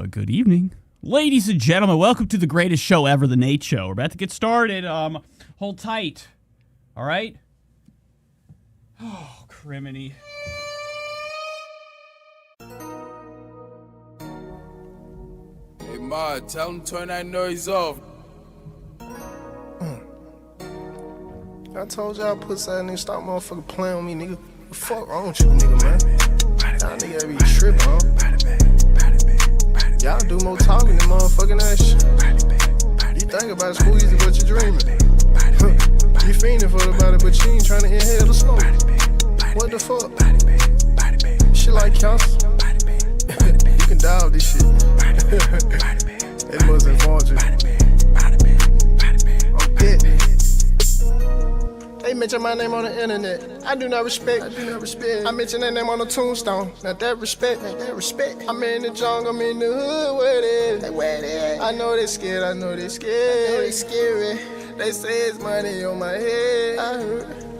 Good evening. Ladies and gentlemen, welcome to the greatest show ever, The Nate Show. We're about to get started. Hold tight. All right? Oh, criminy. Hey, Ma, tell him to turn that noise off. I told y'all pussy ass nigga stop motherfucking playing with me, nigga. What the fuck wrong with you, nigga, man? Y'all nigga be trippin', huh? Y'all do more talking than motherfucking ass shit. You think about squeezing, but you dreaming. You fiending for the body, but you ain't trying to inhale the smoke. What the fuck? Shit like cancer. You can die off this shit. It wasn't fortunate. I'm dead. They mention my name on the internet. I do not respect. I mention that name on the tombstone. Not that respect. I'm in the jungle, I'm in the hood. Where it is? I know they scared. They scary. They say it's money on my head.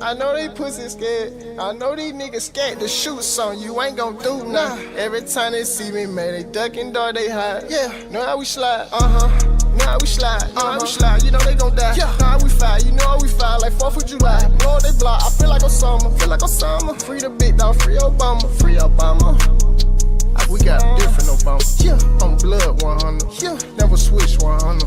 I know they pussy scared. I know these niggas scared to shoot something. You ain't gon' do nothing. Every time they see me, man, they duck and dart, they hide. Yeah, know how we slide. Know how we slide. You know they gon' die. Yeah. Know how we fight. You know how we fight. Like 4th of July. Blow up they block. I feel like Osama. Free the big dog. Free Obama. We got a different Obama. Yeah. I'm blood 100. Yeah. Never switch 100.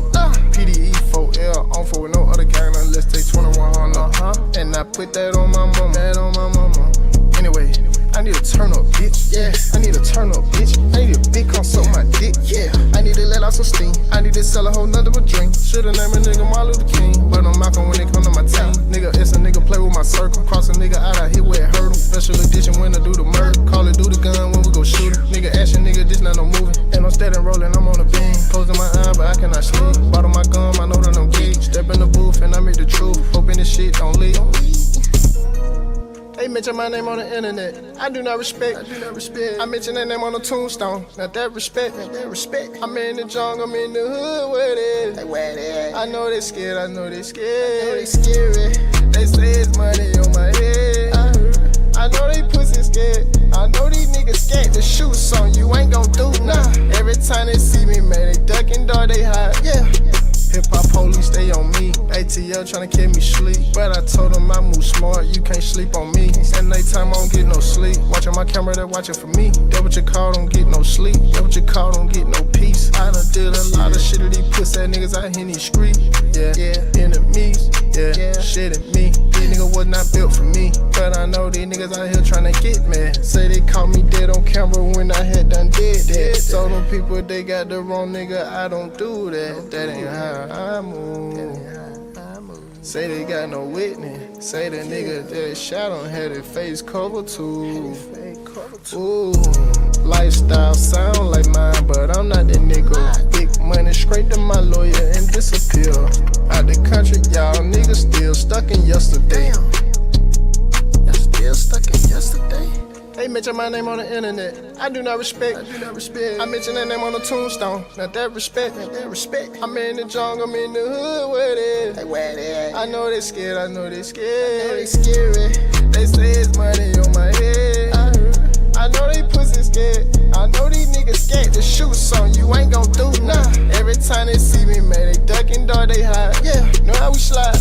PDE 4L. On for with no other gang unless they 2100. And I put that on my mama. Anyway, I need to turn up, bitch. Yeah. I need to turn up, bitch. I need a big come suck my dick. Yeah. I need to let out some steam. I need to sell a whole nother drink. Shoulda named a nigga Martin Luther King, but I'm Malcolm when they come to my team. Nigga, it's a nigga play with my circle. Cross a nigga out, I hit where it hurt him. Special edition when I do the murder. Call it do the gun when we go shoot him. Nigga action, nigga, this not no moving. And I'm steady rolling, I'm on the beam. Closing my eye, but I cannot sleep. Bottle my gum, I know that I'm geek. Step in the booth and I make the truth. Hoping this shit don't leave. They mention my name on the internet. I do not respect. I mention that name on the tombstone. Not that respect. I'm in the jungle, I'm in the hood. Where it is? I know they scared. They scary. They say it's money on my head. I know they pussy scared. I know these niggas scared to shoot something. You ain't gon' do nothing. Every time they see me, man, they duck and dart, they hide. Yeah. Hip-hop police, they on me. ATL tryna kill me sleep. But I told them I move smart, you can't sleep on me. And nighttime I don't get no sleep. Watching my camera, they watching for me. That what you call, don't get no sleep. That what you call, don't get no peace. I done did a lot of shit to these pussy niggas out here in these streets. Yeah, enemies, shit at me. These niggas was not built for me. But I know these niggas out here tryna get me. Say they caught me dead on camera when I had done did that. So them people, they got the wrong nigga, I don't do that. That ain't how I move. Say they got no witness. Say the nigga that shot him had his face covered too. Ooh, lifestyle sound like mine, but I'm not that nigga. Big money straight to my lawyer and disappear. Out the country, y'all niggas still stuck in yesterday. They mention my name on the internet. I do not respect. I mention that name on the tombstone. Not that respect. I'm in the jungle, I'm in the hood. Where it is? I know they scared. They scary. They say it's money on my head. I know they pussy scared. I know these niggas scared to shoot something. You ain't gon' do nothing. Every time they see me, man, they duck and dart, they hide. Yeah, know how we slide.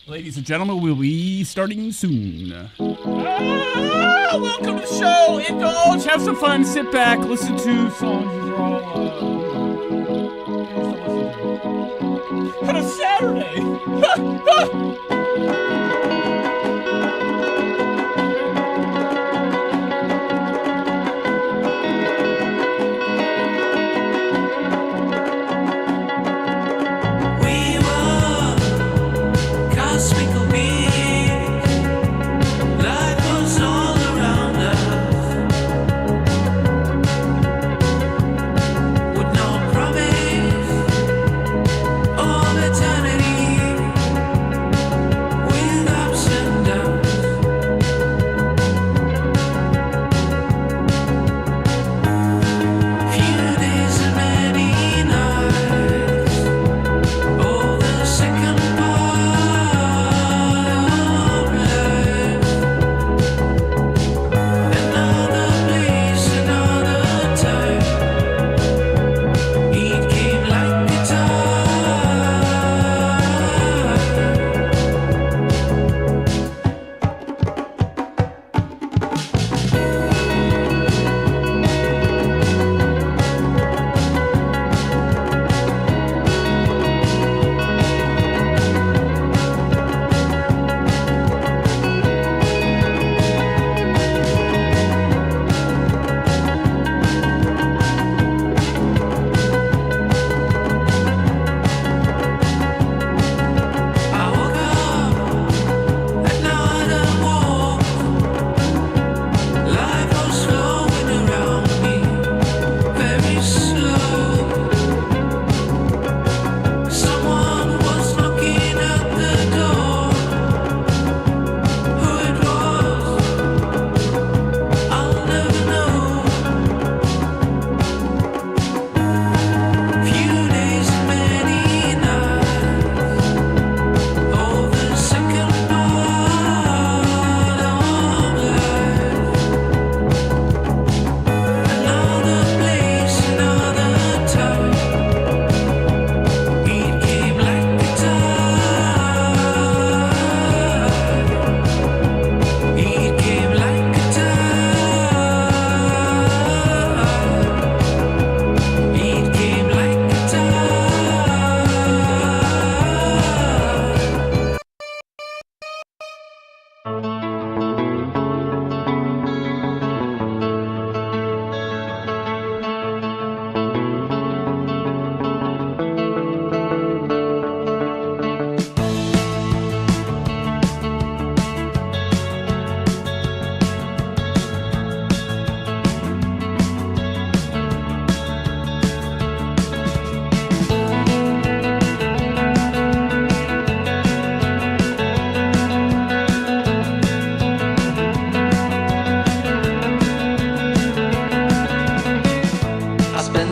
Ladies and gentlemen, we'll be starting soon. Welcome to the show. Indulge, have some fun, sit back, listen to songs. These are all on a Saturday.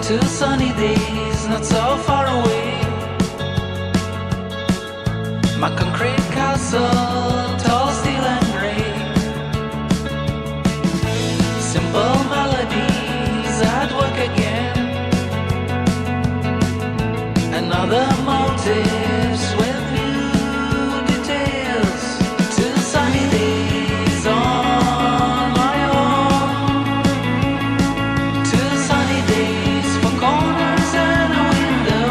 Two sunny days not so far away. My concrete castle, tall, steel and grey. Simple melodies at work again. Another motives with new details. Two sunny days on my own. Two sunny days for corners and a window.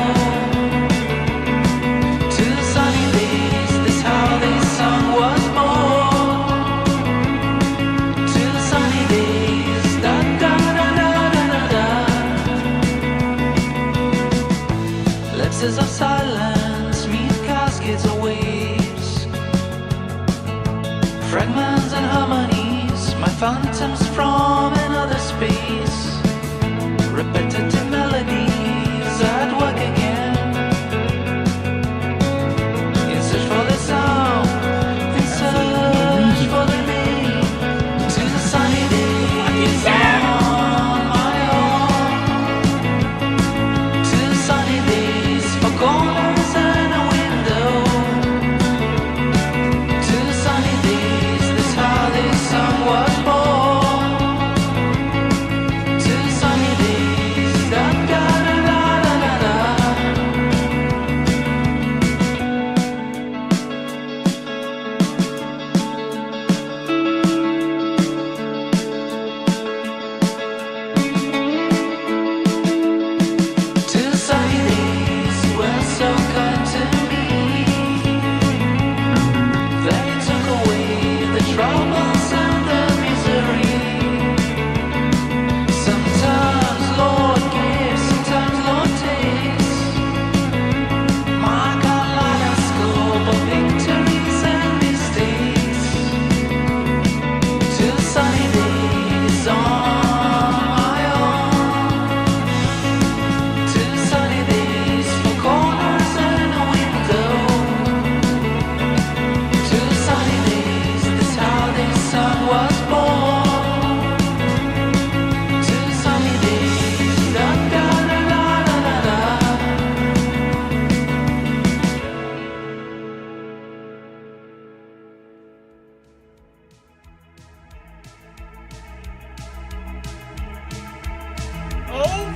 Two sunny days, this how this song was born. Two sunny days, da da da da da da da. Lapses of silence meet caskets of waves. Fragments and harmonies, my phantoms from another space. Repetitive melodies at work again. In search for the sound, in search for the name. To the sunny days on my own. To the sunny days for corners and a window. To the sunny days, this how this song was born. To the sunny days, da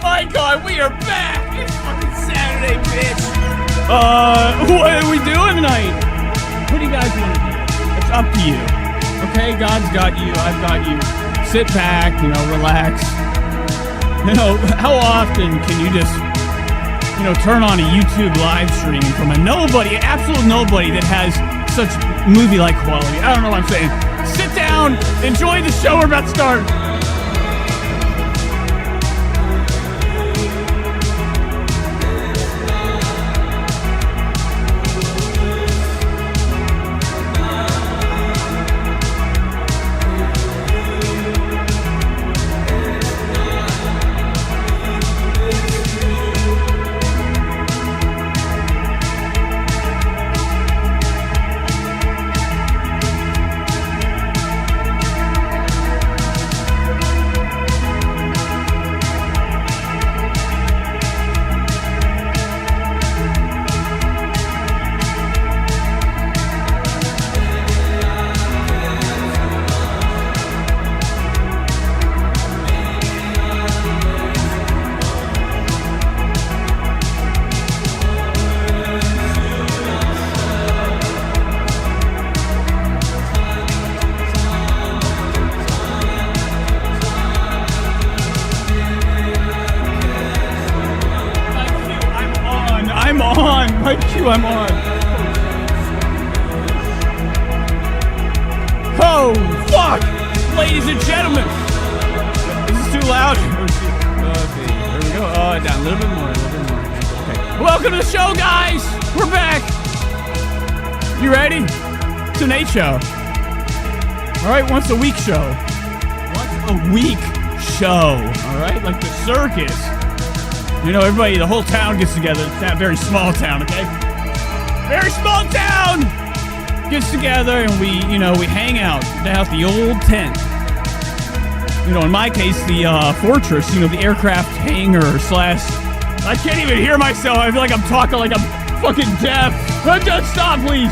My God, we are back! It's fucking Saturday, bitch! What are we doing tonight? What do you guys want to do? It's up to you. Okay, God's got you, I've got you. Sit back, relax. How often can you just, turn on a YouTube live stream from a nobody, absolute nobody that has such movie-like quality? I don't know what I'm saying. Sit down, enjoy the show, we're about to start. I'm on. Oh, fuck! Ladies and gentlemen! Is this too loud? Okay, there we go. Oh, down a little bit more, Okay. Welcome to the show, guys! We're back! You ready? It's a Nate show. Alright, once a week show. Once a week show. Alright? Like the circus. Everybody, the whole town gets together. It's that very small town, okay? Very small town gets together and we hang out down at the old tent. In my case, the fortress, the aircraft hangar / I can't even hear myself. I feel like I'm talking like I'm fucking deaf. Just stop, please.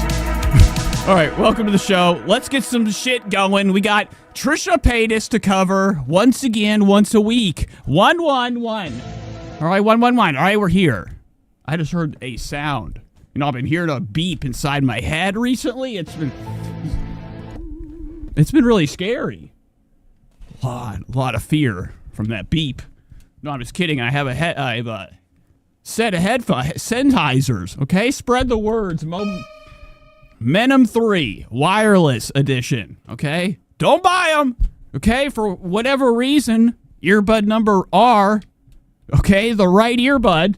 All right, welcome to the show. Let's get some shit going. We got Trisha Paytas to cover once again, once a week. 111. All right, 111. All right, we're here. I just heard a sound. I've been hearing a beep inside my head recently. It's been really scary. A lot of fear from that beep. No, I'm just kidding. I have a set of Sennheisers. Okay, spread the words. Menem 3 wireless edition. Okay, don't buy them. Okay, for whatever reason, earbud number R. Okay, the right earbud.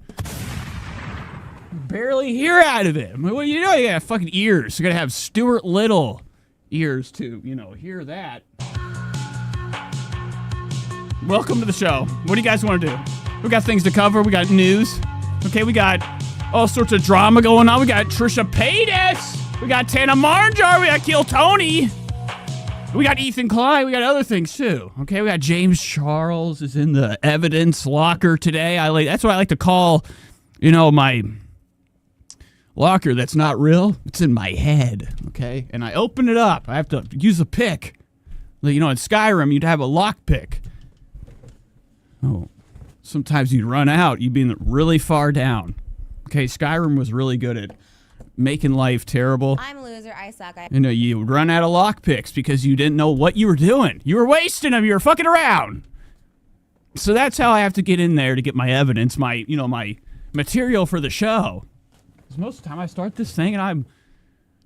Barely hear out of it. Well, you got fucking ears. You gotta have Stuart Little ears to, hear that. Welcome to the show. What do you guys want to do? We got things to cover. We got news. Okay, we got all sorts of drama going on. We got Trisha Paytas. We got Tana Mongeau. We got Kill Tony. We got Ethan Klein. We got other things too. Okay, we got James Charles is in the evidence locker today. That's what I like to call, my locker that's not real. It's in my head, okay? And I open it up. I have to use a pick. In Skyrim, you'd have a lock pick. Oh, sometimes you'd run out. You'd be really far down. Okay, Skyrim was really good at making life terrible. I'm a loser. I suck. You would run out of lock picks because you didn't know what you were doing. You were wasting them. You were fucking around. So that's how I have to get in there to get my evidence, my material for the show. Most of the time I start this thing and I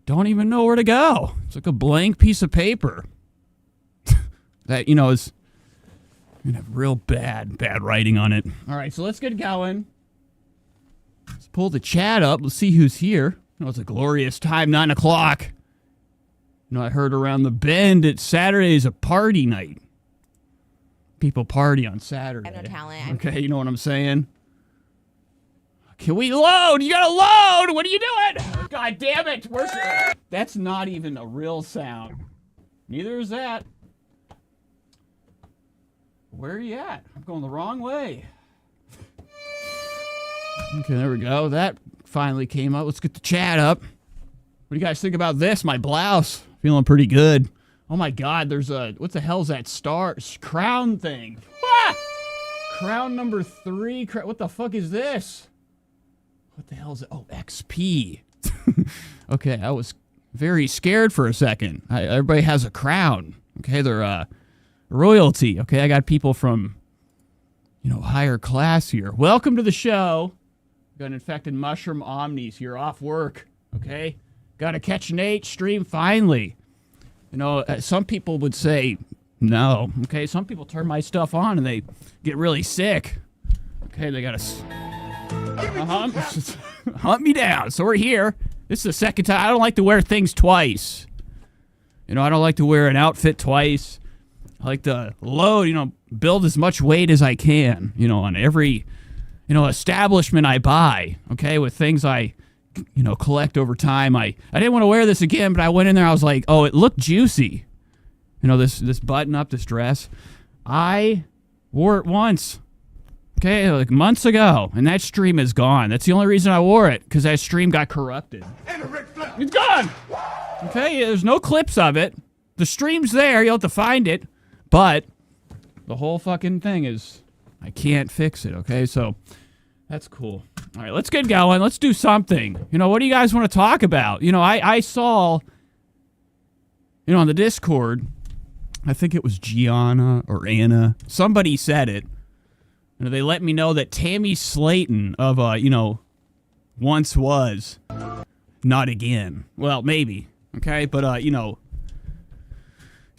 don't even know where to go. It's like a blank piece of paper that, is have real bad writing on it. All right, so let's get going. Let's pull the chat up. Let's see who's here. It's a glorious time, 9 o'clock. I heard around the bend that Saturday is a party night. People party on Saturday. I have no talent. Okay, you know what I'm saying? Can we load? You gotta load! What are you doing? God damn it! That's not even a real sound. Neither is that. Where are you at? I'm going the wrong way. Okay, there we go. That finally came up. Let's get the chat up. What do you guys think about this? My blouse. Feeling pretty good. Oh my God, there's a, what the hell's that crown thing? Ah! Crown number 3. What the fuck is this? What the hell is it? Oh, XP. Okay, I was very scared for a second. Everybody has a crown. Okay, they're royalty. Okay, I got people from, higher class here. Welcome to the show. Got an infected mushroom omnis. You're off work. Okay, got to catch Nate stream finally. Some people would say no. Okay, some people turn my stuff on and they get really sick. Okay, they got to hunt me down. So we're here. This is the second time. I don't like to wear things twice. I don't like to wear an outfit twice. I like to load, build as much weight as I can, on every, establishment I buy, okay, with things I, collect over time. I didn't want to wear this again, but I went in there, I was like, oh, it looked juicy. This button up, this dress. I wore it once, okay, like months ago, and that stream is gone. That's the only reason I wore it, because that stream got corrupted. It's gone! Okay, there's no clips of it. The stream's there, you'll have to find it, but the whole fucking thing is, I can't fix it, okay? So, that's cool. All right, let's get going. Let's do something. What do you guys want to talk about? I saw, on the Discord, I think it was Gianna or Anna. Somebody said it. They let me know that Tammy Slayton of, once was, not again. Well, maybe, okay? But,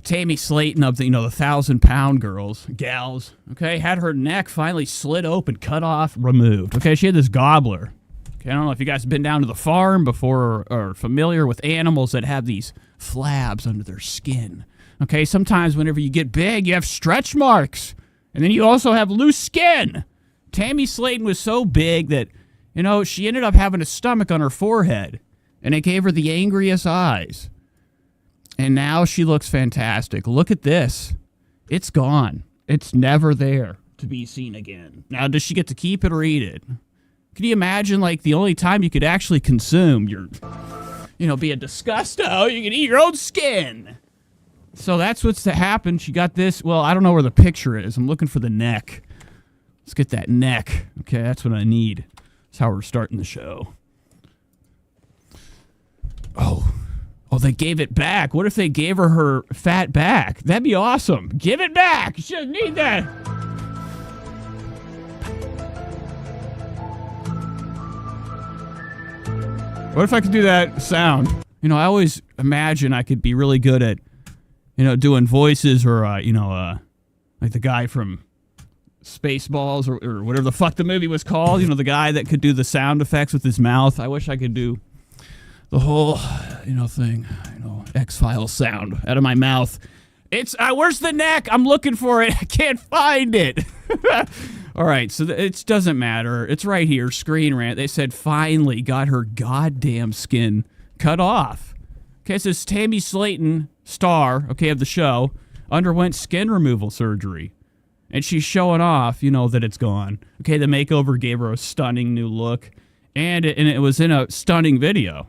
Tammy Slayton of the, the 1,000-pound gals, okay, had her neck finally slit open, cut off, removed. Okay, she had this gobbler. Okay, I don't know if you guys have been down to the farm before or are familiar with animals that have these flabs under their skin. Okay, sometimes whenever you get big, you have stretch marks. And then you also have loose skin. Tammy Slayton was so big that, she ended up having a stomach on her forehead. And it gave her the angriest eyes. And now she looks fantastic. Look at this. It's gone. It's never there to be seen again. Now, does she get to keep it or eat it? Can you imagine, the only time you could actually consume your, be a disgusto, you can eat your own skin. So that's what's to happen. She got this. Well, I don't know where the picture is. I'm looking for the neck. Let's get that neck. Okay, that's what I need. That's how we're starting the show. Oh, they gave it back. What if they gave her fat back? That'd be awesome. Give it back. You shouldn't need that. What if I could do that sound? I always imagine I could be really good at, doing voices or, like the guy from Spaceballs or whatever the fuck the movie was called. The guy that could do the sound effects with his mouth. I wish I could do the whole, thing, X-Files sound out of my mouth. Where's the neck? I'm looking for it. I can't find it. All right, so it doesn't matter. It's right here, Screen Rant. They said finally got her goddamn skin cut off. Okay, it says Tammy Slayton, star, okay, of the show, underwent skin removal surgery. And she's showing off, that it's gone. Okay, the makeover gave her a stunning new look. And it was in a stunning video.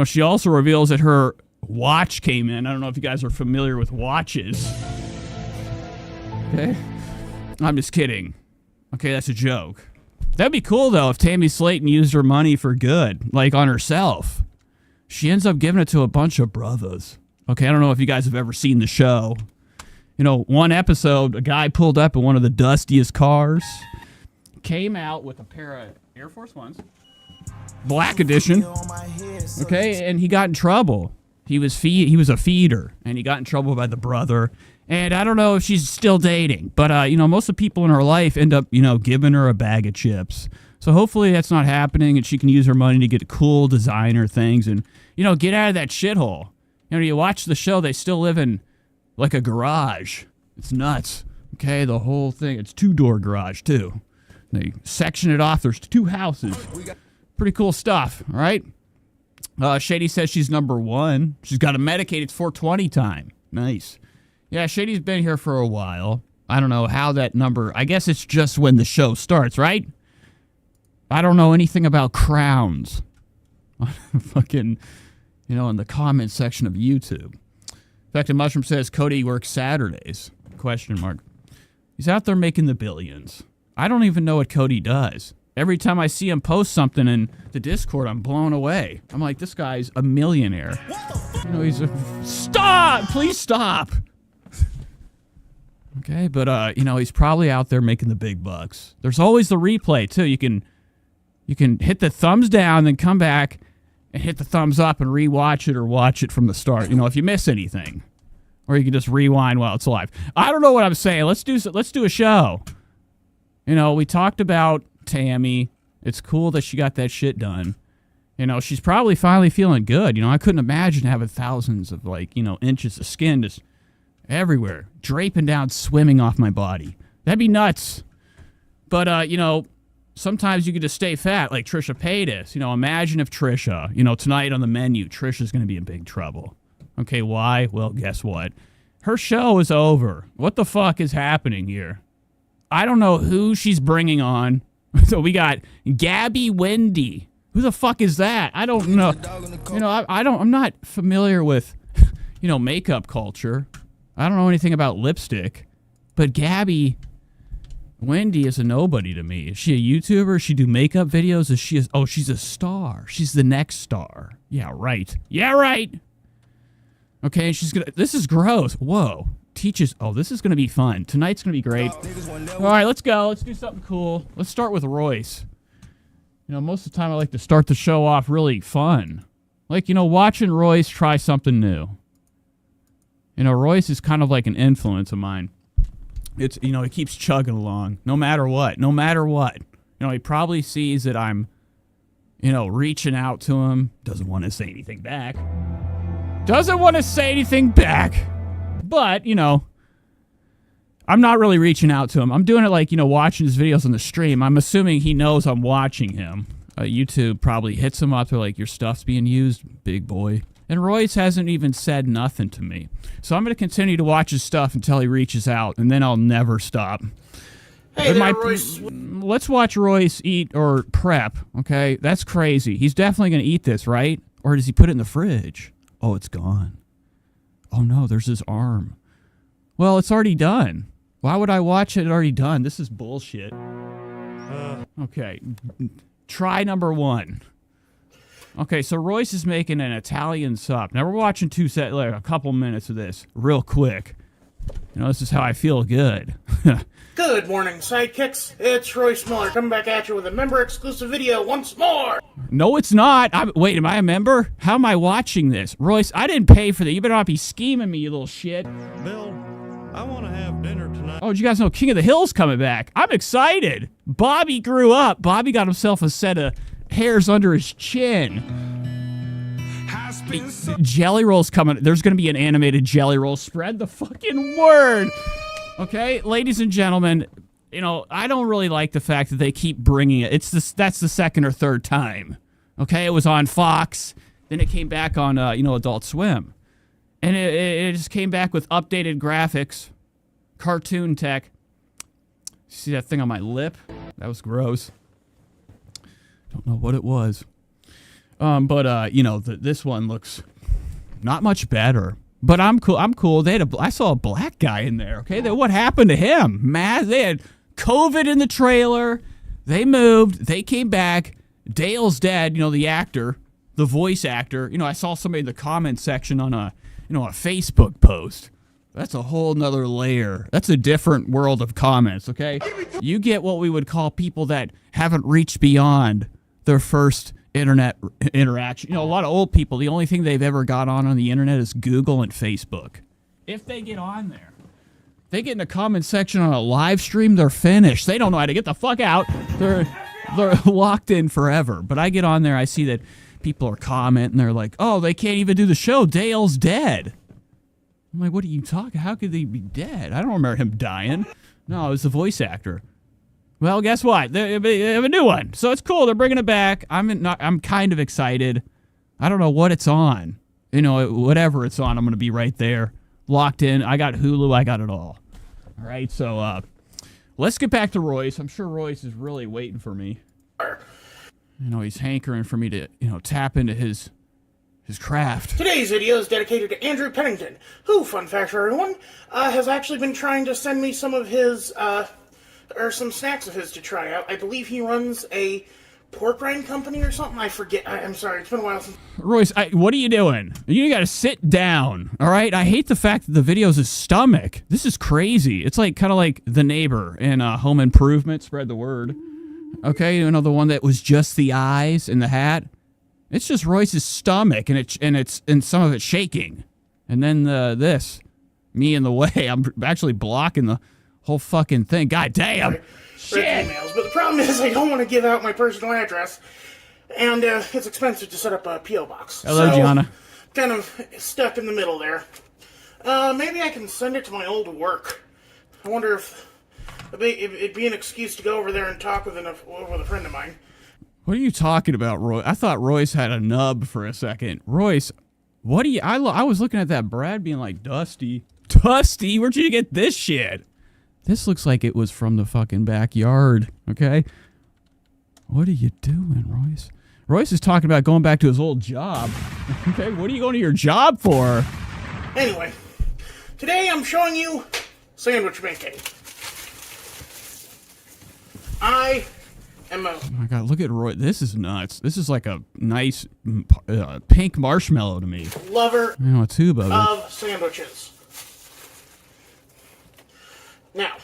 She also reveals that her watch came in. I don't know if you guys are familiar with watches. Okay? I'm just kidding. Okay, that's a joke. That'd be cool, though, if Tammy Slayton used her money for good, like on herself. She ends up giving it to a bunch of brothers. Okay, I don't know if you guys have ever seen the show. One episode, a guy pulled up in one of the dustiest cars, came out with a pair of Air Force Ones. Black edition. Okay, and he got in trouble. He was a feeder, and he got in trouble by the brother. And I don't know if she's still dating, but most of the people in her life end up, giving her a bag of chips. So hopefully that's not happening, and she can use her money to get cool designer things and, get out of that shithole. You watch the show, they still live in like a garage. It's nuts. Okay, the whole thing. It's 2-door garage too. They section it off. There's 2 houses. Pretty cool stuff, all right? Shady says she's number 1. She's got a medicated 420 time. Nice. Yeah, Shady's been here for a while. I don't know how that number... I guess it's just when the show starts, right? I don't know anything about crowns. Fucking, in the comment section of YouTube. Infected Mushroom says Cody works Saturdays. Question mark. He's out there making the billions. I don't even know what Cody does. Every time I see him post something in the Discord, I'm blown away. I'm like, this guy's a millionaire. You know, he's a... Stop! Please stop! Okay, but, you know, he's probably out there making the big bucks. There's always the replay, too. You can hit the thumbs down, then come back and hit the thumbs up and rewatch it or watch it from the start, you know, if you miss anything. Or you can just rewind while it's live. I don't know what I'm saying. Let's do a show. You know, we talked about Tammy. It's cool that she got that shit done. You know, she's probably finally feeling good. You know, I couldn't imagine having thousands of, like, you know, inches of skin just everywhere, draping down, swimming off my body. That'd be nuts. But, you know, sometimes you could just stay fat, like Trisha Paytas. You know, imagine if Trisha, you know, tonight on the menu, Trisha's going to be in big trouble. Okay, why? Well, guess what? Her show is over. What the fuck is happening here? I don't know who she's bringing on. So we got Gabby Wendy. Who the fuck is that? I don't know. You know, I'm not familiar with, you know, makeup culture. I don't know anything about lipstick. But Gabby Wendy is a nobody to me. Is she a YouTuber? Does she do makeup videos? Oh, she's a star. She's the next star. Yeah, right. Yeah, right. Okay, and she's gonna... This is gross. Whoa. Teaches... Oh, this is gonna be fun. Tonight's gonna be great. All right, let's go. Let's do something cool. Let's start with Royce. You know, most of the time I like to start the show off really fun. Like, you know, watching Royce try something new. You know, Royce is kind of like an influence of mine. It's, you know, he keeps chugging along. No matter what. No matter what. You know, he probably sees that I'm, you know, reaching out to him. Doesn't want to say anything back. Doesn't want to say anything back. But, you know, I'm not really reaching out to him. I'm doing it like, you know, watching his videos on the stream. I'm assuming he knows I'm watching him. YouTube probably hits him up. They're like, your stuff's being used, big boy. And Royce hasn't even said nothing to me. So I'm going to continue to watch his stuff until he reaches out, and then I'll never stop. Hey there, Royce. Let's watch Royce eat or prep, okay? That's crazy. He's definitely going to eat this, right? Or does he put it in the fridge? Oh, it's gone. Oh, no, there's his arm. Well, it's already done. Why would I watch it already done? This is bullshit. Okay. Try number one. Okay, so Royce is making an Italian sub. Now, we're watching a couple minutes of this real quick. You know, this is how I feel good. Good morning, sidekicks. It's Royce Miller coming back at you with a member-exclusive video once more. No, it's not. Wait, am I a member? How am I watching this? Royce, I didn't pay for that. You better not be scheming me, you little shit. Bill, I want to have dinner tonight. Oh, did you guys know King of the Hill's coming back? I'm excited. Bobby grew up. Bobby got himself a set of hairs under his chin. Jelly Roll's coming. There's going to be an animated Jelly Roll. Spread the fucking word. Okay, ladies and gentlemen, you know, I don't really like the fact that they keep bringing it. That's the second or third time. Okay, it was on Fox. Then it came back on, you know, Adult Swim. And it just came back with updated graphics, cartoon tech. See that thing on my lip? That was gross. Don't know what it was. But you know, this one looks not much better. But I'm cool. I'm cool. I saw a black guy in there. Okay, what happened to him? They had COVID in the trailer. They moved. They came back. Dale's dead. You know, the actor, the voice actor. You know, I saw somebody in the comment section on a Facebook post. That's a whole nother layer. That's a different world of comments. Okay, you get what we would call people that haven't reached beyond their first internet interaction. You know, a lot of old people, the only thing they've ever got on the internet is Google and Facebook. If they get on there, they get in the comment section on a live stream, they're finished. They don't know how to get the fuck out. They're locked in forever. But I get on there, I see that people are commenting, they're like, oh, they can't even do the show. Dale's dead. I'm like, what are you talking? How could they be dead? I don't remember him dying. No, it was the voice actor. Well, guess what? They have a new one, so it's cool. They're bringing it back. I'm kind of excited. I don't know what it's on. You know, whatever it's on, I'm going to be right there, locked in. I got Hulu. I got it all. All right, so let's get back to Royce. I'm sure Royce is really waiting for me. You know, he's hankering for me to, you know, tap into his his craft. Today's video is dedicated to Andrew Pennington, who, fun fact for everyone, has actually been trying to send me some of his, or some snacks of his to try out. I believe he runs a pork rind company or something. I forget. I'm sorry. It's been a while since. Royce, what are you doing? You gotta sit down, all right? I hate the fact that the video's his stomach. This is crazy. It's like kind of like the neighbor in Home Improvement. Spread the word. Okay, you know the one that was just the eyes and the hat. It's just Royce's stomach, and some of it's shaking, and then this, me in the way. I'm actually blocking the whole fucking thing. God damn. Shit. Emails, but the problem is I don't want to give out my personal address, and it's expensive to set up a P.O. box. Hello, so, Gianna. Kind of stuck in the middle there. Maybe I can send it to my old work. I wonder if it'd be an excuse to go over there and talk with a friend of mine. What are you talking about, Royce? I thought Royce had a nub for a second. Royce, what do you... I was looking at that Brad being like, Dusty, where'd you get this shit? This looks like it was from the fucking backyard, okay? What are you doing, Royce? Royce is talking about going back to his old job. Okay, what are you going to your job for? Anyway, today I'm showing you sandwich making. I am a... Oh my god, look at Roy. This is nuts. This is like a nice pink marshmallow to me. Lover I know a tube of it. of sandwiches. Now,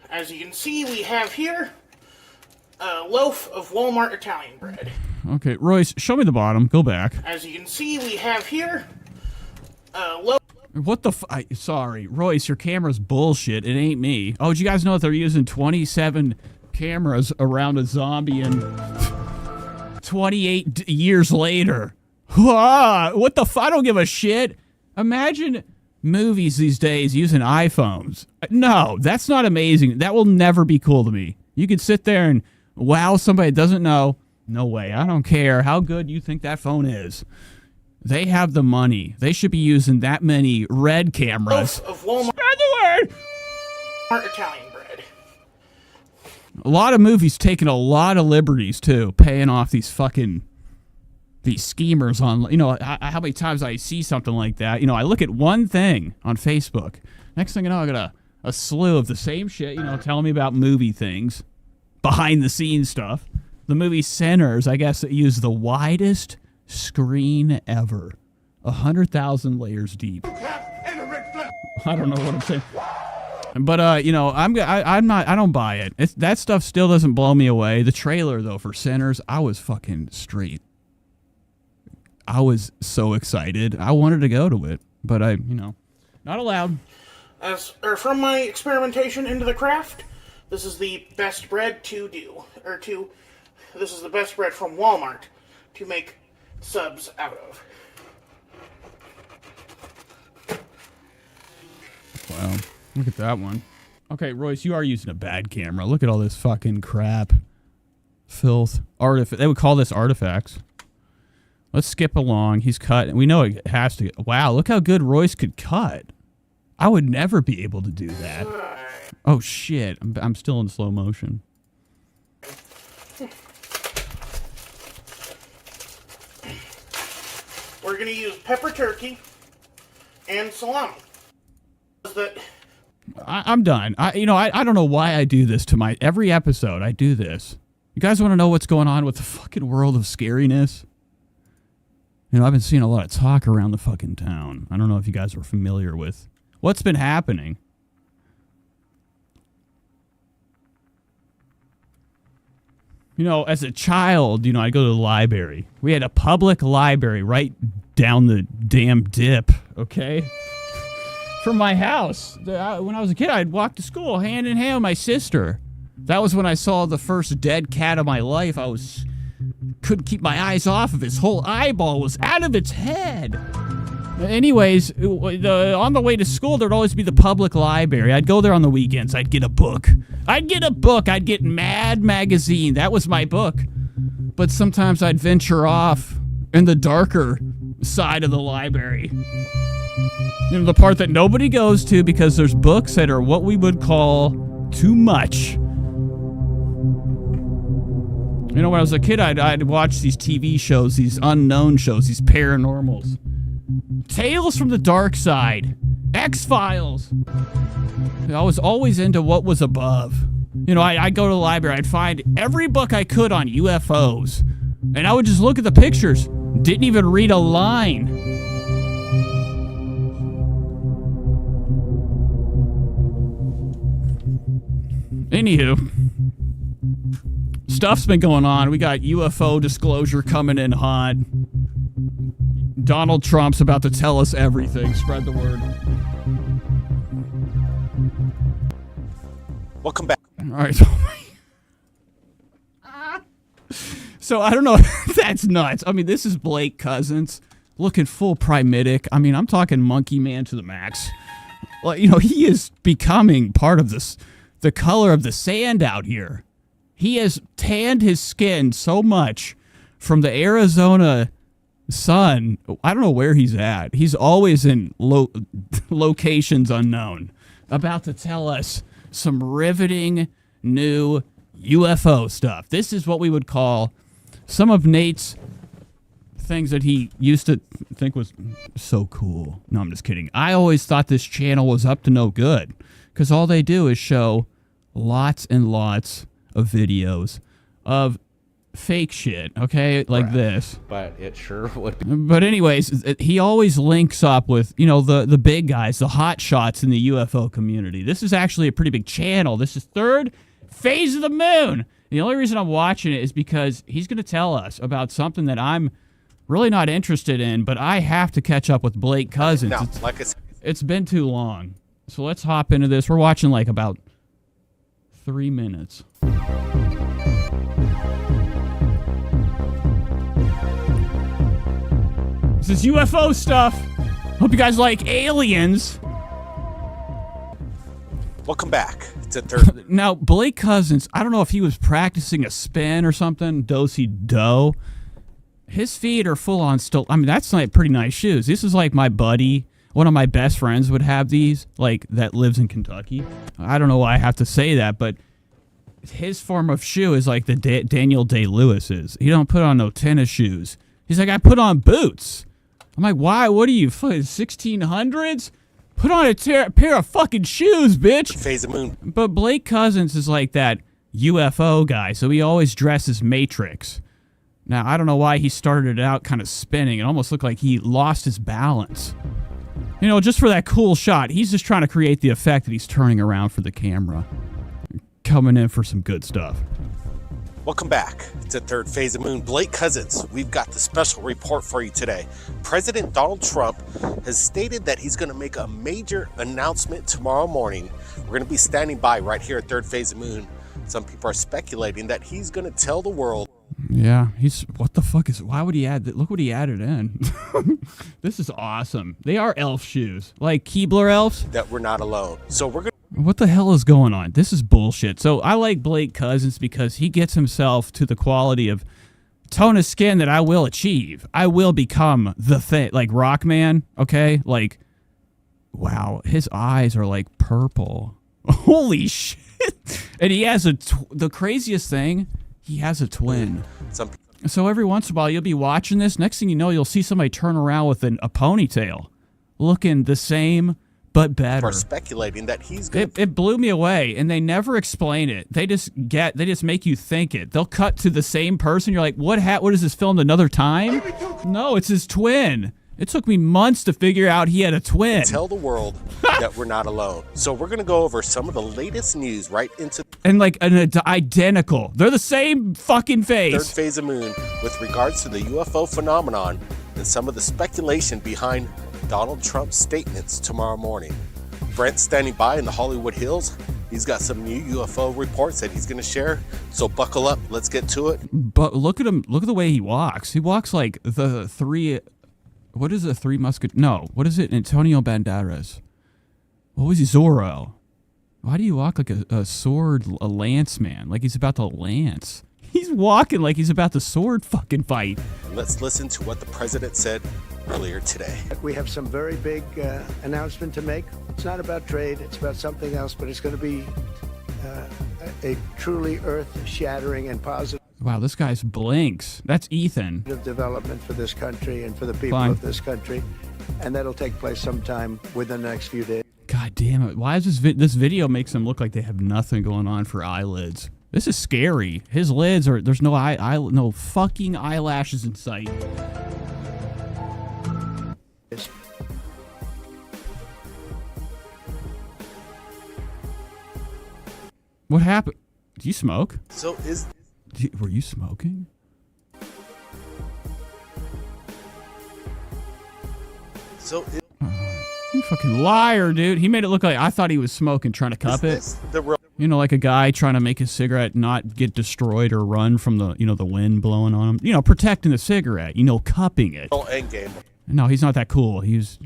as you can see, we have here a loaf of Walmart Italian bread. Okay, Royce, show me the bottom. Go back. As you can see, we have here a loaf... What the sorry, Royce, your camera's bullshit. It ain't me. Oh, did you guys know that they're using 27 cameras around a zombie and 28 years later? What the I don't give a shit. Imagine movies these days using iPhones. No, that's not amazing. That will never be cool to me. You could sit there and wow somebody that doesn't know. No way. I don't care how good you think that phone is. They have the money. They should be using that many red cameras. Of Walmart. Spread the word! Italian bread. A lot of movies taking a lot of liberties, too. Paying off these schemers on, you know, how many times I see something like that. You know, I look at one thing on Facebook. Next thing you know, I got a slew of the same shit, you know, telling me about movie things. Behind the scenes stuff. The movie Sinners, I guess, that used the widest screen ever. 100,000 layers deep. I don't know what I'm saying. But, you know, I don't buy it. That stuff still doesn't blow me away. The trailer, though, for Sinners, I was fucking straight. I was so excited. I wanted to go to it, but you know, not allowed. From my experimentation into the craft, this is the best bread to do. This is the best bread from Walmart to make subs out of. Wow. Look at that one. Okay, Royce, you are using a bad camera. Look at all this fucking crap. Filth. They would call this artifacts. Let's skip along. He's cut. We know it has to. Wow, look how good Royce could cut. I would never be able to do that. Oh, shit. I'm still in slow motion. We're going to use pepper turkey and salami. I'm done. I don't know why I do this to every episode. I do this. You guys want to know what's going on with the fucking world of scariness? You know, I've been seeing a lot of talk around the fucking town. I don't know if you guys are familiar with what's been happening. You know, as a child, you know, I go to the library. We had a public library right down the damn dip, okay? From my house. When I was a kid, I'd walk to school hand in hand with my sister. That was when I saw the first dead cat of my life. Couldn't keep my eyes off of his whole eyeball was out of its head. Anyways, on the way to school, there'd always be the public library. I'd go there on the weekends. I'd get a book. I'd get Mad Magazine. That was my book. But sometimes I'd venture off in the darker side of the library. You know, the part that nobody goes to because there's books that are what we would call too much. You know, when I was a kid, I'd watch these TV shows, these unknown shows, these paranormals. Tales from the Dark Side. X-Files. I was always into what was above. You know, I'd go to the library, I'd find every book I could on UFOs. And I would just look at the pictures. Didn't even read a line. Anywho, stuff's been going on. We got UFO disclosure coming in hot. Donald Trump's about to tell us everything. Spread the word. Welcome back. All right. So I don't know. That's nuts. I mean, this is Blake Cousins looking full primitic. I mean, I'm talking monkey man to the max. Well, you know, he is becoming part of this, the color of the sand out here. He has tanned his skin so much from the Arizona sun. I don't know where he's at. He's always in locations unknown. About to tell us some riveting new UFO stuff. This is what we would call some of Nate's things that he used to think was so cool. No, I'm just kidding. I always thought this channel was up to no good because all they do is show lots and lots of videos of fake shit, okay? Like this. But it sure would be. But anyways, he always links up with, you know, the big guys, the hot shots in the UFO community. This is actually a pretty big channel. This is Third Phase of the Moon. The only reason I'm watching it is because he's going to tell us about something that I'm really not interested in, but I have to catch up with Blake Cousins. No, like I said, It's been too long. So let's hop into this. We're watching like about 3 minutes. This is UFO stuff. Hope you guys like aliens. welcome back to Third. Now, Blake Cousins, I don't know if he was practicing a spin or something, do-si-do. His feet are full on still. I mean, that's like pretty nice shoes. This is like my buddy. One of my best friends would have these, like, that lives in Kentucky. I don't know why I have to say that, but his form of shoe is like the Daniel Day-Lewis is. He don't put on no tennis shoes. He's like, I put on boots. I'm like, why? What are you, 1600s? Put on a pair of fucking shoes, bitch. Phase of Moon. But Blake Cousins is like that UFO guy, so he always dresses Matrix. Now, I don't know why he started it out kind of spinning. It almost looked like he lost his balance. You know, just for that cool shot. He's just trying to create the effect that he's turning around for the camera. Coming in for some good stuff. Welcome back to Third Phase of Moon. Blake Cousins, we've got the special report for you today. President Donald Trump has stated that he's going to make a major announcement tomorrow morning. We're going to be standing by right here at Third Phase of Moon. Some people are speculating that he's going to tell the world. Yeah, what the fuck is, why would he add that? Look what he added in. This is awesome. They are elf shoes, like Keebler elves. That we're not alone. So we're going to. What the hell is going on? This is bullshit. So I like Blake Cousins because he gets himself to the quality of tone of skin that I will achieve. I will become the thing, like Rockman, okay? Like, wow, his eyes are like purple. Holy shit. And he has the craziest thing, he has a twin. So every once in a while, you'll be watching this. Next thing you know, you'll see somebody turn around with a ponytail looking the same but better. Are speculating that he's going it blew me away, and they never explain it. They just make you think it. They'll cut to the same person. You're like, what is this filmed another time? No, it's his twin. It took me months to figure out he had a twin. Tell the world that we're not alone. So we're going to go over some of the latest news right into. And like identical. They're the same fucking face. Third Phase of Moon with regards to the UFO phenomenon and some of the speculation behind Donald Trump's statements tomorrow morning. Brent's standing by in the Hollywood Hills. He's got some new UFO reports that he's going to share. So buckle up. Let's get to it. But look at him. Look at the way he walks. He walks like the three. What is the Three Musketeers? No. What is it? Antonio Banderas. What was he? Zorro. Why do you walk like a sword, a lance man? Like he's about to lance. He's walking like he's about to sword fucking fight. Let's listen to what the president said earlier today. We have some very big announcement to make. It's not about trade, it's about something else, but it's going to be a truly earth-shattering and positive. Wow, this guy's blinks. That's Ethan. Of development for this country and for the people Fine. of this country, and that'll take place sometime within the next few days. God damn it. Why is this video makes them look like they have nothing going on for eyelids? This is scary. His lids are, there's no no fucking eyelashes in sight. What happened? Do you smoke? So is Were you smoking? You fucking liar, dude. He made it look like I thought he was smoking, trying to cup it. You know, like a guy trying to make his cigarette not get destroyed or run from the, you know, the wind blowing on him. You know, protecting the cigarette, you know, cupping it. end game. No, he's not that cool. He's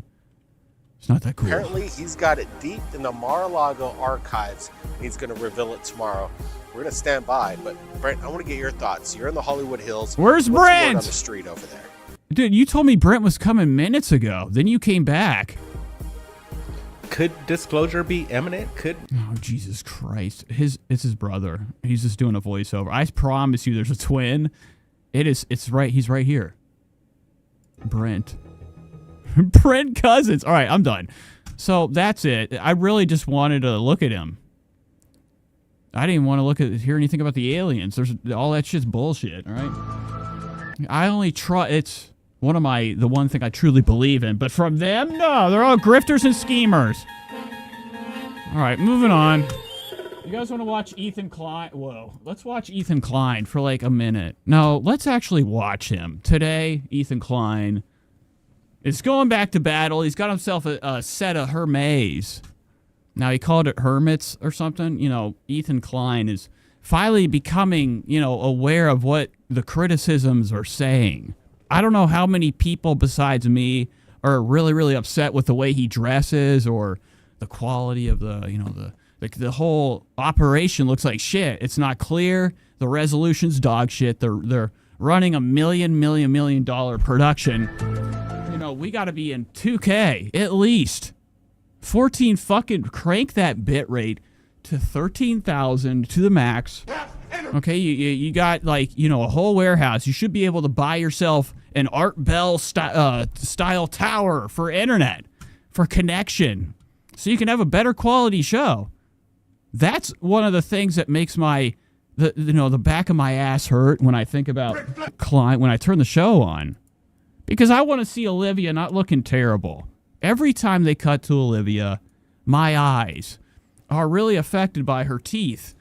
not that cool. Apparently, he's got it deep in the Mar-a-Lago archives. He's going to reveal it tomorrow. We're going to stand by, but Brent, I want to get your thoughts. You're in the Hollywood Hills. Where's What's the word Brent? on the street over there? Dude, you told me Brent was coming minutes ago. Then you came back. Could disclosure be imminent? Oh, Jesus Christ. It's his brother. He's just doing a voiceover. I promise you there's a twin. It's right. He's right here. Brent. Brent Cousins. All right, I'm done. So that's it. I really just wanted to look at him. I didn't want to hear anything about the aliens. There's all that shit's bullshit, all right? I only try, it's the one thing I truly believe in, but from them, no, they're all grifters and schemers. All right, moving on. You guys want to watch Ethan Klein? Whoa, let's watch Ethan Klein for like a minute. No, let's actually watch him. Today, Ethan Klein is going back to battle. He's got himself a set of Hermes. Now, he called it Hermits or something. You know, Ethan Klein is finally becoming, you know, aware of what the criticisms are saying. I don't know how many people besides me are really, really upset with the way he dresses or the quality of the, you know, the whole operation looks like shit. It's not clear. The resolution's dog shit. They're running a $1 million production. You know, we got to be in 2K at least. 14 fucking crank that bit rate to 13,000 to the max. Okay, you got like, you know, a whole warehouse. You should be able to buy yourself an Art Bell style tower for internet, for connection, so you can have a better quality show. That's one of the things that makes the back of my ass hurt when I think about Klein when I turn the show on, because I want to see Olivia not looking terrible. Every time they cut to Olivia, my eyes are really affected by her teeth.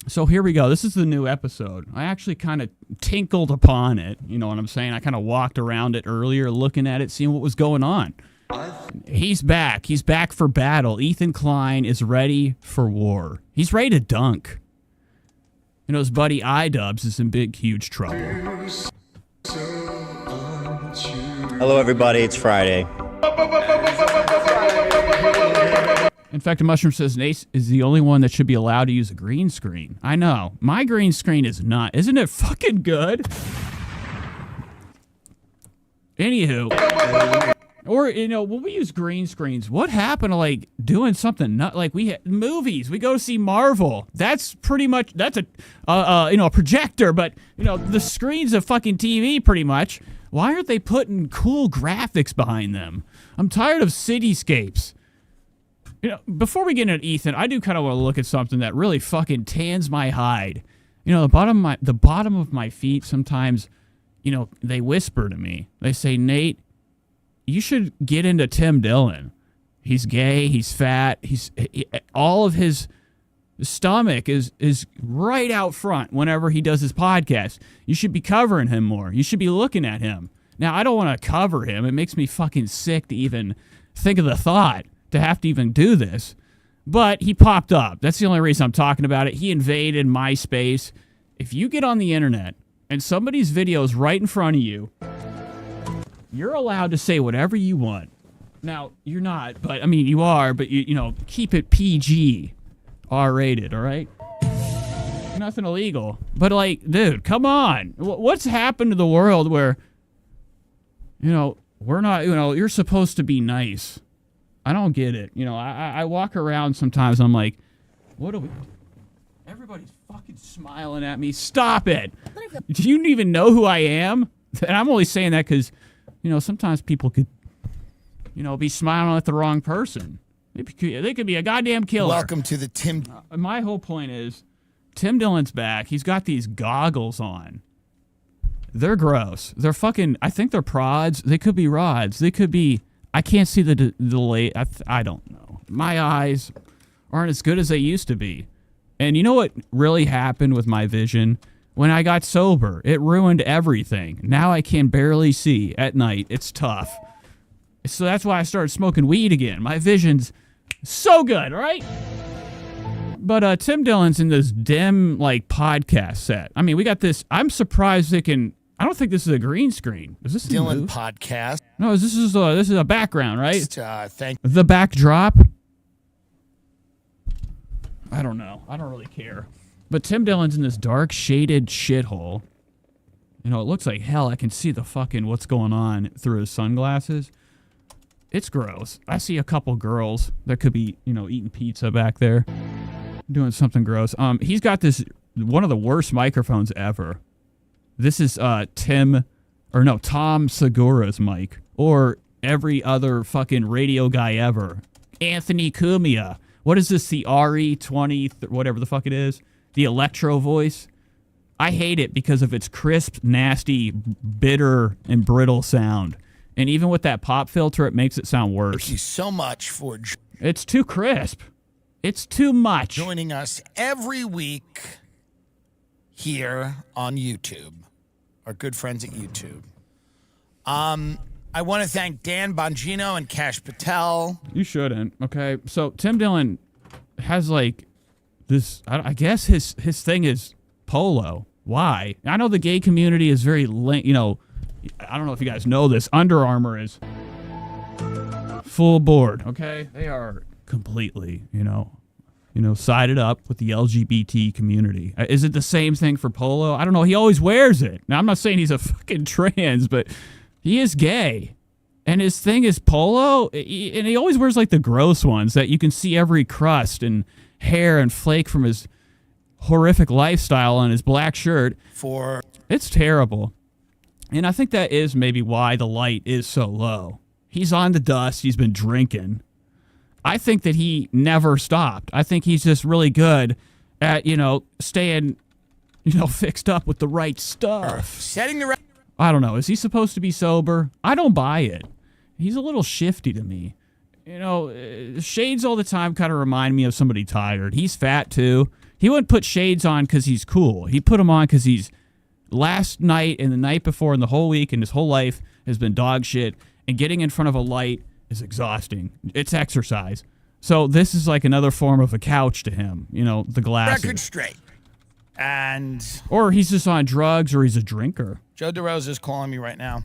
So here we go. This is the new episode. I actually kind of tinkled upon it. You know what I'm saying? I kind of walked around it earlier, looking at it, seeing what was going on. He's back. He's back for battle. Ethan Klein is ready for war. He's ready to dunk. You know, his buddy iDubbbz is in big, huge trouble. Hello, everybody. It's Friday. In fact, a mushroom says Nace is the only one that should be allowed to use a green screen. I know. My green screen is not. Isn't it fucking good? Anywho. Or, you know, when we use green screens, what happened to, like, doing something not like movies? We go to see Marvel. That's pretty much, that's a projector, but, you know, the screen's a fucking TV pretty much. Why aren't they putting cool graphics behind them? I'm tired of cityscapes. You know, before we get into Ethan, I do kind of want to look at something that really fucking tans my hide. You know, the bottom of my feet sometimes, you know, they whisper to me. They say, Nate, you should get into Tim Dillon. He's gay, he's fat, all of his stomach is right out front whenever he does his podcast. You should be covering him more. You should be looking at him. Now, I don't want to cover him. It makes me fucking sick to even think of the thought to have to even do this. But he popped up. That's the only reason I'm talking about it. He invaded my space. If you get on the internet and somebody's video is right in front of you, you're allowed to say whatever you want. Now, you're not, but I mean, you are, but you know, keep it PG, R-rated, all right? Nothing illegal. But like, dude, come on. What's happened to the world where, you know, we're not, you know, you're supposed to be nice. I don't get it. You know, I walk around sometimes and I'm like, what do we... Everybody's fucking smiling at me. Stop it. Do you even know who I am? And I'm only saying that because, sometimes people could, be smiling at the wrong person. They could be a goddamn killer. Welcome to the Tim. My whole point is, Tim Dillon's back. He's got these goggles on. They're gross. They're fucking, I think they're prods. They could be rods. They could be, I can't see the delay. I don't know. My eyes aren't as good as they used to be. And you know what really happened with my vision? When I got sober, it ruined everything. Now I can barely see at night. It's tough. So that's why I started smoking weed again. My vision's so good, right? But Tim Dillon's in this dim, podcast set. I mean, we got this. I'm surprised they can. I don't think this is a green screen. Is this Dylan podcast? No, this is a background, right? Thank the backdrop. I don't know. I don't really care. But Tim Dillon's in this dark, shaded shithole. It looks like hell. I can see the fucking what's going on through his sunglasses. It's gross. I see a couple girls that could be, eating pizza back there, doing something gross. He's got this one of the worst microphones ever. This is Tom Segura's mic, or every other fucking radio guy ever. Anthony Cumia. What is this? The RE20, whatever the fuck it is. The electro voice. I hate it because of its crisp, nasty, bitter, and brittle sound. And even with that pop filter, it makes it sound worse. Thank you so much for It's too crisp. It's too much. Joining us every week here on YouTube. Our good friends at YouTube. I want to thank Dan Bongino and Cash Patel. You shouldn't, okay? So Tim Dillon has this, I guess his thing is polo. Why? I know the gay community is very, I don't know if you guys know this. Under Armour is full board, okay? They are completely, sided up with the LGBT community. Is it the same thing for polo? I don't know. He always wears it. Now, I'm not saying he's a fucking trans, but he is gay. And his thing is polo, and he always wears the gross ones that you can see every crust and hair and flake from his horrific lifestyle on his black shirt. It's terrible. And I think that is maybe why the light is so low. He's on the dust. He's been drinking. I think that he never stopped. I think he's just really good at, staying, fixed up with the right stuff. Setting the I don't know. Is he supposed to be sober? I don't buy it. He's a little shifty to me. Shades all the time kind of remind me of somebody tired. He's fat, too. He wouldn't put shades on because he's cool. He put them on because he's last night and the night before and the whole week and his whole life has been dog shit. And getting in front of a light is exhausting. It's exercise. So this is another form of a couch to him. The glasses. Record straight. Or he's just on drugs or he's a drinker. Joe DeRosa is calling me right now.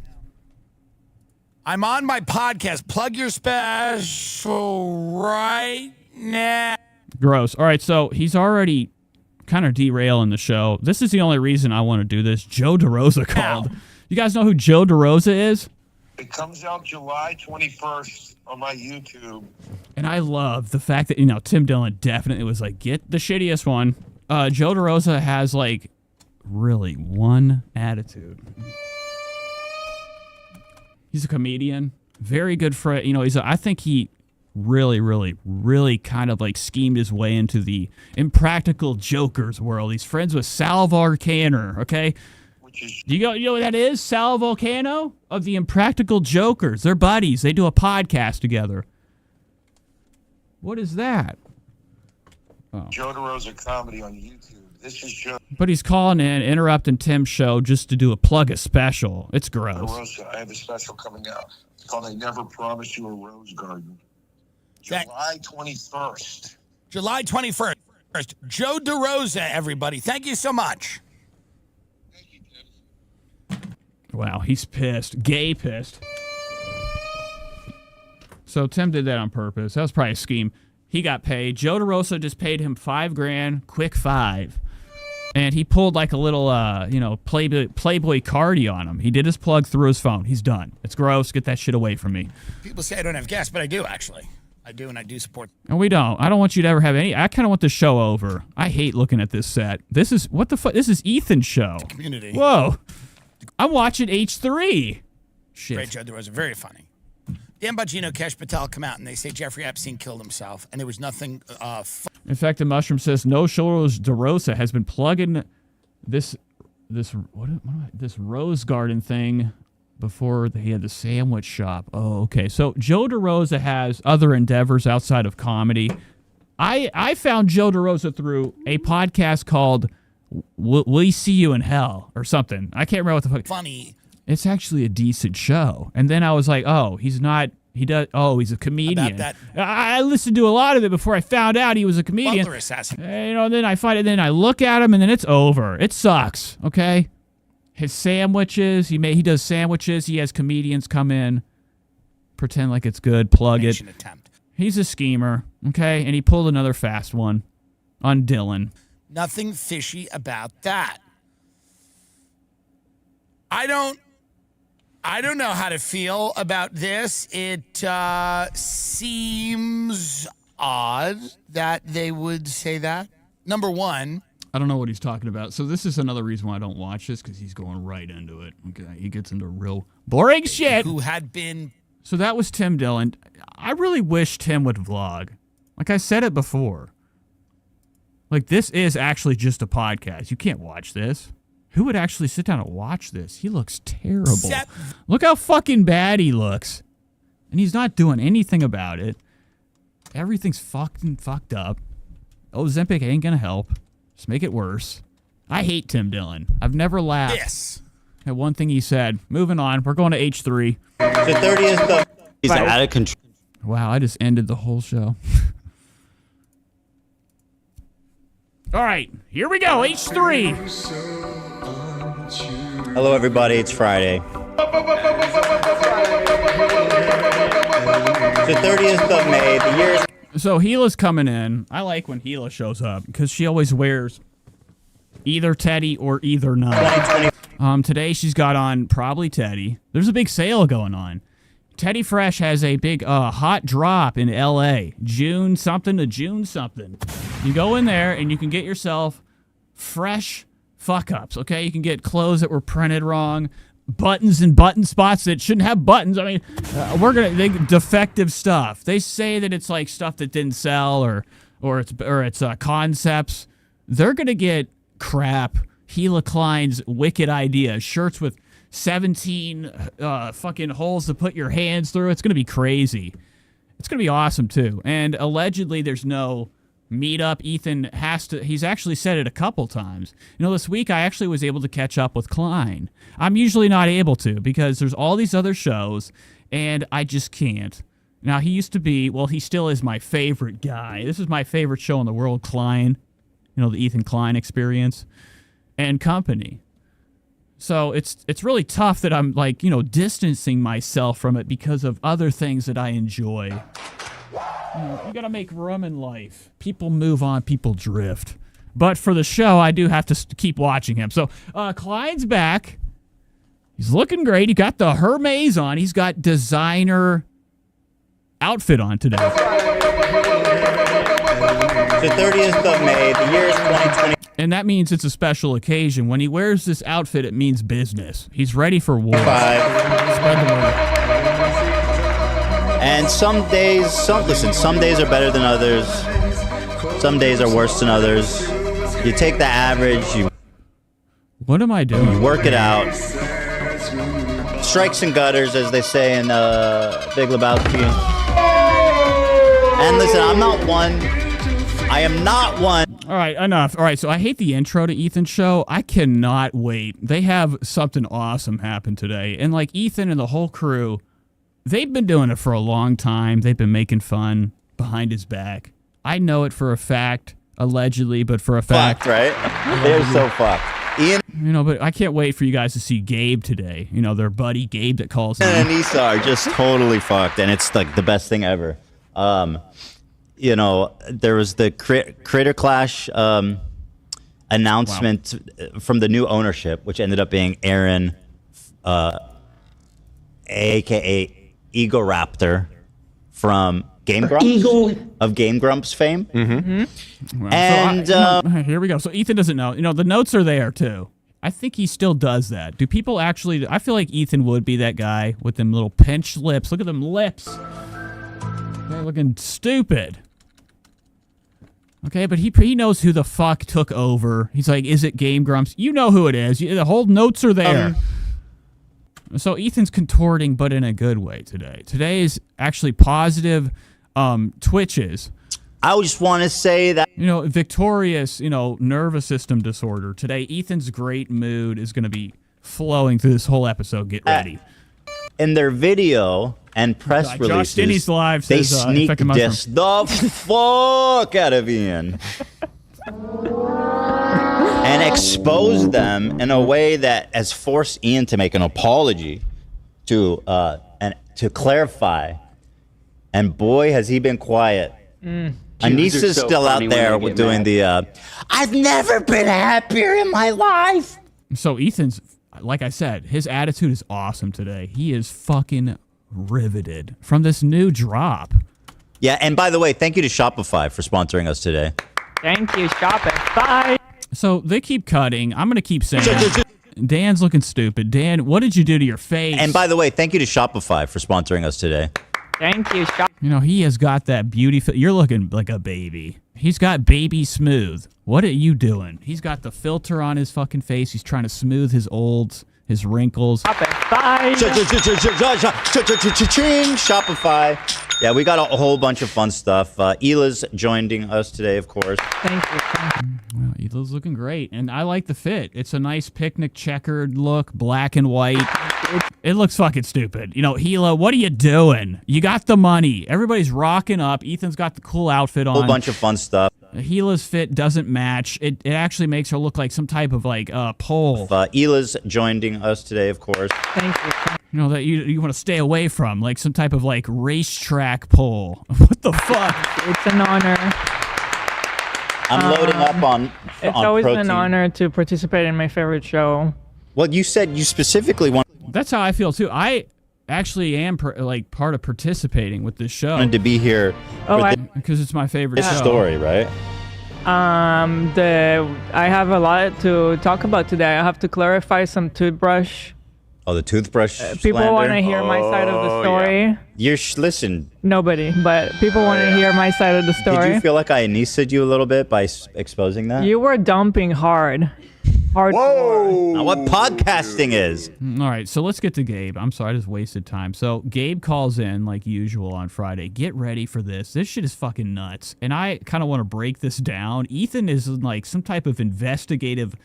I'm on my podcast. Plug your special right now. Gross. All right, so he's already kind of derailing the show. This is the only reason I want to do this. Joe DeRosa called. You guys know who Joe DeRosa is? It comes out July 21st on my YouTube. And I love the fact that, Tim Dillon definitely was get the shittiest one. Joe DeRosa has, really one attitude. He's a comedian. Very good friend. I think he really, really, really kind of schemed his way into the Impractical Jokers world. He's friends with Sal Volcano, okay? You know what that is? Sal Volcano of the Impractical Jokers. They're buddies. They do a podcast together. What is that? Oh. Joe DeRosa Comedy on YouTube. This is Joe. But he's calling in, interrupting Tim's show just to do a special. It's gross. DeRosa, I have a special coming out. It's called I Never Promised You a Rose Garden. July 21st. July 21st. Joe DeRosa, everybody. Thank you so much. Thank you, Tim. Wow, he's pissed. Gay pissed. So Tim did that on purpose. That was probably a scheme. He got paid. Joe DeRosa just paid him $5,000, quick $5,000. And he pulled a little, Playboy cardi on him. He did his plug through his phone. He's done. It's gross. Get that shit away from me. People say I don't have gas, but I do, actually. I do, and I do support. And we don't. I don't want you to ever have any. I kind of want the show over. I hate looking at this set. This is what the fuck. This is Ethan's show. Community. Whoa. I'm watching H3. Shit. Great show. There was very funny. Dan Bongino, Cash Patel come out and they say Jeffrey Epstein killed himself, and there was nothing. Infected Mushroom says No Shoulders DeRosa has been plugging this rose garden thing before he had the sandwich shop. Oh, okay. So Joe DeRosa has other endeavors outside of comedy. I found Joe DeRosa through a podcast called "We See You in Hell" or something. I can't remember what the fuck. Funny. It's actually a decent show. And then I was like, oh, he's not. He does. Oh, he's a comedian. About that. I listened to a lot of it before I found out he was a comedian. Butler assassin. Then I find it. Then I look at him, and then it's over. It sucks. Okay. His sandwiches. He does sandwiches. He has comedians come in, pretend like it's good, plug it. Attempt. He's a schemer. Okay, and he pulled another fast one on Dylan. Nothing fishy about that. I don't know how to feel about this. It seems odd that they would say that. Number one, I don't know what he's talking about. So this is another reason why I don't watch this, because he's going right into it. Okay, he gets into real boring shit. Who had been... So that was Tim Dillon. I really wish Tim would vlog. Like I said it before. Like, this is actually just a podcast. You can't watch this. Who would actually sit down and watch this? He looks terrible. Look how fucking bad he looks. And he's not doing anything about it. Everything's fucking fucked up. Ozempic ain't gonna help. Just make it worse. I hate Tim Dillon. I've never laughed at one thing he said. Moving on. We're going to H3. The 30th, he's out of control. Wow, I just ended the whole show. All right, here we go, H3. Hello, everybody. It's Friday. The 30th of May, the year. So Gila's coming in. I like when Gila shows up because she always wears either Teddy or either none. Today she's got on probably Teddy. There's a big sale going on. Teddy Fresh has a big hot drop in LA. June something to June something. You go in there and you can get yourself fresh fuck-ups, okay? You can get clothes that were printed wrong, buttons and button spots that shouldn't have buttons. I mean, defective stuff. They say that it's like stuff that didn't sell or it's concepts. They're gonna get crap. Gila Klein's wicked idea. Shirts with 17 fucking holes to put your hands through. It's gonna be crazy. It's gonna be awesome too. And allegedly there's no meetup. Ethan he's actually said it a couple times. You know, this week I actually was able to catch up with Klein. I'm usually not able to because there's all these other shows and I just can't. Now he used to be, well, he still is my favorite guy. This is my favorite show in the world, Klein. You know, the Ethan Klein Experience and Company. So it's really tough that I'm like, you know, distancing myself from it because of other things that I enjoy. You gotta make room in life. People move on, people drift. But for the show, I do have to keep watching him. So, Klein's back. He's looking great. He got the Hermes on. He's got designer outfit on today. The 30th of May, the year is 2020. And that means it's a special occasion. When he wears this outfit, it means business. He's ready for war. Spread the word. And some days are better than others. Some days are worse than others. You take the average, What am I doing? You work it out. Strikes and gutters, as they say in Big Lebowski. And listen, I'm not one. I am not one. All right, enough. All right, so I hate the intro to Ethan's show. I cannot wait. They have something awesome happen today. And like Ethan and the whole crew, they've been doing it for a long time. They've been making fun behind his back. I know it for a fact, allegedly, but for a fact. Fucked, right? They're so fucked. Ian, you know, but I can't wait for you guys to see Gabe today. You know, their buddy Gabe that calls him. And Issa are just totally fucked, and it's like the best thing ever. You know, there was the Creator Clash announcement from the new ownership, which ended up being Aaron, a.k.a. Ego Raptor from Game Grumps of Game Grumps fame. Well, And here we go. So Ethan doesn't know. The notes are there too. I think he still does that. Do people actually? I feel like Ethan would be that guy with them little pinched lips. Look at them lips. They're looking stupid. Okay, but he knows who the fuck took over. He's like, is it Game Grumps? You know who it is. The whole notes are there. So Ethan's contorting, but in a good way today. Today is actually positive twitches. I just want to say that, victorious, nervous system disorder. Today, Ethan's great mood is going to be flowing through this whole episode. Get ready. In their video and press releases, Denny's live they says, sneak infected diss the fuck out of Ian. And expose them in a way that has forced Ian to make an apology to clarify. And boy, has he been quiet. Anissa's so still out funny when there they get doing mad. I've never been happier in my life. So Ethan's, like I said, his attitude is awesome today. He is fucking riveted from this new drop. Yeah, and by the way, thank you to Shopify for sponsoring us today. Thank you, Shopify. So they keep cutting. I'm going to keep saying Dan's looking stupid. Dan, what did you do to your face? And by the way, thank you to Shopify for sponsoring us today. Thank you, Shopify. He has got that beauty. You're looking like a baby. He's got baby smooth. What are you doing? He's got the filter on his fucking face. He's trying to smooth his wrinkles. Shopify. Shopify. Yeah, we got a whole bunch of fun stuff. Hila's joining us today, of course. Thank you. Well, Hila's looking great, and I like the fit. It's a nice picnic checkered look, black and white. It looks fucking stupid. Hila, what are you doing? You got the money. Everybody's rocking up. Ethan's got the cool outfit on. Whole bunch of fun stuff. Hila's fit doesn't match. It actually makes her look like some type of pole. Hila's joining us today, of course. Thank you. That you want to stay away from, like some type of racetrack pole. What the fuck? It's an honor. I'm loading up on It's always protein. an honor to participate in my favorite show. Well, you said you specifically want. That's how I feel too. I actually am part of participating with this show. Wanted to be here. Because it's my favorite show. Story, right? I have a lot to talk about today. I have to clarify some toothbrush. Oh, the toothbrush. People want to hear my side of the story. Yeah. Listen. Nobody, but people want to hear my side of the story. Did you feel like I Anissa'd you a little bit by exposing that? You were dumping hard. Whoa! Now what podcasting is. All right, so let's get to Gabe. I'm sorry, I just wasted time. So Gabe calls in like usual on Friday. Get ready for this. This shit is fucking nuts. And I kind of want to break this down. Ethan is in like some type of investigative,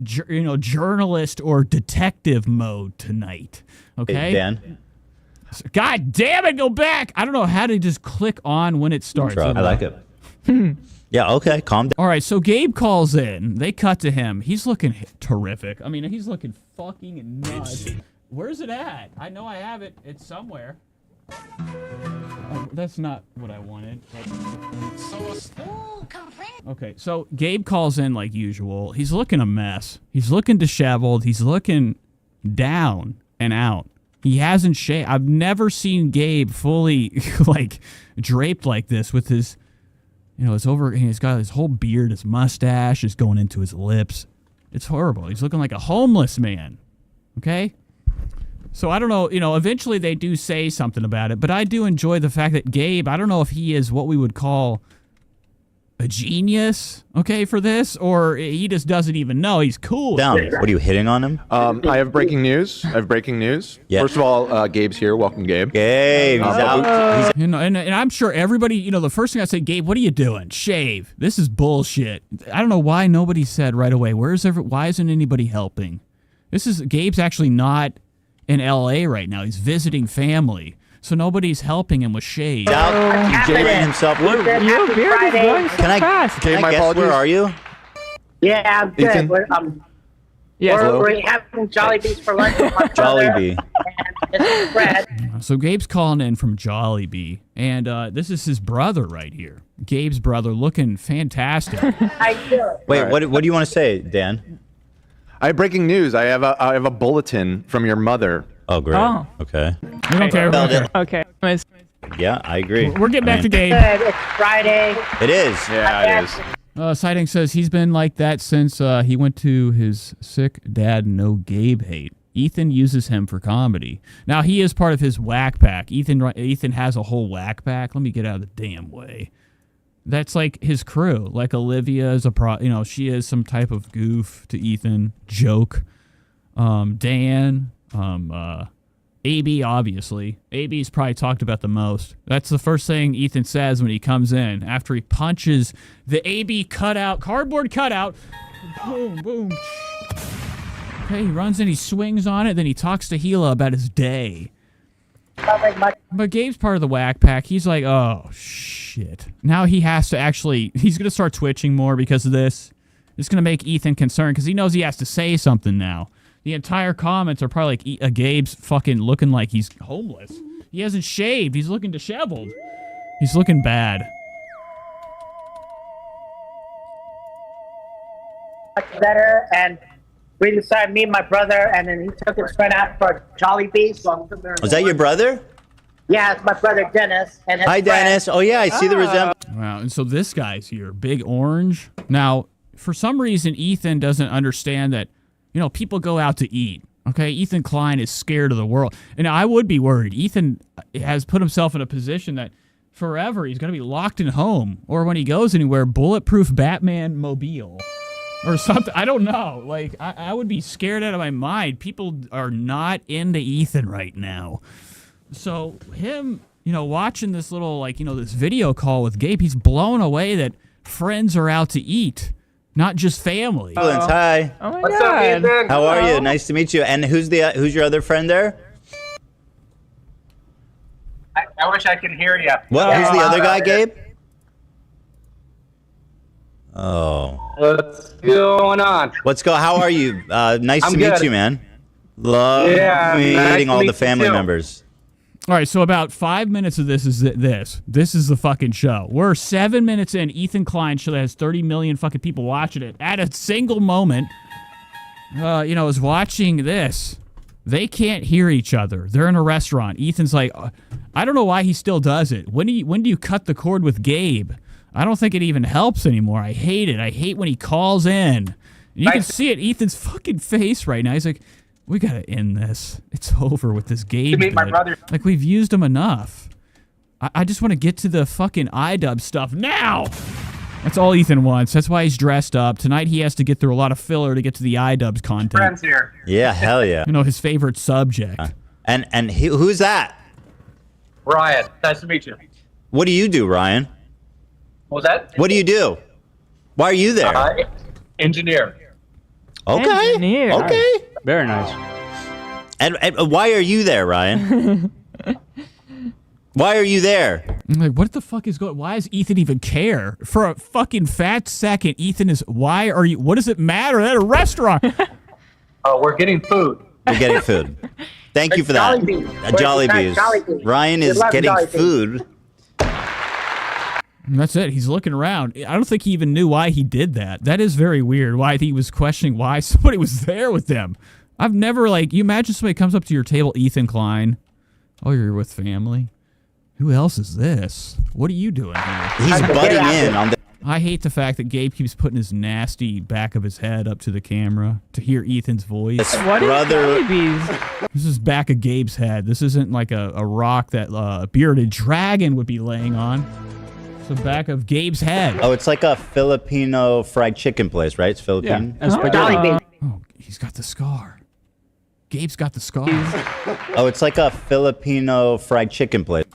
journalist or detective mode tonight. Okay? Hey, Dan. God damn it, go back. I don't know how to just click on when it starts. I like it. Yeah, okay, calm down. All right, so Gabe calls in. They cut to him. He's looking terrific. I mean, he's looking fucking nuts. Where's it at? I know I have it. It's somewhere. Oh, that's not what I wanted. Okay, so Gabe calls in like usual. He's looking a mess. He's looking disheveled. He's looking down and out. He hasn't shaved. I've never seen Gabe fully like draped like this with his... it's over. He's got his whole beard, his mustache is going into his lips. It's horrible. He's looking like a homeless man. Okay? So I don't know, eventually they do say something about it, but I do enjoy the fact that Gabe, I don't know if he is what we would call a genius, okay, for this, or he just doesn't even know. He's cool. Down. What are you hitting on him? I have breaking news. Yeah. First of all, Gabe's here. Welcome, Gabe. Gabe. He's out. And I'm sure everybody, the first thing I say, Gabe, what are you doing? Shave. This is bullshit. I don't know why nobody said right away, why isn't anybody helping? Gabe's actually not in LA right now. He's visiting family. So nobody's helping him with shave. Jalen himself. Your beard is going so fast. Can I guess, where are you? Yeah, I'm good. Ethan? We're having Jollibees for lunch with my brother. Jollibee. And this is bread. So Gabe's calling in from Jollibee, and this is his brother right here. Gabe's brother, looking fantastic. How you doing? Wait, what do you want to say, Dan? I have breaking news. I have a bulletin from your mother. Oh, great. Oh. Okay. We don't care. Okay. Yeah, I agree. We're getting back to Gabe. Good. It's Friday. It is. Yeah, it is. Sighting says he's been like that since he went to his sick dad no Gabe hate. Ethan uses him for comedy. Now, he is part of his whack pack. Ethan has a whole whack pack. Let me get out of the damn way. That's like his crew. Like Olivia is she is some type of goof to Ethan, joke. Dan, AB, obviously. AB's probably talked about the most. That's the first thing Ethan says when he comes in. After he punches the AB cardboard cutout. Boom, boom. Okay, he runs in, he swings on it, then he talks to Gila about his day. But Gabe's part of the whack pack. He's like, oh, shit. Now he has to he's going to start twitching more because of this. It's going to make Ethan concerned because he knows he has to say something now. The entire comments are probably like Gabe's fucking looking like he's homeless. He hasn't shaved. He's looking disheveled. He's looking bad. Much better, and we decided, me and my brother, and then he took his friend out for Jollibee. So Was that your brother? Yeah, it's my brother Dennis. And his Hi, Dennis. Oh, yeah, I see the resemblance. Wow, and so this guy's here, Big Orange. Now, for some reason, Ethan doesn't understand that, people go out to eat. Okay, Ethan Klein is scared of the world. And I would be worried. Ethan has put himself in a position that forever he's going to be locked in home. Or when he goes anywhere, bulletproof Batman mobile. Or something. I don't know. Like, I would be scared out of my mind. People are not into Ethan right now. So him, watching this little, this video call with Gabe, he's blown away that friends are out to eat. Not just family. Hi. Oh my What's God. up, Ethan? How are you? Nice to meet you. And who's your other friend there? I wish I could hear you. What? Who's the other guy, Gabe? Oh. What's going on? How are you? Nice to meet you, man. Love meeting all the family members. All right, so about 5 minutes of this is this. This is the fucking show. We're 7 minutes in. Ethan Klein show that has 30 million fucking people watching it. At a single moment, is watching this. They can't hear each other. They're in a restaurant. Ethan's like, I don't know why he still does it. When do you cut the cord with Gabe? I don't think it even helps anymore. I hate it. I hate when he calls in. And you can see it, Ethan's fucking face right now. He's like, we gotta end this. It's over with this Gabe. meet my brother. Like, we've used him enough. I just want to get to the fucking iDub stuff now. That's all Ethan wants. That's why he's dressed up. Tonight he has to get through a lot of filler to get to the iDubbbz content. Friends here. Yeah, hell yeah. His favorite subject. And who's that? Ryan, nice to meet you. What do you do, Ryan? What was that? What do you do? Why are you there? Engineer. Okay. Engineer. Okay. Very nice. And why are you there, Ryan? Why are you there? I'm like, what the fuck is going? Why does Ethan even care? For a fucking fat second, Ethan is. Why are you? What does it matter? At a restaurant. Oh, we're getting food. We're getting food. Thank you for that. Jollibees. Ryan is getting food. And that's it. He's looking around. I don't think he even knew why he did that. That is very weird. Why he was questioning why somebody was there with them. I've never, you imagine somebody comes up to your table, Ethan Klein. Oh, you're with family? Who else is this? What are you doing here? He's butting in on the... I hate the fact that Gabe keeps putting his nasty back of his head up to the camera to hear Ethan's voice. What brother. is babies? This is back of Gabe's head. This isn't like a rock that a bearded dragon would be laying on. It's the back of Gabe's head. Oh, it's like a Filipino fried chicken place, right? It's Philippine. Yeah. Oh, he's got the scar. Gabe's got the scar. Oh, it's like a Filipino fried chicken place.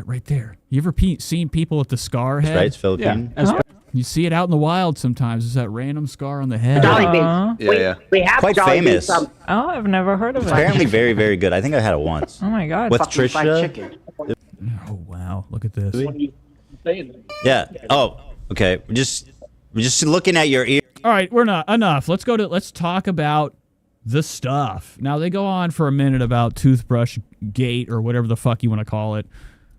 Right there. You ever seen people with the scar head? Right, it's Philippine. Yeah. You see it out in the wild sometimes. It's that random scar on the head. Yeah. We have quite famous. Oh, I've never heard of it. Apparently very, very good. I think I had it once. Oh my God. With Fucking fried Trisha. chicken. Oh wow! Look at this. Yeah. Oh, okay. We're just looking at your ear. All right, we're not enough. Let's talk about the stuff. Now they go on for a minute about toothbrush gate or whatever the fuck you want to call it.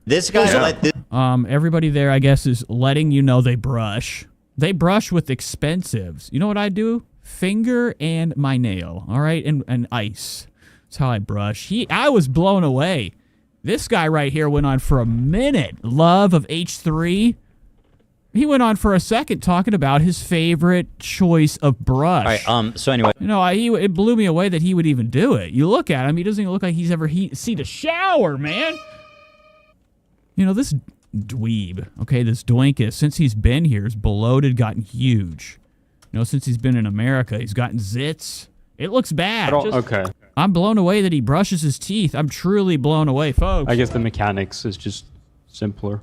This guy everybody there, I guess, is letting you know they brush. They brush with expensives. You know what I do? Finger and my nail. All right, and ice. That's how I brush. I was blown away. This guy right here went on for a minute. Love of H3. He went on for a second talking about his favorite choice of brush. All right. So anyway, you know, it blew me away that he would even do it. You look at him; he doesn't even look like he's ever seen a shower, man. You know, this dweeb, okay, this doinkus, since he's been here, is bloated, gotten huge. You know, since he's been in America, he's gotten zits. It looks bad. Okay. I'm blown away that he brushes his teeth. I'm truly blown away, folks. I guess the mechanics is just simpler.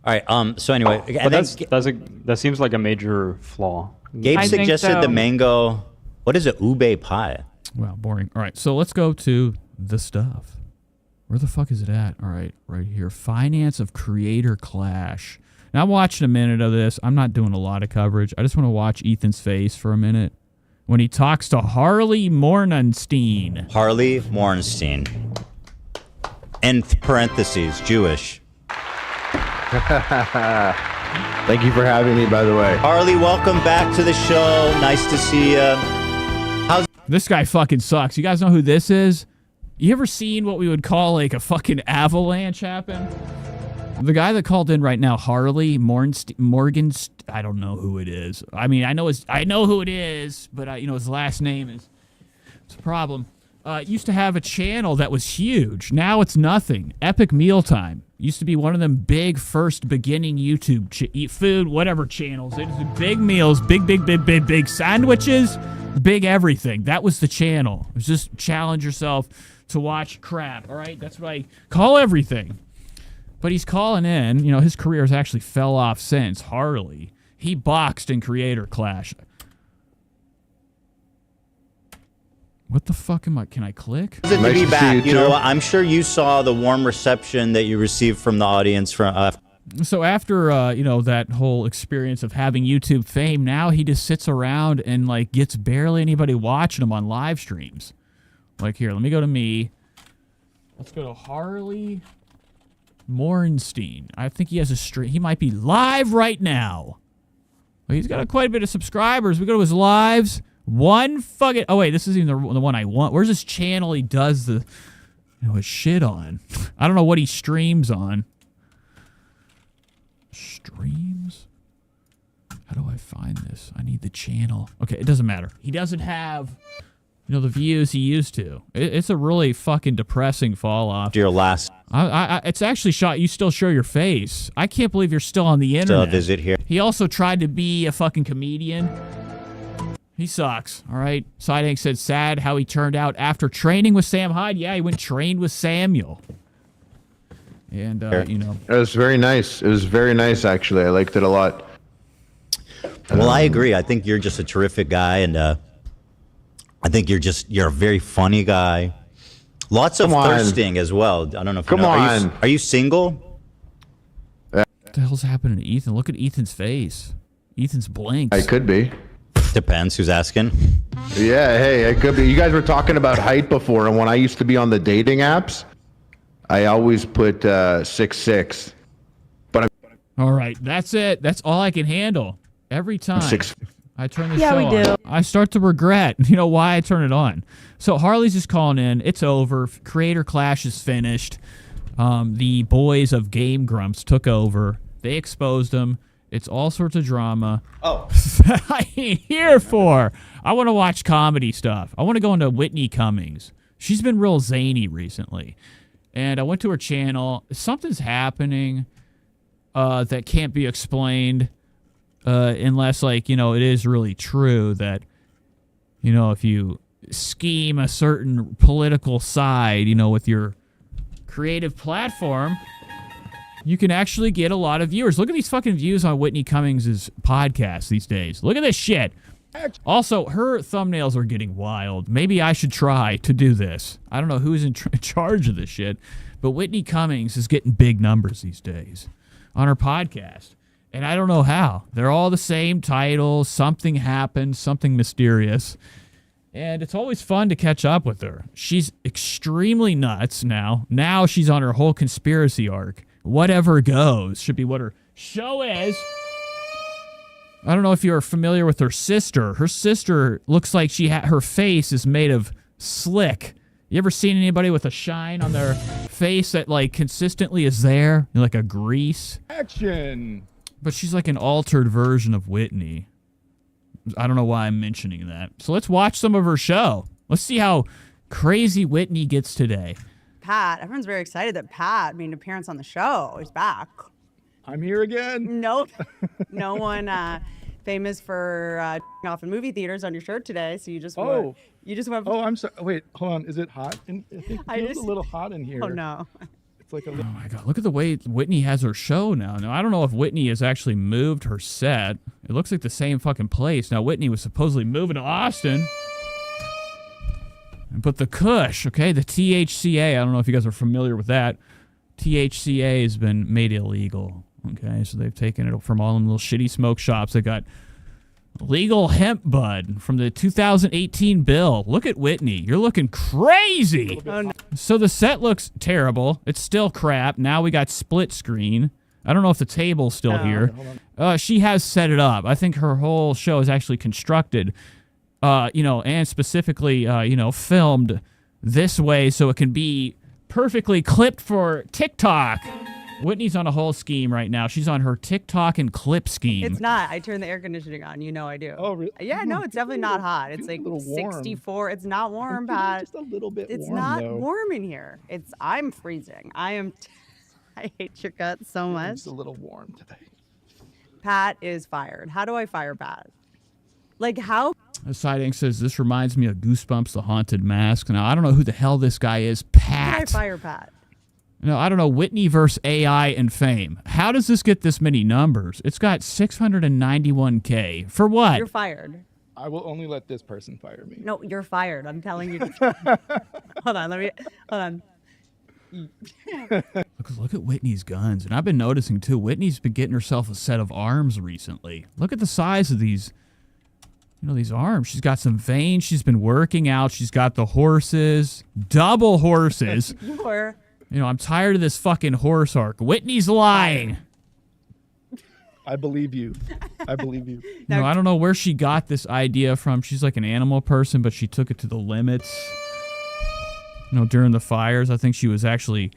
All right. So anyway, But that seems like a major flaw. Gabe suggested the mango. What is it? Ube pie. Wow, boring. All right, so let's go to the stuff. Where the fuck is it at? All right, right here. Finance of Creator Clash. Now, I'm watching a minute of this. I'm not doing a lot of coverage. I just want to watch Ethan's face for a minute when he talks to Harley Mornstein. Harley Mornstein. In parentheses, Jewish. Thank you for having me, by the way. Harley, welcome back to the show. Nice to see you. This guy fucking sucks. You guys know who this is? You ever seen what we would call like a fucking avalanche happen? The guy that called in right now, Harley Morgan, I don't know who it is. I mean, I know who it is, but you know his last name is. It's a problem. Used to have a channel that was huge. Now it's nothing. Epic Mealtime used to be one of them big first beginning YouTube eat food whatever channels. It was big meals, big sandwiches, big everything. That was the channel. It was just challenge yourself to watch crap. All right, that's what I call everything. But he's calling in. You know, his career has actually fell off since. Harley. He boxed in Creator Clash. What the fuck am I? Can I click? Good to be back. You know what? I'm sure you saw the warm reception that you received from the audience. So after, you know, that whole experience of having YouTube fame, now he just sits around and, like, gets barely anybody watching him on live streams. Like, here, let me go to me. Let's go to Harley Mornstein. I think he has a stream. He might be live right now. Well, he's got quite a bit of subscribers. We go to his lives. Oh, wait, this isn't even the one I want. Where's his channel he does the, you know, his shit on? I don't know what he streams on. Streams? How do I find this? I need the channel. Okay, it doesn't matter. He doesn't have, you know, the views he used to. It's a really fucking depressing fall off. Your last. It's actually shot. You still show your face. I can't believe you're still on the internet. Still visit here. He also tried to be a fucking comedian. He sucks. All right. Sidehank said sad how he turned out after training with Sam Hyde. Yeah, he went trained with Samuel. And, you know. It was very nice. It was very nice, actually. I liked it a lot. Well, I agree. I think you're just a terrific guy. And I think you're a very funny guy. Lots of thirsting as well. I don't know if you know. Are you single? What the hell's happening to Ethan? Look at Ethan's face. Ethan's blinks. I could be. Depends who's asking. Yeah, hey, it could be. You guys were talking about height before, and when I used to be on the dating apps, I always put 6'6". But all right, that's it. That's all I can handle. Every time I turn the show Yeah, we on, do. I start to regret, you know, why I turn it on. So Harley's just calling in. It's over. Creator Clash is finished. The boys of Game Grumps took over. They exposed him. It's all sorts of drama. Oh. I ain't here for. I want to watch comedy stuff. I want to go into Whitney Cummings. She's been real zany recently. And I went to her channel. Something's happening that can't be explained unless, like, you know, it is really true that, you know, if you scheme a certain political side, you know, with your creative platform, you can actually get a lot of viewers. Look at these fucking views on Whitney Cummings' podcast these days. Look at this shit. Also, her thumbnails are getting wild. Maybe I should try to do this. I don't know who's in charge of this shit, but Whitney Cummings is getting big numbers these days on her podcast. And I don't know how. They're all the same titles. Something happened, something mysterious. And it's always fun to catch up with her. She's extremely nuts now. Now she's on her whole conspiracy arc. Whatever goes should be what her show is. I don't know if you're familiar with her sister. Her sister looks like her face is made of slick. You ever seen anybody with a shine on their face that like consistently is there? Like a grease? Action. But she's like an altered version of Whitney. I don't know why I'm mentioning that. So let's watch some of her show. Let's see how crazy Whitney gets today. Pat, everyone's very excited that Pat made an appearance on the show. He's back. I'm here again. Nope. No one famous for off in movie theaters on your shirt today. So you just went. You just went. Oh, I'm sorry. Wait, hold on. Is it hot? It feels a little hot in here. Oh no. It's like a. Oh my God! Look at the way Whitney has her show now. Now I don't know if Whitney has actually moved her set. It looks like the same fucking place. Now Whitney was supposedly moving to Austin. But the Kush, okay, the THCA, I don't know if you guys are familiar with that. THCA has been made illegal, okay? So they've taken it from all them little shitty smoke shops. They got legal hemp bud from the 2018 bill. Look at Whitney. You're looking crazy. Oh, no. So the set looks terrible. It's still crap. Now we got split screen. I don't know if the table's still here. She has set it up. I think her whole show is actually constructed and specifically, filmed this way so it can be perfectly clipped for TikTok. Whitney's on a whole scheme right now. She's on her TikTok and clip scheme. It's not. I turn the air conditioning on. You know I do. Oh, really? Yeah, no, it's definitely not hot. It's like 64. It's not warm, Pat. Just a little bit It's warm, not though. warm in here. I'm freezing. I hate your guts so much. It's a little warm today. Pat is fired. How do I fire Pat? Like how? The sighting says, this reminds me of Goosebumps, The Haunted Mask. Now, I don't know who the hell this guy is. Pat. How do I fire Pat? No, I don't know. Whitney versus AI and fame. How does this get this many numbers? It's got 691K. For what? You're fired. I will only let this person fire me. No, you're fired. I'm telling you. Hold on. Hold on. Look at Whitney's guns. And I've been noticing, too, Whitney's been getting herself a set of arms recently. Look at the size of these. These arms. She's got some veins. She's been working out. She's got the horses. Double horses. I'm tired of this fucking horse arc. Whitney's lying. I believe you. I believe you. I don't know where she got this idea from. She's like an animal person, but she took it to the limits. During the fires, I think she was actually,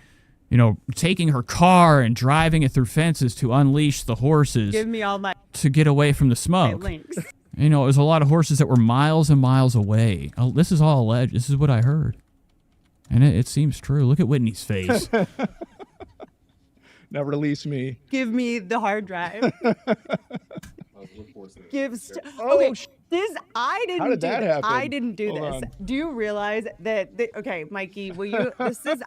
taking her car and driving it through fences to unleash the horses. Give me all my to get away from the smoke. links. It was a lot of horses that were miles and miles away. Oh, this is all alleged. This is what I heard. And it seems true. Look at Whitney's face. Now release me. Give me the hard drive. I didn't How did that happen? I didn't do Hold this. on. Do you realize that okay, Mikey,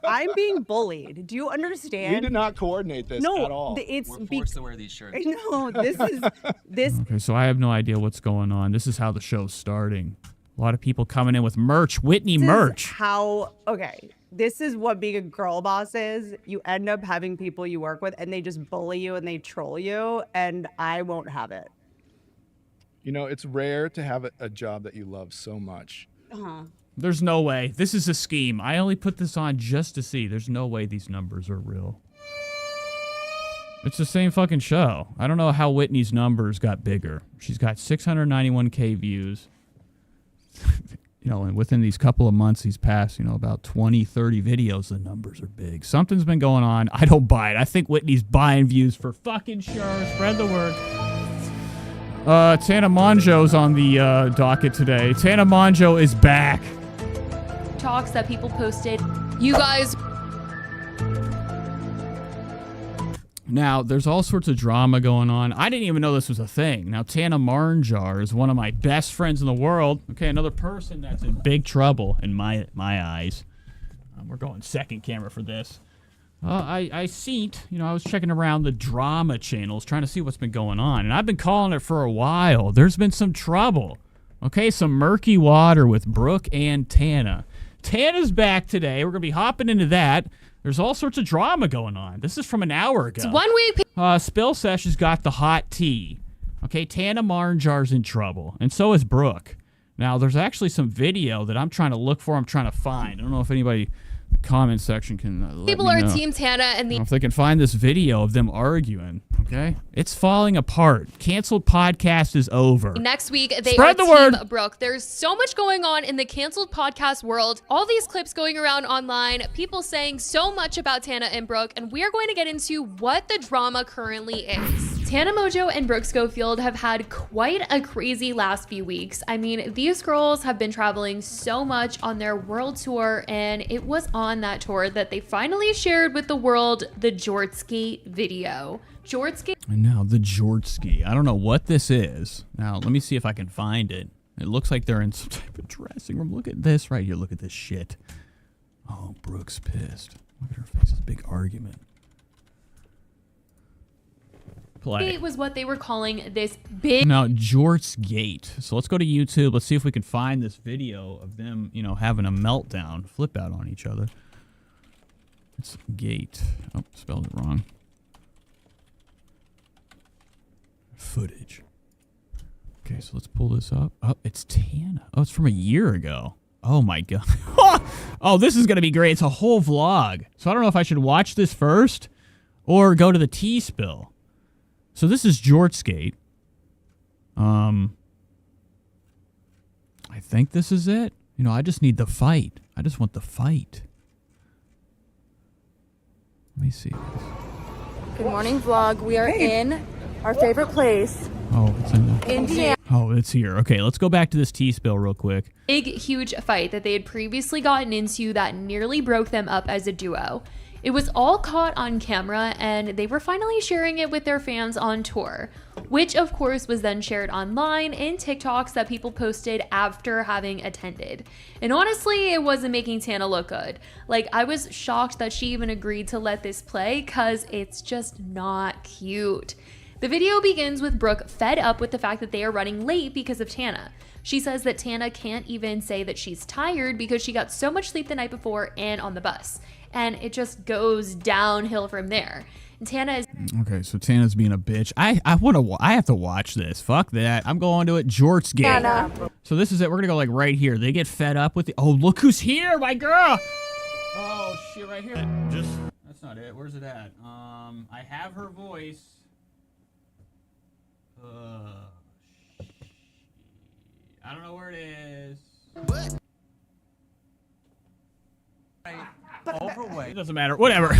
I'm being bullied. Do you understand? We did not coordinate this at all. We're forced to wear these shirts. No, this is Okay, so I have no idea what's going on. This is how the show's starting. A lot of people coming in with merch. Whitney merch. This is what being a girl boss is. You end up having people you work with and they just bully you and they troll you, and I won't have it. It's rare to have a job that you love so much. There's no way. This is a scheme. I only put this on just to see. There's no way these numbers are real. It's the same fucking show. I don't know how Whitney's numbers got bigger. She's got 691K views. And within these couple of months, these past, about 20, 30 videos, the numbers are big. Something's been going on. I don't buy it. I think Whitney's buying views for fucking sure. Spread the word. Tana Mongeau's on the docket today. Tana Mongeau is back. Talks that people posted. You guys. Now, there's all sorts of drama going on. I didn't even know this was a thing. Now, Tana Mongeau is one of my best friends in the world. Okay, another person that's in big trouble in my eyes. We're going second camera for this. I seen, I was checking around the drama channels trying to see what's been going on. And I've been calling it for a while. There's been some trouble. Okay, some murky water with Brooke and Tana. Tana's back today. We're going to be hopping into that. There's all sorts of drama going on. This is from an hour ago. It's 1 week. Spill Sesh has got the hot tea. Okay, Tana Mongeau's in trouble. And so is Brooke. Now, there's actually some video that I'm trying to look for. I'm trying to find. I don't know if anybody comment section can let People me are know. Team Tana and I don't know the if they can find this video of them arguing. Okay, it's falling apart. Canceled podcast is over. next week they Spread are the word. Team Brooke. There's so much going on in the canceled podcast world. All these clips going around online, people saying so much about Tana and Brooke, and we are going to get into what the drama currently is. Tana Mongeau and Brooke Schofield have had quite a crazy last few weeks. I mean, these girls have been traveling so much on their world tour, and it was on that tour that they finally shared with the world the Jortski video. Jortski. And now the Jortski. I don't know what this is. Now let me see if I can find it. It looks like they're in some type of dressing room. Look at this right here. Look at this shit. Oh, Brooke's pissed. Look at her face. It's a big argument. Play. It was what they were calling this big. Now, Jortsgate. So let's go to YouTube. Let's see if we can find this video of them, you know, having a meltdown, flip out on each other. It's gate. Oh, spelled it wrong. Footage. Okay, so let's pull this up. Oh, it's Tana. Oh, it's from a year ago. Oh my god. Oh, this is going to be great. It's a whole vlog. So I don't know if I should watch this first or go to the tea spill. So this is Jortskate. I think this is it. You know, I just need the fight. I just want the fight. Let me see. Good morning, vlog. We are in our favorite place. Oh, it's in there. Indiana. Oh, it's here. Okay, let's go back to this tea spill real quick. Big, huge fight that they had previously gotten into that nearly broke them up as a duo. It was all caught on camera, and they were finally sharing it with their fans on tour, which of course was then shared online in TikToks that people posted after having attended. And honestly, it wasn't making Tana look good. Like, I was shocked that she even agreed to let this play, cause it's just not cute. The video begins with Brooke fed up with the fact that they are running late because of Tana. She says that Tana can't even say that she's tired because she got so much sleep the night before and on the bus. And it just goes downhill from there. And Tana is... Okay, so Tana's being a bitch. I have to watch this. Fuck that. I'm going to it. Jortsgate. Tana. So this is it. We're going to go like right here. They get fed up with the... Oh, look who's here, my girl. Oh, shit, right here. That's not it. Where's it at? I have her voice. I don't know where it is. Overweight. It doesn't matter. Whatever.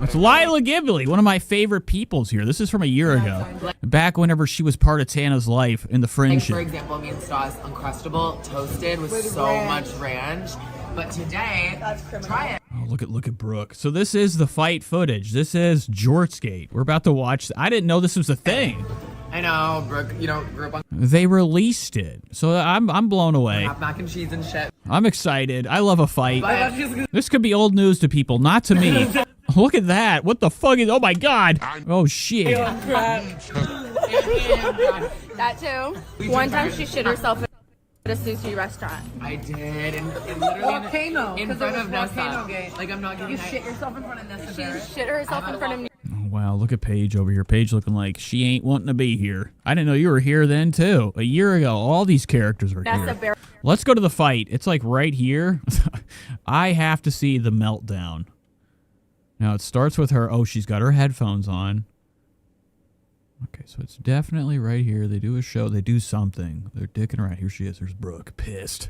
It's Lila Ghibli, one of my favorite peoples here. This is from a year ago. Back whenever she was part of Tana's life in the friendship. For example, me and Stas Uncrustable toasted with so much ranch. But today, try it. Oh, look at Brooke. So this is the fight footage. This is Jortsgate. We're about to watch. I didn't know this was a thing. I know, Brooke, you know, grew up on They released it. So I'm blown away. half mac and cheese and shit. I'm excited. I love a fight. But This could be old news to people, not to me. Look at that. What the fuck is... Oh, my God. Oh, shit. That too. One time she shit herself at a sushi restaurant. I did, and literally Volcano, in 'cause front it of was Nessa. Volcano Gate. Like, I'm not giving You shit yourself in front of Nessa. She shit herself in front of me. Oh, wow, look at Paige over here. Paige looking like she ain't wanting to be here. I didn't know you were here then, too. A year ago, all these characters were That's here. a bear. Let's go to the fight. It's like right here. I have to see the meltdown. Now, it starts with her. Oh, she's got her headphones on. Okay, so it's definitely right here. They do a show. They do something. They're dicking around. Here she is. There's Brooke. Pissed.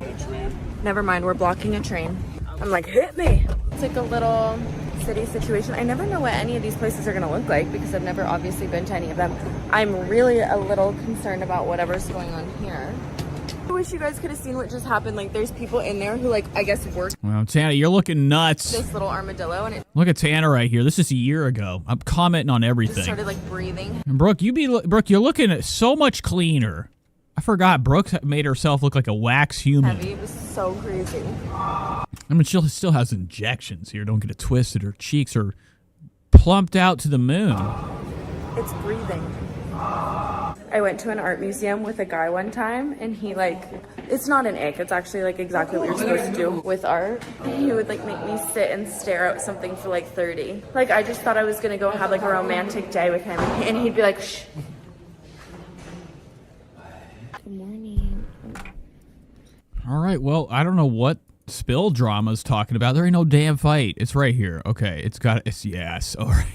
Never mind, we're blocking a train. I'm like, hit me. It's like a little city situation. I never know what any of these places are gonna look like because I've never obviously been to any of them. I'm really a little concerned about whatever's going on here. I wish you guys could have seen what just happened. Like, there's people in there who, like, I guess work Well, Tana, you're looking nuts. this little armadillo, and it Look at Tana right here. This is a year ago. I'm commenting on just everything. started like breathing. And Brooke, Brooke, you're looking so much cleaner. I forgot Brooke made herself look like a wax human. Heavy. It was so crazy. I mean, she still has injections here. Don't get it twisted. Her cheeks are plumped out to the moon. It's breathing. I went to an art museum with a guy one time, and he, like, it's not an ick, it's actually like exactly what you're supposed to do with art. He would like make me sit and stare at something for like 30. Like, I just thought I was gonna go have like a romantic day with him, and he'd be like, shh. Good morning. All right. Well, I don't know what Spill Drama's talking about. There ain't no damn fight. It's right here. Okay, it's yes. All right.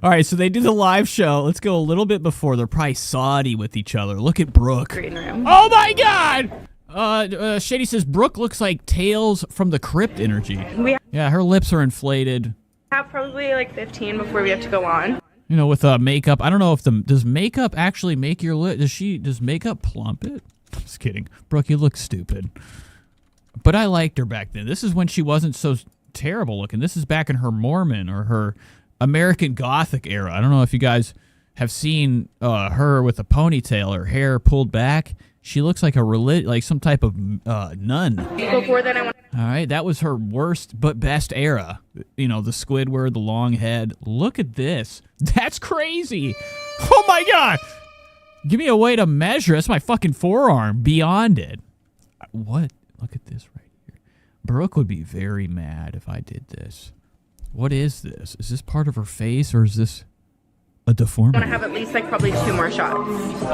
All right, so they did the live show. Let's go a little bit before. They're probably sawdy with each other. Look at Brooke. Green room. Oh my God! Shady says Brooke looks like Tales from the Crypt energy. Yeah, her lips are inflated. Have probably like 15 before we have to go on. You know, with makeup. I don't know if does makeup actually make your lip? Does makeup plump it? Just kidding, Brooke. You look stupid. But I liked her back then. This is when she wasn't so terrible looking. This is back in her Mormon or her American Gothic era. I don't know if you guys have seen her with a ponytail, her hair pulled back. She looks like like some type of nun. Before then, All right, that was her worst but best era. You know, the Squidward, the long head. Look at this. That's crazy. Oh my God. Give me a way to measure. That's my fucking forearm. Beyond it. What? Look at this right here. Brooke would be very mad if I did this. What is this? Is this part of her face or is this a deformity? I want to have at least like probably 2 more shots.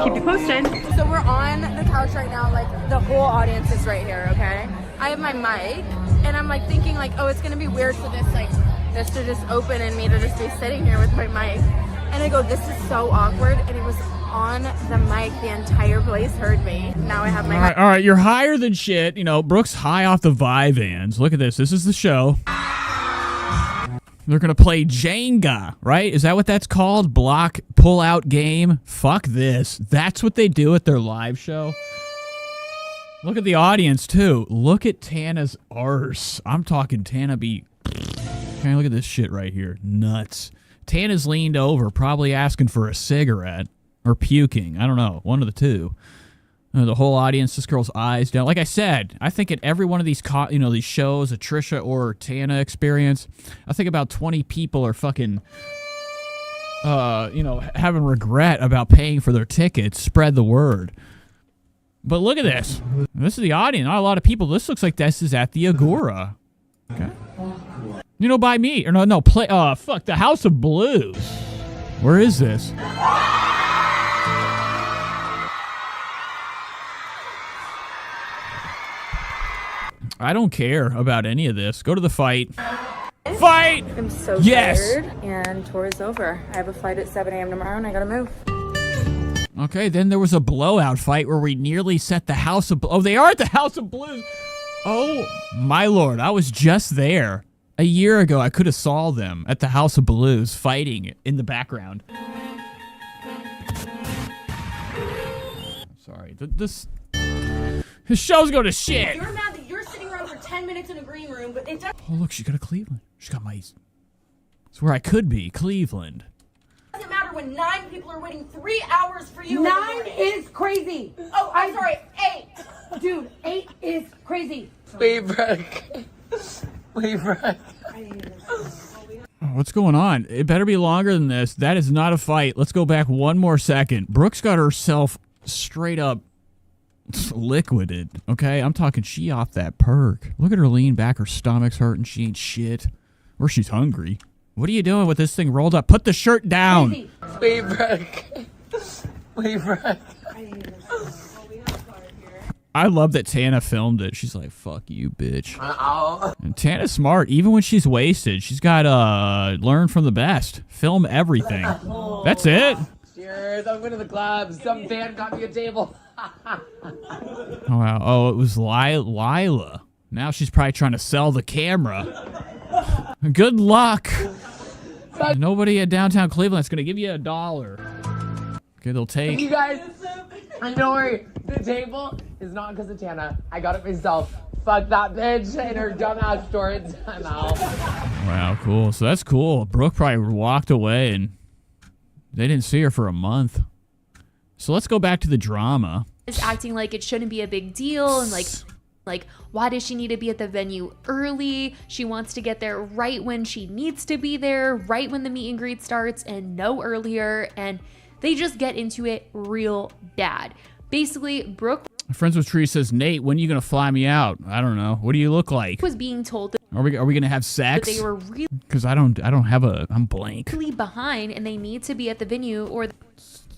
Keep you posted. So we're on the couch right now. Like the whole audience is right here. Okay. I have my mic, and I'm like thinking like, oh, it's gonna be weird for this to just open and me to just be sitting here with my mic. And I go, this is so awkward. And it was on the mic. The entire place heard me. Now I have my. All right. You're higher than shit. You know, Brooke's high off the Vyvanse. Look at this. This is the show. They're going to play Jenga, right? Is that what that's called? Block, pull out game? Fuck this. That's what they do at their live show. Look at the audience, too. Look at Tana's arse. I'm talking Tana be... Okay, look at this shit right here. Nuts. Tana's leaned over, probably asking for a cigarette. Or puking. I don't know. One of the two. The whole audience, this girl's eyes down. Like I said, I think at every one of these, these shows, a Trisha or Tana experience, I think about 20 people are fucking, having regret about paying for their tickets. Spread the word. But look at this. This is the audience. Not a lot of people. This looks like this is at the Agora. Okay. You know, by me. Or no, play. Fuck, the House of Blues. Where is this? I don't care about any of this. Go to the fight. Fight! I'm so tired, and tour is over. I have a flight at 7 a.m. tomorrow, and I gotta move. Okay, then there was a blowout fight where we nearly set the House of... Oh, they are at the House of Blues. Oh, my lord. I was just there. A year ago, I could have saw them at the House of Blues fighting in the background. Sorry. This show's going to shit. You're mad that you're sitting around for 10 minutes in a green room, but it doesn't Oh, look, she got a Cleveland. She got my... It's where I could be, Cleveland. matter when 9 people are waiting 3 hours for you. 9 is crazy. Oh, I'm sorry, 8. Dude, 8 is crazy. We broke. We broke. What's going on? It better be longer than this. That is not a fight. Let's go back one more second. Brooke's got herself straight up liquided, okay? I'm talking she off that perk. Look at her lean back. Her stomach's hurting. She ain't shit. Or she's hungry. What are you doing with this thing rolled up? Put the shirt down. We broke. We broke. I love that Tana filmed it. She's like, fuck you, bitch. Uh-oh. And Tana's smart. Even when she's wasted, she's got to learn from the best. Film everything. That's it. Cheers. I'm going to the club. Some fan got me a table. Oh, wow. Oh, it was Lila. Now she's probably trying to sell the camera. Good luck. Nobody at downtown Cleveland's going to give you $1. Okay, they'll take. You guys, don't worry. The table is not because of Tana. I got it myself. Fuck that bitch and her dumbass storage. I'm out. Wow, cool. So that's cool. Brooke probably walked away and they didn't see her for a month. So let's go back to the drama. Is acting like it shouldn't be a big deal and like why does she need to be at the venue early? She wants to get there right when she needs to be there, right when the meet and greet starts and no earlier. And they just get into it real bad. Basically, Brooke Friends with Tree says, Nate, when are you going to fly me out? I don't know. What do you look like? was being told that Are we going to have sex? they were really Because I don't have I'm blank. behind and they need to be at the venue or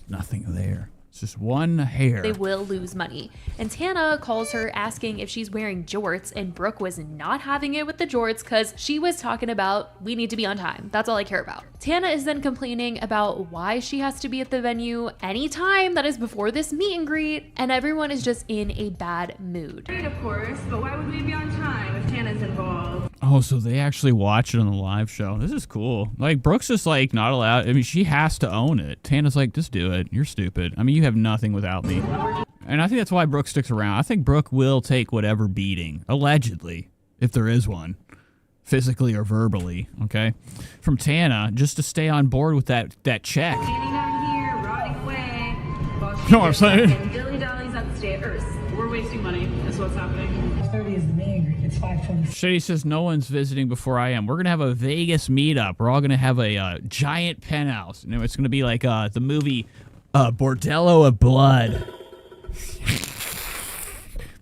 Nothing there. It's just one hair. They will lose money. And Tana calls her asking if she's wearing jorts, and Brooke was not having it with the jorts because she was talking about, we need to be on time. That's all I care about. Tana is then complaining about why she has to be at the venue anytime that is before this meet and greet, and everyone is just in a bad mood. Of course, but why would we be on time if Tana's involved? Oh, so they actually watch it on the live show. This is cool. Like, Brooke's just like not allowed. I mean, she has to own it. Tana's like, just do it. You're stupid. I mean, you have nothing without me. And I think that's why Brooke sticks around. I think Brooke will take whatever beating, allegedly, if there is one, physically or verbally, okay, from Tana, just to stay on board with that check. Standing down here, rotting away. You know what I'm saying? Dilly-dallies upstairs. We're wasting money. That's what's happening. 30 is the main. It's 5:20. Shady says no one's visiting before I am. We're gonna have a Vegas meetup. We're all gonna have a giant penthouse. You know, it's gonna be like the movie Bordello of Blood.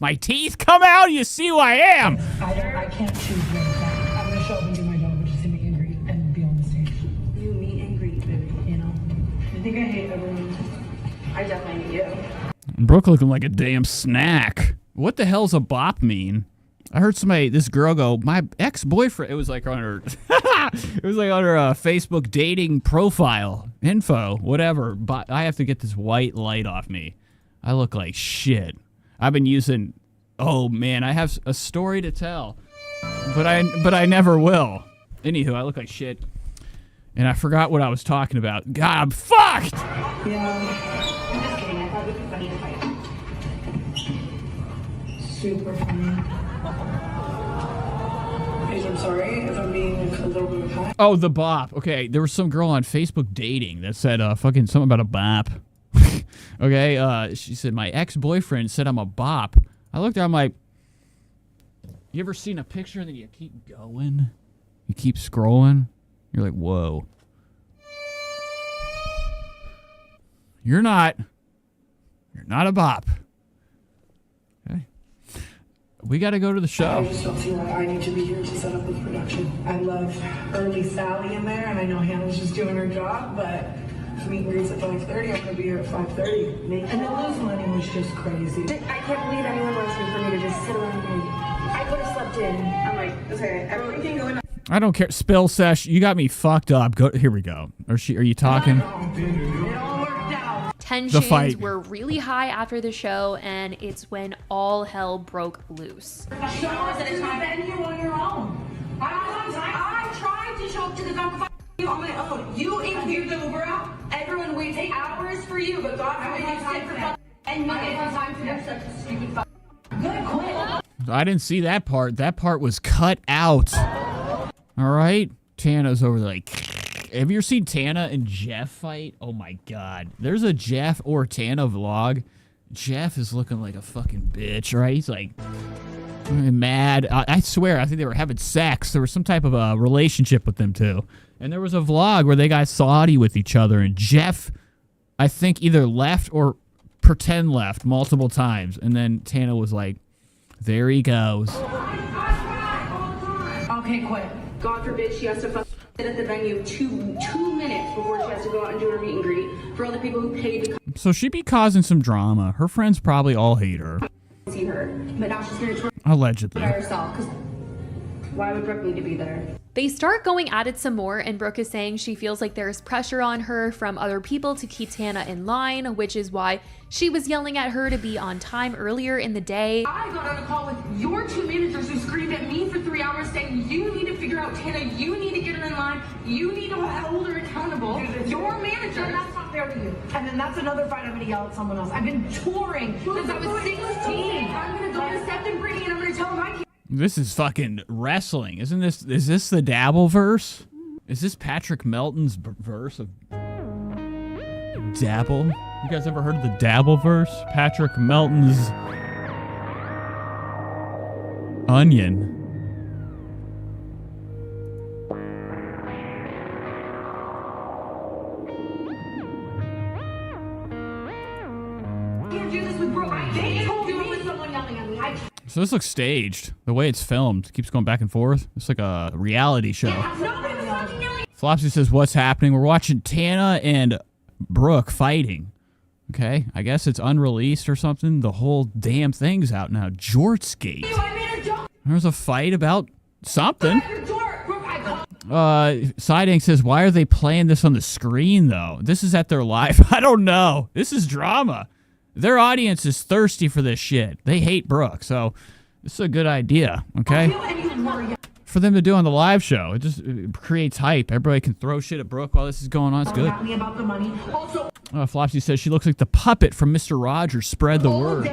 My teeth come out. You see who I am. I can't choose where it's at. I'm gonna show up and do my job, which is to meet and greet and be on the stage. You meet and greet, baby. You know, I think I hate everyone. I definitely hate you. Brooke looking like a damn snack. What the hell's a bop mean? I heard this girl go, my ex-boyfriend, it was like on her, it was like on her Facebook dating profile, info, whatever. But I have to get this white light off me. I look like shit. I've been using, oh man, I have a story to tell, but I never will. Anywho, I look like shit. And I forgot what I was talking about. God, I'm fucked! Yeah. I'm just kidding. I thought it'd be funny to fight. Super funny. Paige, I'm sorry if I'm being a little bit of a hot. Oh, the bop. Okay, there was some girl on Facebook dating that said fucking something about a bop. Okay, she said, my ex-boyfriend said I'm a bop. I looked at her, I'm like, you ever seen a picture and then you keep going? You keep scrolling? You're like, whoa. You're not a bop. Okay. We got to go to the show. I just don't see why I need to be here to set up this production. I love early Sally in there, and I know Hannah's just doing her job, but meet and greets at 5:30. I'm going to be here at 5:30. And the lose money was just crazy. I can't believe anyone wants me for me to just sit around and I could have slept in. I'm like, okay, everything going on. I don't care. Spill sesh. You got me fucked up. Go. Here we go. Are you talking? Tensions were really high after the show, and it's when all hell broke loose. Show us to the venue on your own. I tried to show up to the venue on my own. You include the Uber out. Everyone waits hours for you, but God forbid you sit for fun and not get time to do such a stupid fuck. Good quit. I didn't see that part. That part was cut out. All right, Tana's over there like. Have you ever seen Tana and Jeff fight? Oh my God. There's a Jeff or Tana vlog. Jeff is looking like a fucking bitch, right? He's like mad. I swear, I think they were having sex. There was some type of a relationship with them two. And there was a vlog where they got Saudi with each other. And Jeff, I think, either left or pretend left multiple times. And then Tana was like, there he goes. Okay, quit. God forbid she has to sit at the venue two minutes before she has to go out and do her meet and greet for all the people who paid to So she'd be causing some drama. Her friends probably all hate her. see her. But now she's going to Allegedly. by herself because why would Brooke need to be there? They start going at it some more, and Brooke is saying she feels like there's pressure on her from other people to keep Tana in line, which is why she was yelling at her to be on time earlier in the day. I got on a call with your two managers who screamed at me for 3 hours saying you need to figure out Tana, you need to get her in line, you need to hold her accountable. Your manager. That's not fair to you. And then that's another fight I'm going to yell at someone else. I've been touring since I was 16. I'm going to go to Seth and Brittany and I'm going to tell them I can't. This is fucking wrestling. Is this the Dabble verse? Is this Patrick Melton's verse of Dabble? You guys ever heard of the Dabble verse? Patrick Melton's Onion. Can't do this with Brooke. They told me with someone yelling at me. I can't. So this looks staged. The way it's filmed keeps going back and forth. It's like a reality show. Nobody was fucking yelling. Flopsy says, what's happening? We're watching Tana and Brooke fighting. Okay, I guess it's unreleased or something. The whole damn thing's out now. Jortsgate. There's a fight about something. Siding says, why are they playing this on the screen, though? This is at their live. I don't know. This is drama. Their audience is thirsty for this shit. They hate Brooke, so this is a good idea, okay? For them to do on the live show. It creates hype. Everybody can throw shit at Brooke while this is going on. It's good. Flopsy says she looks like the puppet from Mr. Rogers. Spread the word.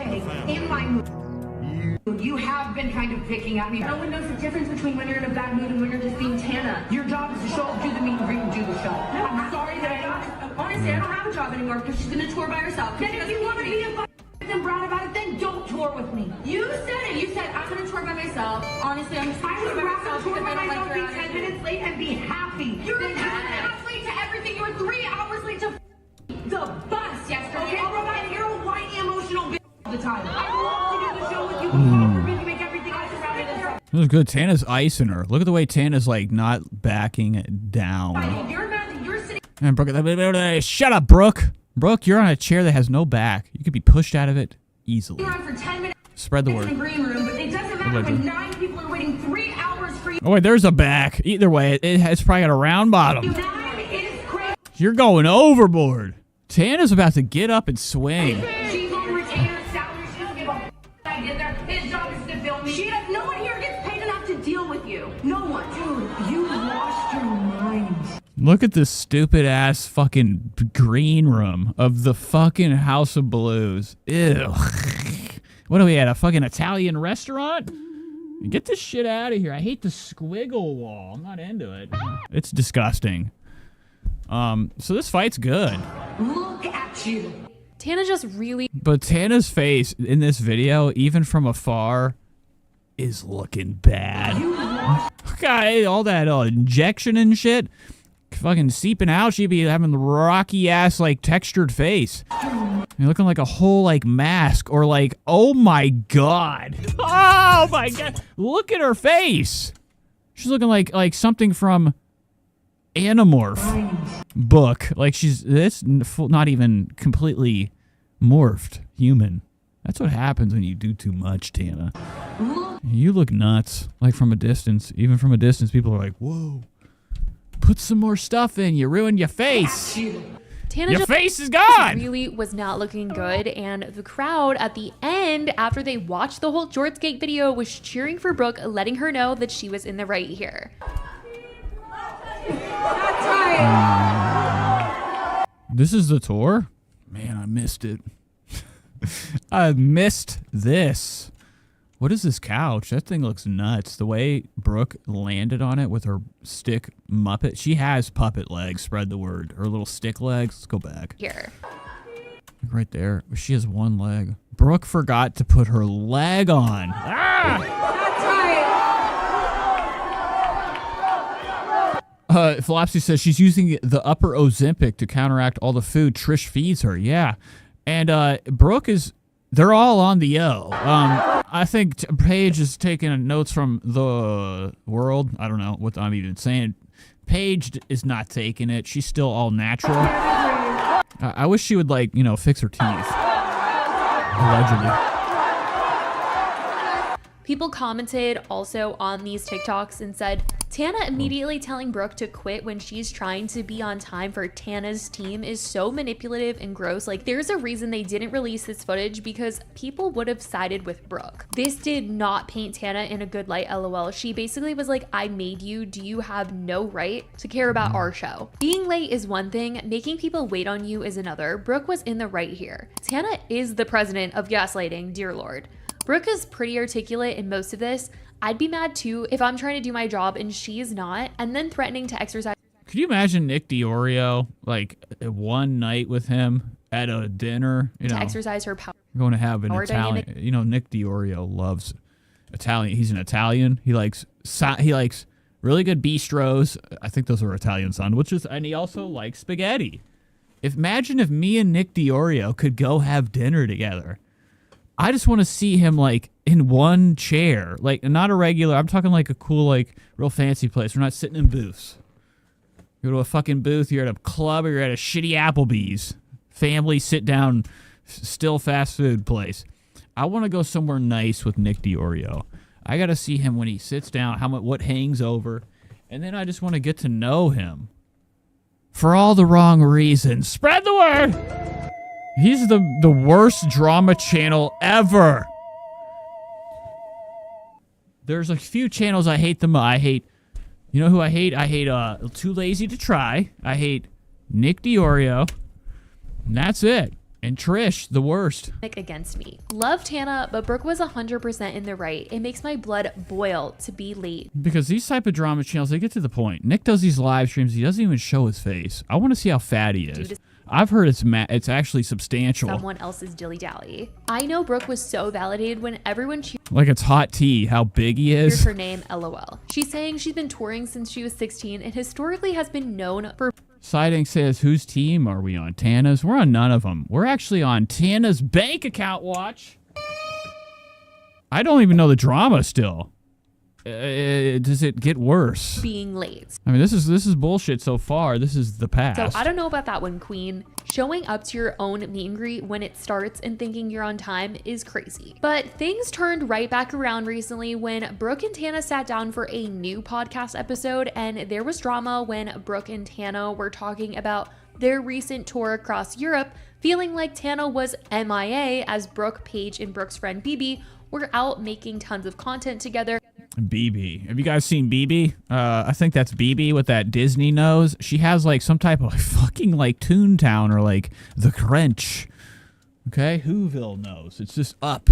You have been kind of picking at me. No one knows the difference between when you're in a bad mood and when you're just being Tana. Your job is to show up, do the meet and greet, and do the show. No, I'm sorry that I don't. Honestly, I don't have a job anymore because she's gonna tour by herself. Then if you want to be a and brown about it, then don't tour with me. You said it. You said I'm gonna tour by myself. Honestly, I'm just gonna tour by myself because I don't like your attitude. 10 minutes late and be happy. You're 10 minutes late to everything. You were 3 hours late to the bus yesterday. Okay, and you're a whiny, emotional bitch all the time. I love to do the show with you. You make everything else around it. This is good. Tana's icing her. Look at the way Tana's like not backing it down. You're mad. You're sitting. And Brooke, shut up, Brooke. Brooke, you're on a chair that has no back. You could be pushed out of it easily. Around for 10 minutes. Spread the word. In the green room, but it doesn't matter when 9 people are waiting 3 hours for you. Oh wait, there's a back. Either way, it's probably got a round bottom. 9 is crazy. You're going overboard. Tana's about to get up and swing. She's on retainer salary. She doesn't give a f*** I did there. His job is to film me. No one here gets paid enough to deal with you. No one. Dude, you lost your mind. Look at this stupid ass fucking green room of the fucking House of Blues. Ew. What are we at? A fucking Italian restaurant? Get this shit out of here. I hate the squiggle wall. I'm not into it. It's disgusting. So this fight's good. Look at you. Tana just really... But Tana's face in this video, even from afar, is looking bad. Okay, all that injection and shit. Fucking seeping out, she'd be having the rocky ass like textured face. You're looking like a whole like mask or like, oh my god. Oh my god. Look at her face. She's looking like something from Animorph book. Like it's not even completely morphed human. That's what happens when you do too much, Tana. You look nuts. Like from a distance. Even from a distance, people are like, whoa. Put some more stuff in. You ruined your face. Tana your face is gone. Really was not looking good, and the crowd at the end, after they watched the whole Jortsgate video, was cheering for Brooke, letting her know that she was in the right here. That's right. This is the tour? Man, I missed it. I missed this. What is this couch? That thing looks nuts. The way Brooke landed on it with her stick muppet. She has puppet legs, spread the word. Her little stick legs. Let's go back. Here. Right there. She has one leg. Brooke forgot to put her leg on. Ah! That's right. Flopsy says she's using the upper Ozempic to counteract all the food Trish feeds her. Yeah. And Brooke is... They're all on the O. I think Paige is taking notes from the world. I don't know what I'm even saying. Paige is not taking it. She's still all natural. I wish she would, like, fix her teeth. Allegedly. People commented also on these TikToks and said, Tana immediately telling Brooke to quit when she's trying to be on time for Tana's team is so manipulative and gross. Like, there's a reason they didn't release this footage because people would have sided with Brooke. This did not paint Tana in a good light, LOL. She basically was like, I made you. Do you have no right to care about our show? Being late is one thing. Making people wait on you is another. Brooke was in the right here. Tana is the president of gaslighting, dear Lord. Brooke is pretty articulate in most of this. I'd be mad too if I'm trying to do my job and she's not, and then threatening to exercise. Could you imagine Nick DiOrio, like, one night with him at a dinner? To exercise her power. Going to have an Power Italian. dynamic. Nick DiOrio loves Italian. He's an Italian. He likes really good bistros. I think those are Italian sandwiches, and he also likes spaghetti. Imagine if me and Nick DiOrio could go have dinner together. I just want to see him, like, in one chair. Like, not a regular... I'm talking, like, a cool, like, real fancy place. We're not sitting in booths. You go to a fucking booth, you're at a club, or you're at a shitty Applebee's. family sit down, still fast food place. I want to go somewhere nice with Nick DiOrio. I got to see him when he sits down, what hangs over, and then I just want to get to know him for all the wrong reasons. Spread the word. He's the worst drama channel ever. There's a few channels I hate them. You know who I hate? I hate Too Lazy to Try. I hate Nick DiOrio. And that's it. And Trish, the worst. Against me. Love Tana, but Brooke was 100% in the right. It makes my blood boil to be late. Because these type of drama channels, they get to the point. Nick does these live streams. He doesn't even show his face. I want to see how fat he is. I've heard it's actually substantial. Someone else's dilly-dally. I know Brooke was so validated when everyone cheered. Like it's hot tea, how big he is. Her name, LOL. She's saying she's been touring since she was 16 and historically has been known for... Siding says, whose team are we on? Tana's? We're on none of them. We're actually on Tana's bank account watch. I don't even know the drama still. Does it get worse? Being late. I mean, this is bullshit so far. This is the past. So I don't know about that one, Queen. Showing up to your own meet and greet when it starts and thinking you're on time is crazy. But things turned right back around recently when Brooke and Tana sat down for a new podcast episode, and there was drama when Brooke and Tana were talking about their recent tour across Europe, feeling like Tana was MIA as Brooke, Paige, and Brooke's friend BB were out making tons of content together. BB. Have you guys seen BB? I think that's BB with that Disney nose. She has like some type of fucking like Toontown or like the Crunch. Okay? Whoville nose. It's just up.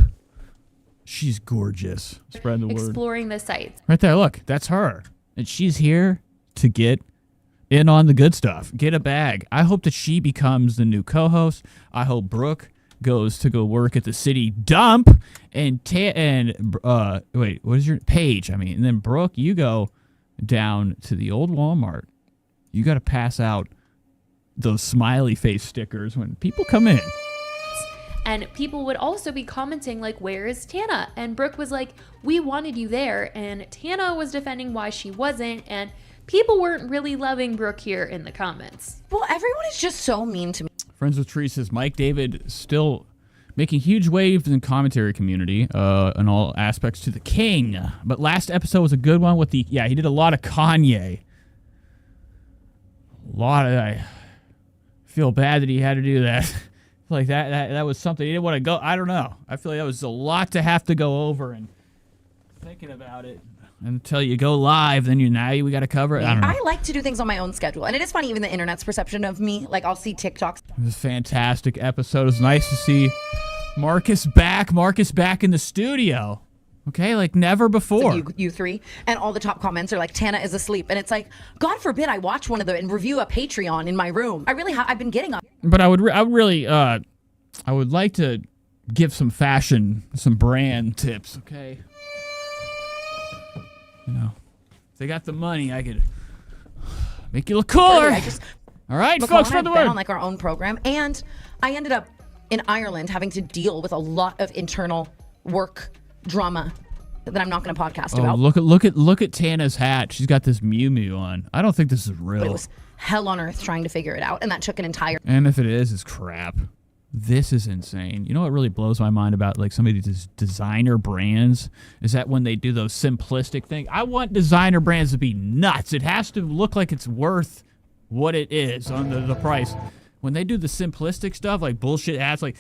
She's gorgeous. Spread the word. Exploring the sites. Right there, look. That's her. And she's here to get in on the good stuff. Get a bag. I hope that she becomes the new co-host. I hope Brooke goes to go work at the city dump, and wait, what is your Paige? I mean, and then Brooke, you go down to the old Walmart. You got to pass out those smiley face stickers when people come in. And people would also be commenting like, where is Tana? And Brooke was like, we wanted you there. And Tana was defending why she wasn't. And people weren't really loving Brooke here in the comments. Well, everyone is just so mean to me. Friends with Trisha says Mike David still making huge waves in the commentary community in all aspects to the king. But last episode was a good one with he did a lot of Kanye. I feel bad that he had to do that. Like that was something he didn't want to go. I don't know. I feel like that was a lot to have to go over, and thinking about it until you go live, then we got to cover it. I don't know. I like to do things on my own schedule, and it is funny, even the internet's perception of me. Like, I'll see TikToks. It was a fantastic episode. It was nice to see Marcus back in the studio. Okay, like never before. You three, and all the top comments are like, Tana is asleep, and it's like, God forbid I watch one of them and review a Patreon in my room. I really I've been getting up. But I would like to give some brand tips. Okay. You know, if they got the money, I could make you look cooler. All right, folks, spread the word. On like our own program, and I ended up in Ireland having to deal with a lot of internal work drama that I'm not going to podcast about. Look at Tana's hat. She's got this Mew Mew on. I don't think this is real. But it was hell on earth trying to figure it out, and that took an entire. And if it is, it's crap. This is insane. You know what really blows my mind about like some of these designer brands is that when they do those simplistic things, I want designer brands to be nuts. It has to look like it's worth what it is on the price. When they do the simplistic stuff, like bullshit ads, like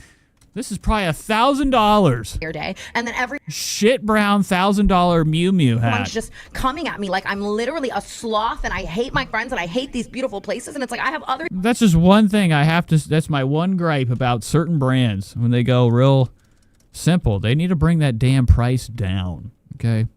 this is probably $1,000. Your day, and then every shit brown $1,000 Mew Mew hat. Everyone's just coming at me like I'm literally a sloth, and I hate my friends, and I hate these beautiful places, and it's like I have other. That's just one thing I have to. That's my one gripe about certain brands when they go real simple. They need to bring that damn price down. Okay,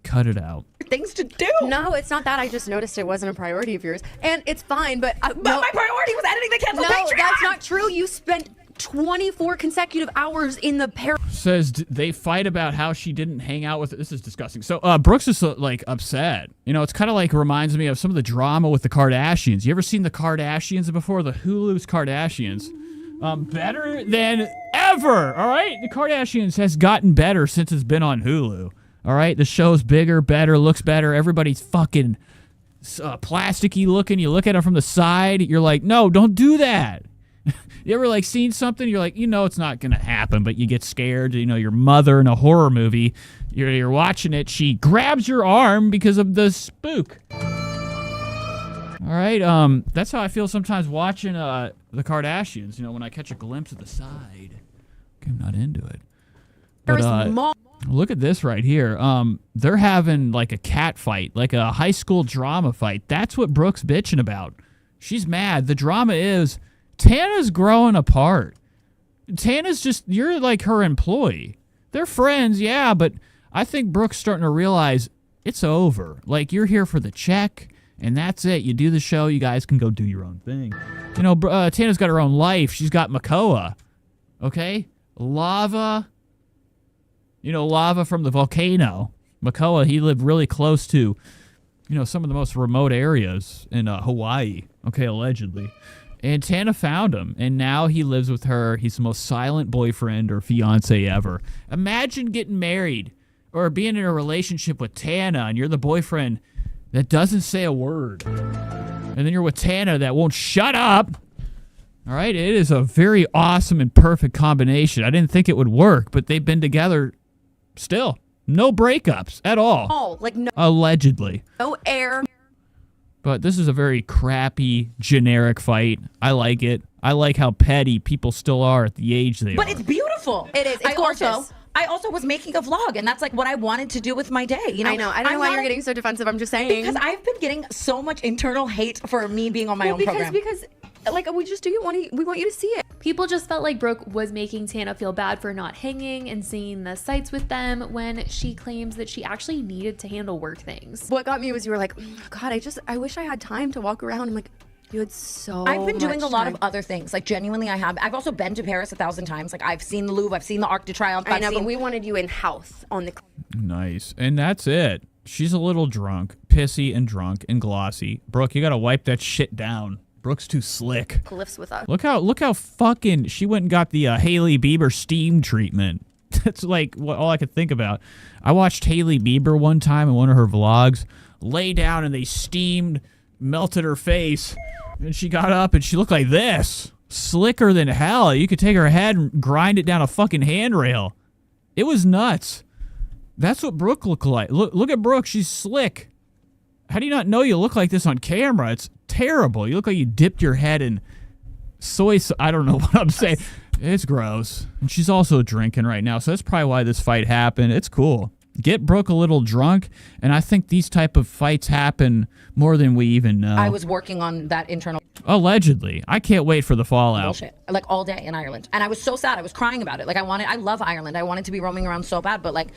cut it out. Things to do. No, it's not that. I just noticed it wasn't a priority of yours, and it's fine. But my priority was editing the canceled Patreon. No, that's not true. You spent 24 consecutive hours in the says they fight about how she didn't hang out with. This is disgusting. So Brooks is like upset. You know, it's kind of like reminds me of some of the drama with the Kardashians. You ever seen the Kardashians before? The Hulu's Kardashians. Better than ever. All right, the Kardashians has gotten better since it's been on Hulu. All right, the show's bigger, better, looks better. Everybody's fucking plasticky looking. You look at it from the side, you're like, no, don't do that. You ever like seen something? You're like, it's not gonna happen, but you get scared. Your mother in a horror movie. You're watching it. She grabs your arm because of the spook. All right. That's how I feel sometimes watching the Kardashians. When I catch a glimpse of the side. Okay, I'm not into it. But look at this right here. They're having like a cat fight, like a high school drama fight. That's what Brooke's bitching about. She's mad. The drama is Tana's growing apart. Tana's you're like her employee. They're friends, yeah, but I think Brooke's starting to realize it's over. Like, you're here for the check, and that's it. You do the show, you guys can go do your own thing. Tana's got her own life. She's got Makoa, okay? Lava, lava from the volcano. Makoa, he lived really close to, some of the most remote areas in Hawaii, okay, allegedly. And Tana found him, and now he lives with her. He's the most silent boyfriend or fiance ever. Imagine getting married or being in a relationship with Tana, and you're the boyfriend that doesn't say a word. And then you're with Tana that won't shut up. All right, it is a very awesome and perfect combination. I didn't think it would work, but they've been together still. No breakups at all. Oh, like no. Allegedly. No air. But this is a very crappy, generic fight. I like it. I like how petty people still are at the age they are. But it's beautiful. It is. It's gorgeous. I also was making a vlog, and that's like what I wanted to do with my day. I know. I don't know why you're getting so defensive. I'm just saying. Because I've been getting so much internal hate for me being on my own program. Because like we want you to see it. People just felt like Brooke was making Tana feel bad for not hanging and seeing the sights with them when she claims that she actually needed to handle work things. What got me was you were like, oh, God, I wish I had time to walk around. I'm like, you had so I've been doing a lot time. of other things. Like, genuinely, I have. I've also been to Paris 1,000 times. Like, I've seen the Louvre. I've seen the Arc de Triomphe. I know, but we wanted you in house on the... Nice. And that's it. She's a little drunk, pissy and drunk and glossy. Brooke, you got to wipe that shit down. Brooke's too slick. Cliffs with us. Look how fucking she went and got the Hailey Bieber steam treatment. That's like all I could think about. I watched Hailey Bieber one time in one of her vlogs, lay down and they steamed, melted her face, and she got up and she looked like this. Slicker than hell. You could take her head and grind it down a fucking handrail. It was nuts. That's what Brooke looked like. Look at Brooke. She's slick. How do you not know you look like this on camera? It's terrible. You look like you dipped your head in soy sauce. I don't know what I'm saying. It's gross. And she's also drinking right now, so that's probably why this fight happened. It's cool. Get Brooke a little drunk, and I think these type of fights happen more than we even know. I was working on that internal... Allegedly. I can't wait for the fallout. Bullshit. Like, all day in Ireland. And I was so sad. I was crying about it. Like, I love Ireland. I wanted to be roaming around so bad, but like...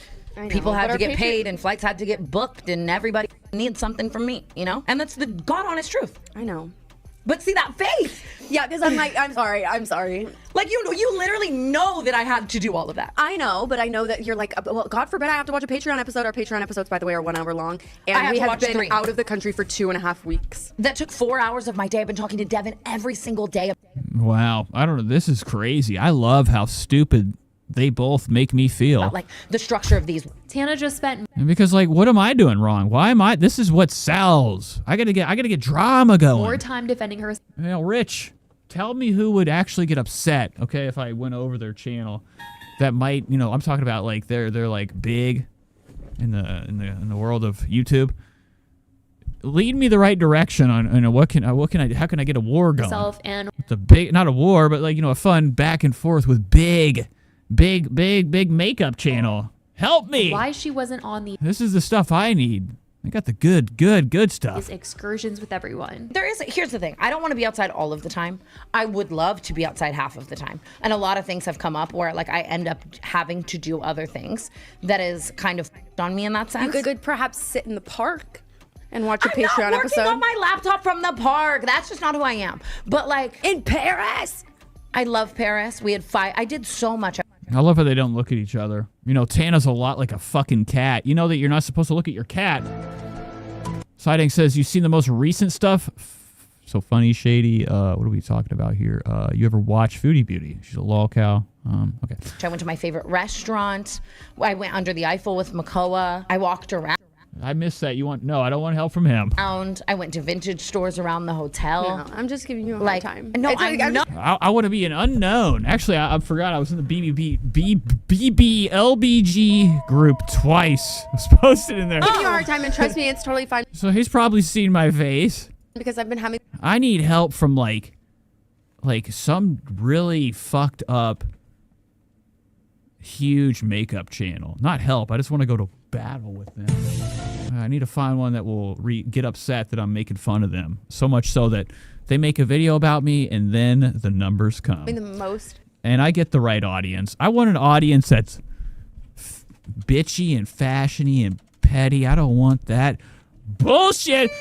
People had to get paid and flights had to get booked and everybody needs something from me, And that's the God honest truth. I know. But see that face. Yeah, because I'm like, I'm sorry. Like, you literally know that I had to do all of that. I know, but I know that you're like, well, God forbid I have to watch a Patreon episode. Our Patreon episodes, by the way, are 1 hour long. And we have been out of the country for 2.5 weeks. That took 4 hours of my day. I've been talking to Devin every single day. Wow. I don't know. This is crazy. I love how stupid they both make me feel. About, like, the structure of these. Tana just spent... Because, like, what am I doing wrong? Why am I... This is what sells. I gotta get drama going. More time defending her. Rich, tell me who would actually get upset, okay, if I went over their channel. That might, I'm talking about, like, they're like big in the world of YouTube. Lead me the right direction on how can I get a war going? And it's a big, not a war, but like, a fun back and forth with big makeup channel. Help me. Why she wasn't on the... This is the stuff I need. I got the good stuff. Excursions with everyone. Here's the thing. I don't want to be outside all of the time. I would love to be outside half of the time. And a lot of things have come up where like I end up having to do other things that is kind of on me in that sense. You could perhaps sit in the park and watch a I'm Patreon not episode. working on my laptop from the park. That's just not who I am. But like in Paris. I love Paris. We had 5. I did so much. I love how they don't look at each other. Tana's a lot like a fucking cat. You know that you're not supposed to look at your cat. Siding says, you seen the most recent stuff? So funny, shady. What are we talking about here? You ever watch Foodie Beauty? She's a lol cow. Okay. I went to my favorite restaurant. I went under the Eiffel with Makoa. I walked around. I missed that. No, I don't want help from him. I went to vintage stores around the hotel. No, I'm just giving you a hard time. No, I'm not. I want to be an unknown. Actually, I forgot I was in the BBLBG group twice. I was posted in there. I'm giving you a hard time, and trust me, it's totally fine. So he's probably seen my face. Because I've been having. I need help from like some really fucked up, huge makeup channel. Not help. I just want to go to battle with them. I need to find one that will get upset that I'm making fun of them. So much so that they make a video about me and then the numbers come. The most. And I get the right audience. I want an audience that's bitchy and fashiony and petty. I don't want that bullshit.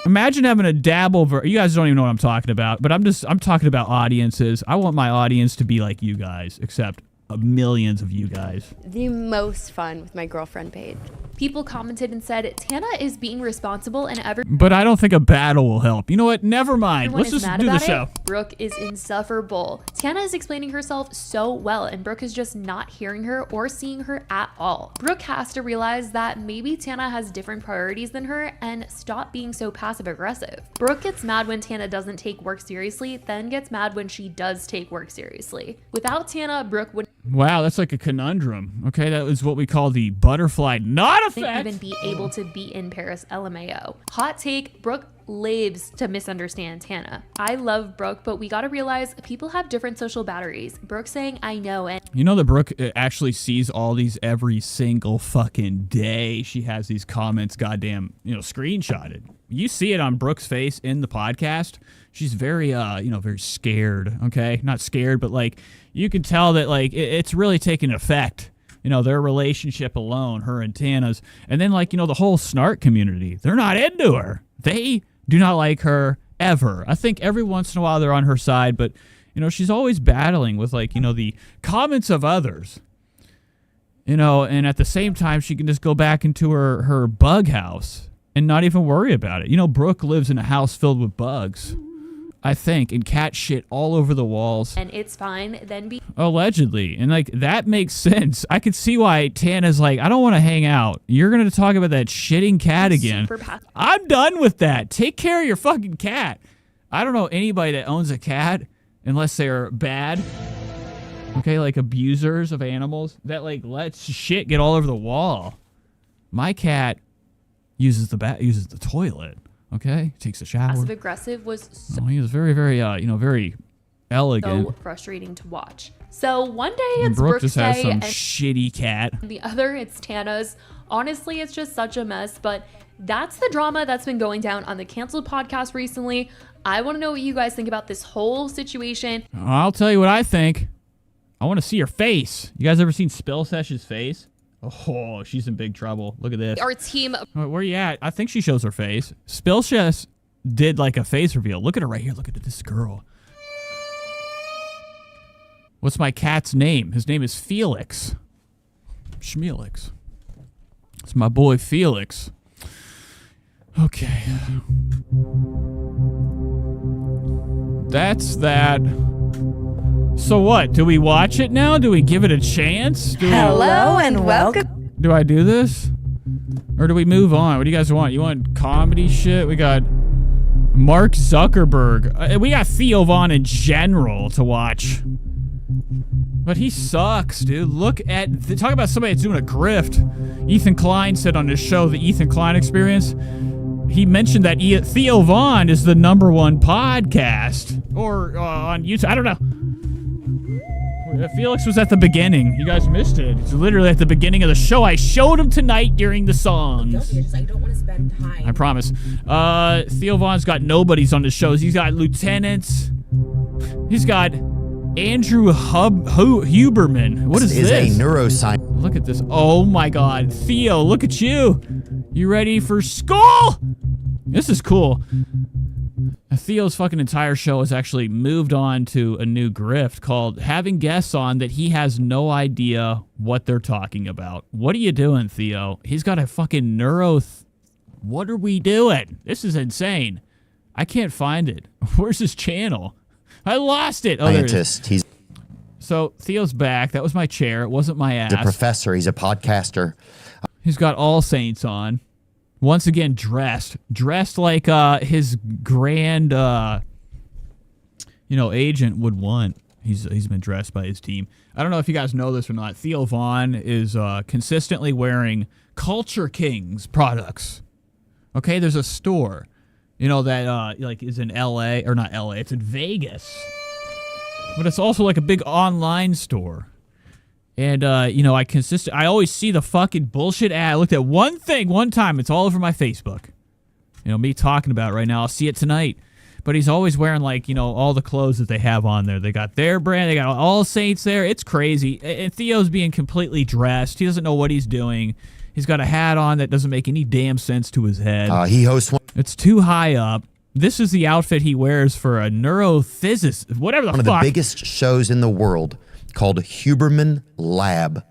Imagine having a dabble. You guys don't even know what I'm talking about, but I'm talking about audiences. I want my audience to be like you guys, except millions of you guys. The most fun with my girlfriend page. People commented and said Tana is being responsible and But I don't think a battle will help. You know what? Never mind. Let's just do the show. Brooke is insufferable. Tana is explaining herself so well, and Brooke is just not hearing her or seeing her at all. Brooke has to realize that maybe Tana has different priorities than her and stop being so passive aggressive. Brooke gets mad when Tana doesn't take work seriously, then gets mad when she does take work seriously. Without Tana, Brooke would Wow, that's like a conundrum. Okay, that is what we call the butterfly knot effect. Even be able to be in Paris LMAO. Hot take, Brooke lives to misunderstand Tana. I love Brooke, but we gotta realize people have different social batteries. Brooke saying I know and you know that Brooke actually sees all these every single fucking day. She has these comments goddamn, screenshotted. You see it on Brooke's face in the podcast. She's very very scared, okay? Not scared, but like you can tell that like it's really taking effect. Their relationship alone, her and Tana's. And then like, the whole snark community, they're not into her. They do not like her ever. I think every once in a while they're on her side, but she's always battling with like, the comments of others. And at the same time she can just go back into her bug house and not even worry about it. Brooke lives in a house filled with bugs, I think, and cat shit all over the walls. And it's fine, then be allegedly. And like that makes sense. I could see why Tana's like, I don't want to hang out. You're gonna talk about that shitting cat again. I'm done with that. Take care of your fucking cat. I don't know anybody that owns a cat unless they're bad. Okay, like abusers of animals that like lets shit get all over the wall. My cat uses the toilet. Okay, takes a shower. Passive aggressive was so he was very, very, very elegant. So frustrating to watch. So one day And it's Brooke Brooke's just has day, some and shitty cat. the other it's Tana's. Honestly, it's just such a mess. But that's the drama that's been going down on the canceled podcast recently. I want to know what you guys think about this whole situation. I'll tell you what I think. I want to see her face. You guys ever seen Spill Sesh's face? Oh, she's in big trouble. Look at this. Our team. Where are you at? I think she shows her face. Spill Sesh did like a face reveal. Look at her right here. Look at this girl. What's my cat's name? His name is Felix. Schmelix. It's my boy Felix. Okay. That's that. So what? Do we watch it now? Do we give it a chance? Hello and welcome. Do I do this? Or do we move on? What do you guys want? You want comedy shit? We got Mark Zuckerberg. We got Theo Von in general to watch. But he sucks, dude. Look at... talk about somebody that's doing a grift. Ethan Klein said on his show, The Ethan Klein Experience, he mentioned that Theo Von is the #1 podcast. Or on YouTube. I don't know. Felix was at the beginning. You guys missed it. It's literally at the beginning of the show. I showed him tonight during the songs. I don't want to spend time. I promise. Theo Von's got nobodies on the shows. He's got lieutenants. He's got Andrew Huberman. What is this? Is a neuroscience. Look at this. Oh my God. Theo, look at you. You ready for school? This is cool. Theo's fucking entire show has actually moved on to a new grift called having guests on that he has no idea what they're talking about. What are you doing, Theo? He's got a fucking what are we doing? This is insane. I can't find it. Where's his channel? I lost it. Oh, Scientist. He's so Theo's back. That was my chair. It wasn't my ass. a professor. He's a podcaster. He's got All Saints on. Once again, dressed like his grand, agent would want. He's been dressed by his team. I don't know if you guys know this or not. Theo Von is consistently wearing Culture Kings products. Okay, there's a store, that is in L.A. or not L.A. It's in Vegas, but it's also like a big online store. And, I always see the fucking bullshit ad. I looked at one thing one time. It's all over my Facebook. Me talking about it right now. I'll see it tonight. But he's always wearing, all the clothes that they have on there. They got their brand. They got All Saints there. It's crazy. And Theo's being completely dressed. He doesn't know what he's doing. He's got a hat on that doesn't make any damn sense to his head. He hosts one. It's too high up. This is the outfit he wears for a neurophysicist, whatever the fuck. One of the biggest shows in the world, called Huberman Lab,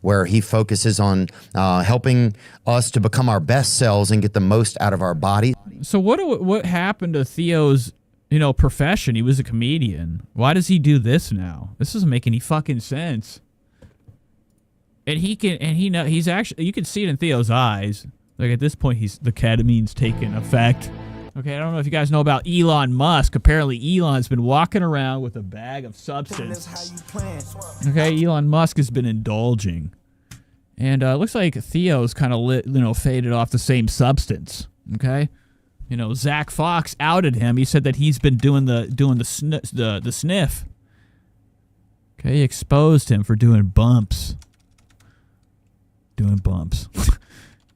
where he focuses on helping us to become our best selves and get the most out of our body. So what happened to Theo's profession? He was a comedian. Why does he do this now? This doesn't make any fucking sense. And he's actually, you can see it in Theo's eyes. Like at this point, the ketamine's taking effect. Okay, I don't know if you guys know about Elon Musk. Apparently, Elon's been walking around with a bag of substance. Okay, Elon Musk has been indulging. And it looks like Theo's kind of faded off the same substance. Okay? Zach Fox outed him. He said that he's been doing the sniff. Okay, he exposed him for doing bumps.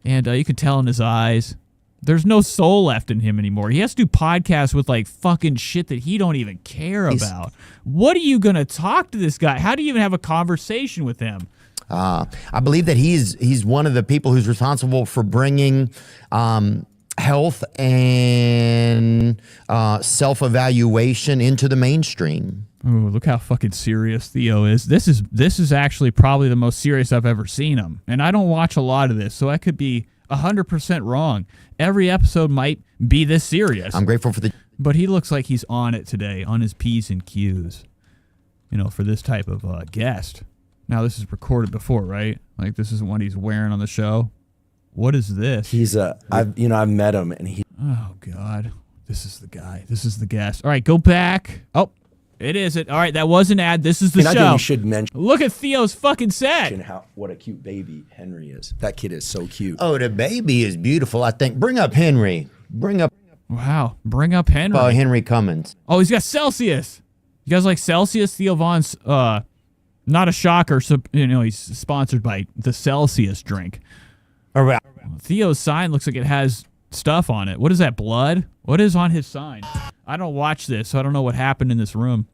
And you can tell in his eyes. There's no soul left in him anymore. He has to do podcasts with fucking shit that he don't even care about. What are you going to talk to this guy? How do you even have a conversation with him? I believe that he's one of the people who's responsible for bringing health and self-evaluation into the mainstream. Ooh, look how fucking serious Theo is. This is actually probably the most serious I've ever seen him. And I don't watch a lot of this, so I could be 100% wrong. Every episode might be this serious. I'm grateful for But he looks like he's on it today, on his P's and Q's, for this type of guest. Now, this is recorded before, right? Like, this isn't what he's wearing on the show. What is this? He's I've met him, and he. Oh God, this is the guy. This is the guest. All right, go back. Oh, it is it. All right, that was an ad. This is the show. I think we should mention. Look at Theo's fucking set. What a cute baby Henry is. That kid is so cute. Oh, the baby is beautiful. I think. Bring up Henry. Wow, bring up Henry. Oh, Henry Cummins. Oh, he's got Celsius. You guys like Celsius? Theo Von's not a shocker. So he's sponsored by the Celsius drink. All right. Theo's sign looks like it has stuff on it. What is that, blood? What is on his sign? I don't watch this, so I don't know what happened in this room.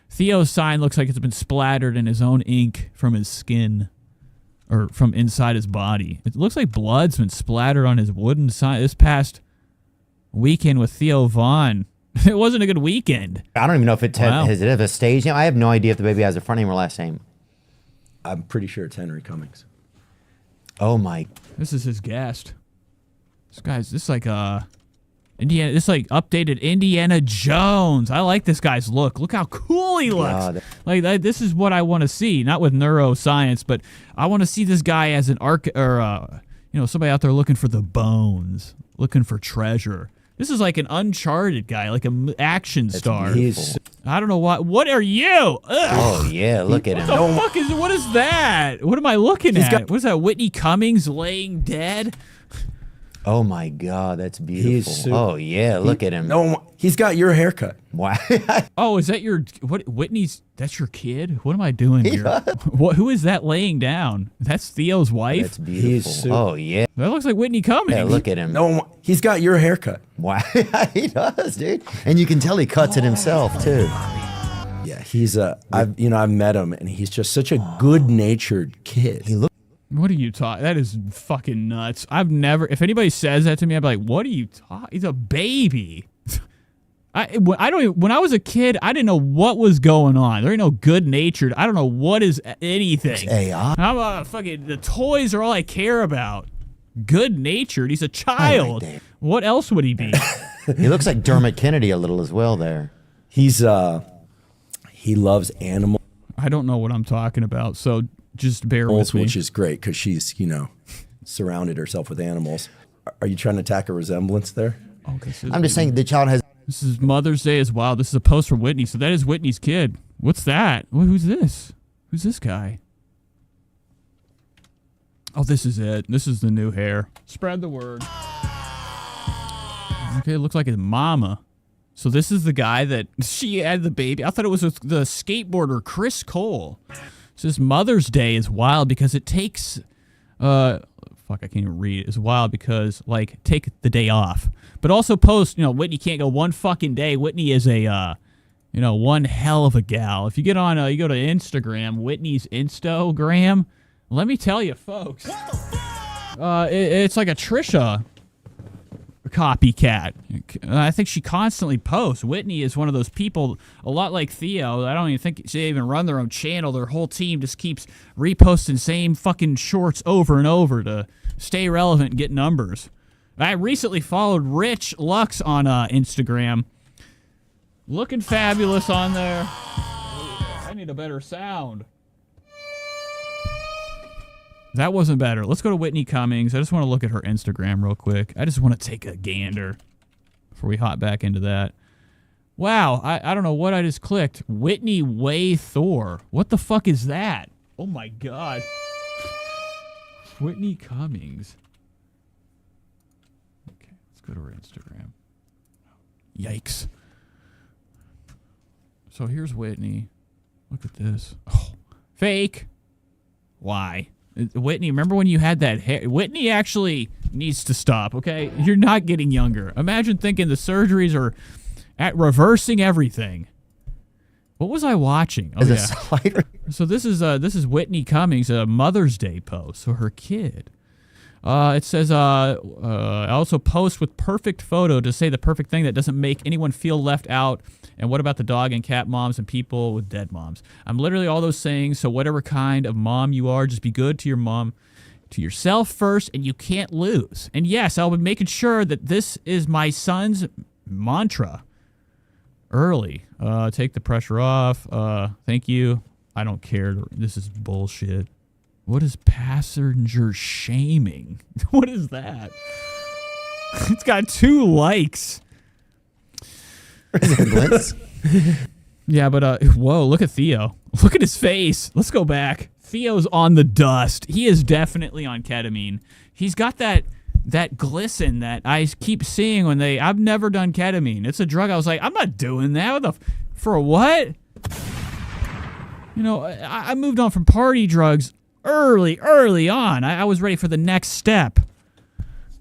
Theo's sign looks like it's been splattered in his own ink from his skin or from inside his body. It looks like blood's been splattered on his wooden sign this past weekend with Theo Von. It wasn't a good weekend. I don't even know if it has a stage name. I have no idea if the baby has a front name or last name. I'm pretty sure it's Henry Cummings. Oh my! This is his guest. This is like Indiana. This is like updated Indiana Jones. I like this guy's look. Look how cool he looks. This is what I want to see. Not with neuroscience, but I want to see this guy as an somebody out there looking for the bones, looking for treasure. This is like an Uncharted guy, like an action star. I don't know what. What are you? Ugh. Oh yeah, look at him. What is that? What am I looking at? What is that? Whitney Cummings laying dead? Oh my God, that's beautiful. Oh yeah, look at him. No, he's got your haircut. Why? Oh, is that Whitney's? That's your kid? What am I doing here? Who is that laying down? That's Theo's wife. That's beautiful. Oh yeah, that looks like Whitney Cummings. Yeah, look at him. No, he's got your haircut. Why? He does, dude. And you can tell he cuts it himself too. Yeah, he's I've met him, and he's just such a good-natured kid. What are you talking? That is fucking nuts. I've never. If anybody says that to me, I'd be like, "What are you talking? He's a baby." I don't even, when I was a kid, I didn't know what was going on. There ain't no good natured. I don't know what is anything. I'm fucking. The toys are all I care about. Good natured. He's a child. What else would he be? He looks like Dermot Kennedy a little as well. There. He loves animals. I don't know what I'm talking about. So. Just bear with me. Which is great because she's, surrounded herself with animals. Are you trying to attack a resemblance there? Okay, so I'm just saying the child has. This is Mother's Day as well. This is a post from Whitney. So that is Whitney's kid. What's that? Who's this? Who's this guy? Oh, this is it. This is the new hair. Spread the word. Okay, it looks like his mama. So this is the guy that she had the baby. I thought it was with the skateboarder Chris Cole. So this Mother's Day is wild because it takes... fuck, I can't even read it. It's wild because, like, take the day off. But also post, Whitney can't go one fucking day. Whitney is a, one hell of a gal. If you get on, you go to Instagram, Whitney's Instagram, let me tell you, folks, it's like a Trisha copycat. I think she constantly posts. Whitney is one of those people, a lot like Theo. I don't even think they even run their own channel. Their whole team just keeps reposting same fucking shorts over and over to stay relevant and get numbers. I recently followed Rich Lux on Instagram. Looking fabulous on there. I need a better sound. That wasn't better. Let's go to Whitney Cummings. I just want to look at her Instagram real quick. I just want to take a gander before we hop back into that. Wow, I don't know what I just clicked. Whitney Way Thor. What the fuck is that? Oh my god. Whitney Cummings. Okay, let's go to her Instagram. Yikes. So here's Whitney. Look at this. Oh, fake. Why? Whitney, remember when you had that hair? Whitney actually needs to stop, okay? You're not getting younger. Imagine thinking the surgeries are at reversing everything. What was I watching? Oh, yeah. So this is Whitney Cummings, a Mother's Day post. So her kid. It says, I also post with perfect photo to say the perfect thing that doesn't make anyone feel left out. And what about the dog and cat moms and people with dead moms? I'm literally all those things. So whatever kind of mom you are, just be good to your mom, to yourself first, and you can't lose. And yes, I'll be making sure that this is my son's mantra. Early. Take the pressure off. Thank you. I don't care. This is bullshit. What is passenger shaming? What is that? It's got 2 likes. Resemblance. Yeah, but whoa, look at Theo. Look at his face. Let's go back. Theo's on the dust. He is definitely on ketamine. He's got that glisten that I keep seeing when I've never done ketamine. It's a drug. I was like, I'm not doing that. For what? I moved on from party drugs early on. I was ready for the next step.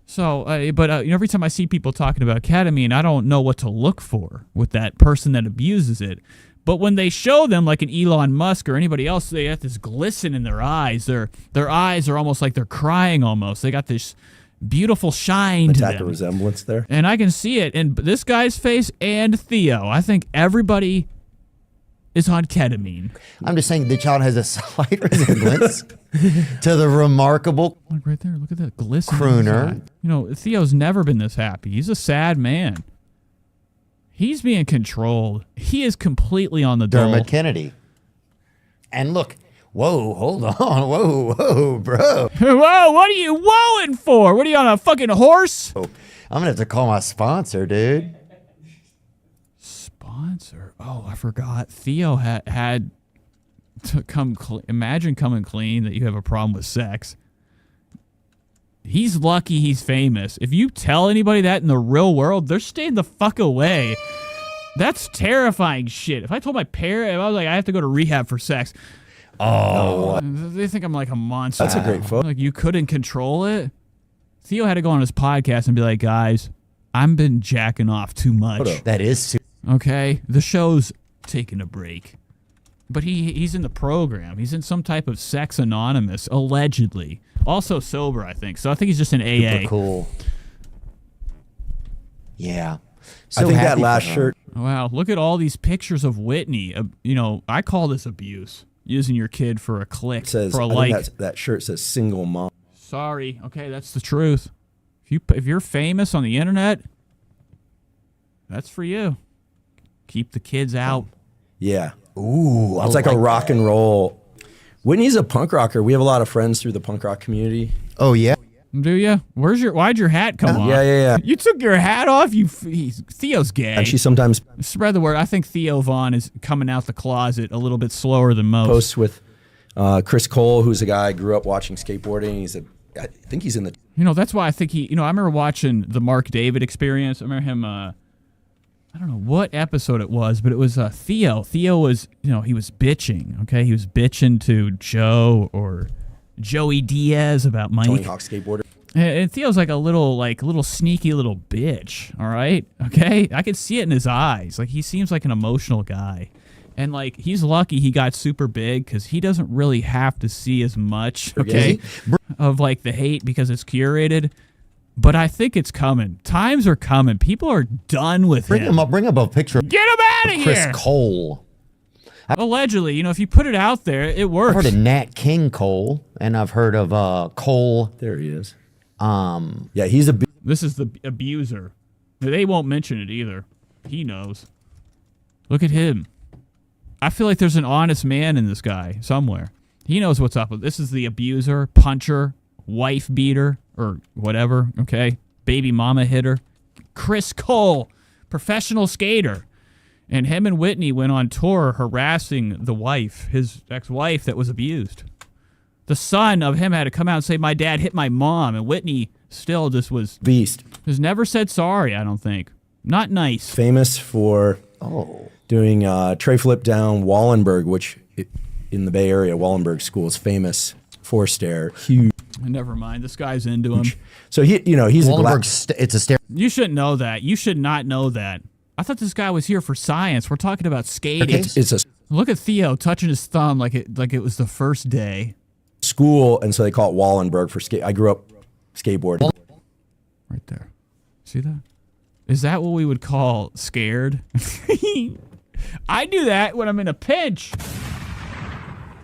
So, every time I see people talking about ketamine, I don't know what to look for with that person that abuses it. But when they show them, like an Elon Musk or anybody else, they have this glisten in their eyes. Their eyes are almost like they're crying almost. They got this beautiful shine to them. Attack a resemblance there. And I can see it in this guy's face and Theo. I think everybody is on ketamine. I'm just saying the child has a slight resemblance to the remarkable look right there. Look at that glisten. Crooner. Theo's never been this happy. He's a sad man. He's being controlled. He is completely on the dole. Dermot Kennedy. And look, whoa, hold on. Whoa, bro. Whoa, what are you whoaing for? What are you, on a fucking horse? Oh, I'm going to have to call my sponsor, dude. Sponsor? Oh, I forgot. Theo had to come imagine coming clean that you have a problem with sex. He's lucky he's famous. If you tell anybody that in the real world, they're staying the fuck away. That's terrifying shit. If I told my parents, if I was like, I have to go to rehab for sex. Oh. They think I'm like a monster. That's a great photo. Like, you couldn't control it? Theo had to go on his podcast and be like, guys, I've been jacking off too much. That is okay? The show's taking a break. But he's in the program. He's in some type of Sex Anonymous, allegedly. Also sober, I think. So I think he's just in AA. Super cool. Yeah. I think that last shirt. Wow, look at all these pictures of Whitney. I call this abuse. Using your kid for a click, for a like. Think that shirt says single mom. Sorry. Okay, that's the truth. If you're famous on the internet, that's for you. Keep the kids out. Yeah. Ooh, it's like a rock and roll. Whitney's a punk rocker. We have a lot of friends through the punk rock community. Oh, yeah? Do you? Why'd your hat come off? Yeah. You took your hat off? Theo's gay. And she sometimes spread the word. I think Theo Vaughn is coming out the closet a little bit slower than most. posts with Chris Cole, who's a guy I grew up watching skateboarding. I think he's in the. That's why I think I remember watching the Mark David Experience. I remember him. I don't know what episode it was, but it was Theo. Theo was, he was bitching. Okay, he was bitching to Joe or Joey Diaz about Mike. Tony Hawk skateboarder. And Theo's like a little sneaky little bitch, all right? Okay? I could see it in his eyes. Like, he seems like an emotional guy. And, like, he's lucky he got super big because he doesn't really have to see as much, okay, of, like, the hate because it's curated. But I think it's coming. Times are coming. People are done with him. Bring up a picture. Get him out of Chris here! Cole. Allegedly, if you put it out there, it works. I've heard of Nat King Cole, and I've heard of Cole. There he is. Yeah, he's a. This is the abuser. They won't mention it either. He knows. Look at him. I feel like there's an honest man in this guy somewhere. He knows what's up. This is the abuser, puncher, wife beater, or whatever. Okay, baby mama hitter. Chris Cole, professional skater. And him and Whitney went on tour harassing the wife, his ex-wife that was abused. The son of him had to come out and say, my dad hit my mom. And Whitney still just was... Beast. Has never said sorry, I don't think. Not nice. Famous for doing tray flip down Wallenberg, which in the Bay Area, Wallenberg School is famous for stair. Huge. Never mind. This guy's into him. So, he's it's a stair. You shouldn't know that. You should not know that. I thought this guy was here for science. We're talking about skating. Look at Theo touching his thumb like it was the first day. School, and so they call it Wallenberg for skate. I grew up skateboarding. Right there. See that? Is that what we would call scared? I do that when I'm in a pinch.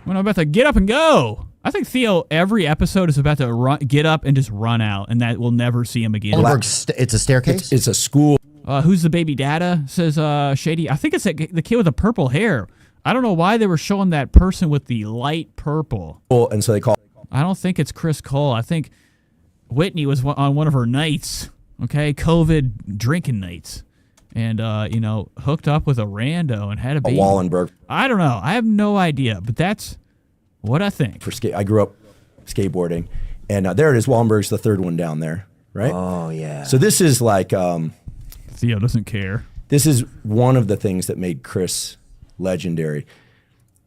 When I'm about to get up and go. I think Theo, every episode is about to get up and just run out, and that we'll never see him again. It's a staircase? It's a school. Who's the baby dada? Says Shady. I think it's the kid with the purple hair. I don't know why they were showing that person with the light purple. And so they call. I don't think it's Chris Cole. I think Whitney was on one of her nights. Okay, COVID drinking nights, and hooked up with a rando and had a baby. Wallenberg. I don't know. I have no idea, but that's what I think. I grew up skateboarding, and there it is. Wallenberg's the third one down there, right? Oh yeah. So this is like. Theo doesn't care. This is one of the things that made Chris legendary.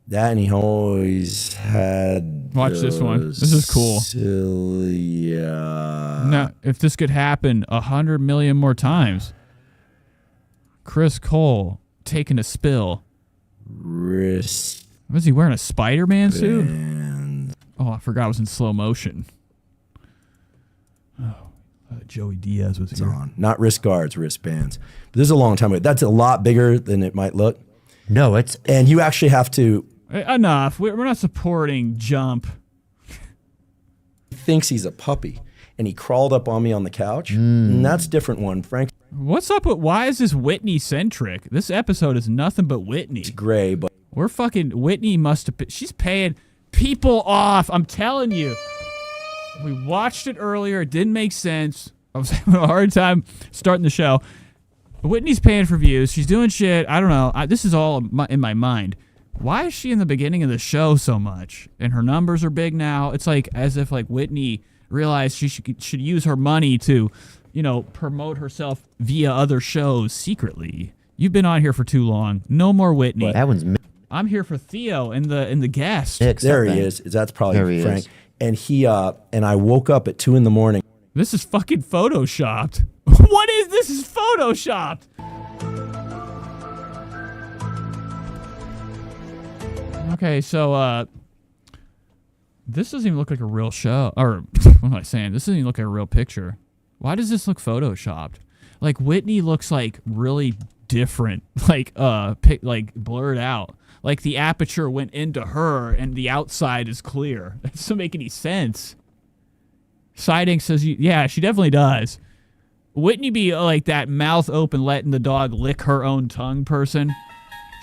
That, and he always had. Watch this one. This is cool. Silly. Now, if this could happen 100 million more times, Chris Cole taking a spill. Wrist. Was he wearing a Spider-Man suit? Oh, I forgot it was in slow motion. Oh. Joey Diaz was here. On. Not wrist guards, wristbands. But this is a long time ago. That's a lot bigger than it might look. No, it's... And you actually have to... Enough. We're not supporting Jump. He thinks he's a puppy. And he crawled up on me on the couch. And that's a different one, Frank. What's up with... Why is this Whitney-centric? This episode is nothing but Whitney. It's gray, but... We're fucking... Whitney must have... She's paying people off. I'm telling you. We watched it earlier. It didn't make sense. I was having a hard time starting the show. Whitney's paying for views. She's doing shit. I don't know. This is all in my mind. Why is she in the beginning of the show so much? And her numbers are big now. It's like as if like Whitney realized she should use her money to, promote herself via other shows secretly. You've been on here for too long. No more Whitney. That one's... I'm here for Theo and the guest. There he is. That's probably Frank. And he and I woke up at 2 a.m. This is fucking photoshopped. What is this? Is photoshopped. Okay, so this doesn't even look like a real show. Or what am I saying? This doesn't even look like a real picture. Why does this look photoshopped? Like Whitney looks like really different, like blurred out. Like the aperture went into her and the outside is clear. That doesn't make any sense. Sighting says, yeah, she definitely does. Whitney be like that mouth open, letting the dog lick her own tongue person.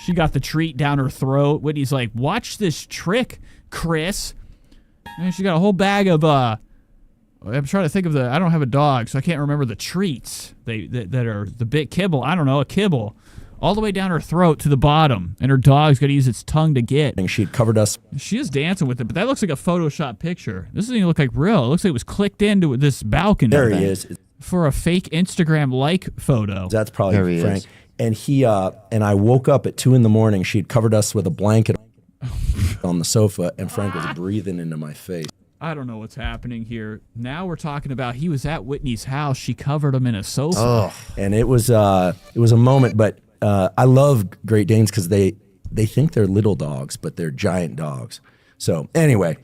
She got the treat down her throat. Whitney's like, watch this trick, Chris. And she got a whole bag of I'm trying to think of I don't have a dog, so I can't remember the treats that are the big kibble. I don't know, a kibble. All the way down her throat to the bottom, and her dog's got to use its tongue to get. And she covered us. She is dancing with it, but that looks like a Photoshop picture. This doesn't even look like real. It looks like it was clicked into this balcony. There he is. For a fake Instagram-like photo. That's probably Frank. And he and I woke up at 2 a.m. She'd covered us with a blanket on the sofa, and Frank was breathing into my face. I don't know what's happening here. Now we're talking about he was at Whitney's house. She covered him in a sofa. Oh, and it was a moment. But I love Great Danes because they think they're little dogs, but they're giant dogs. So anyway,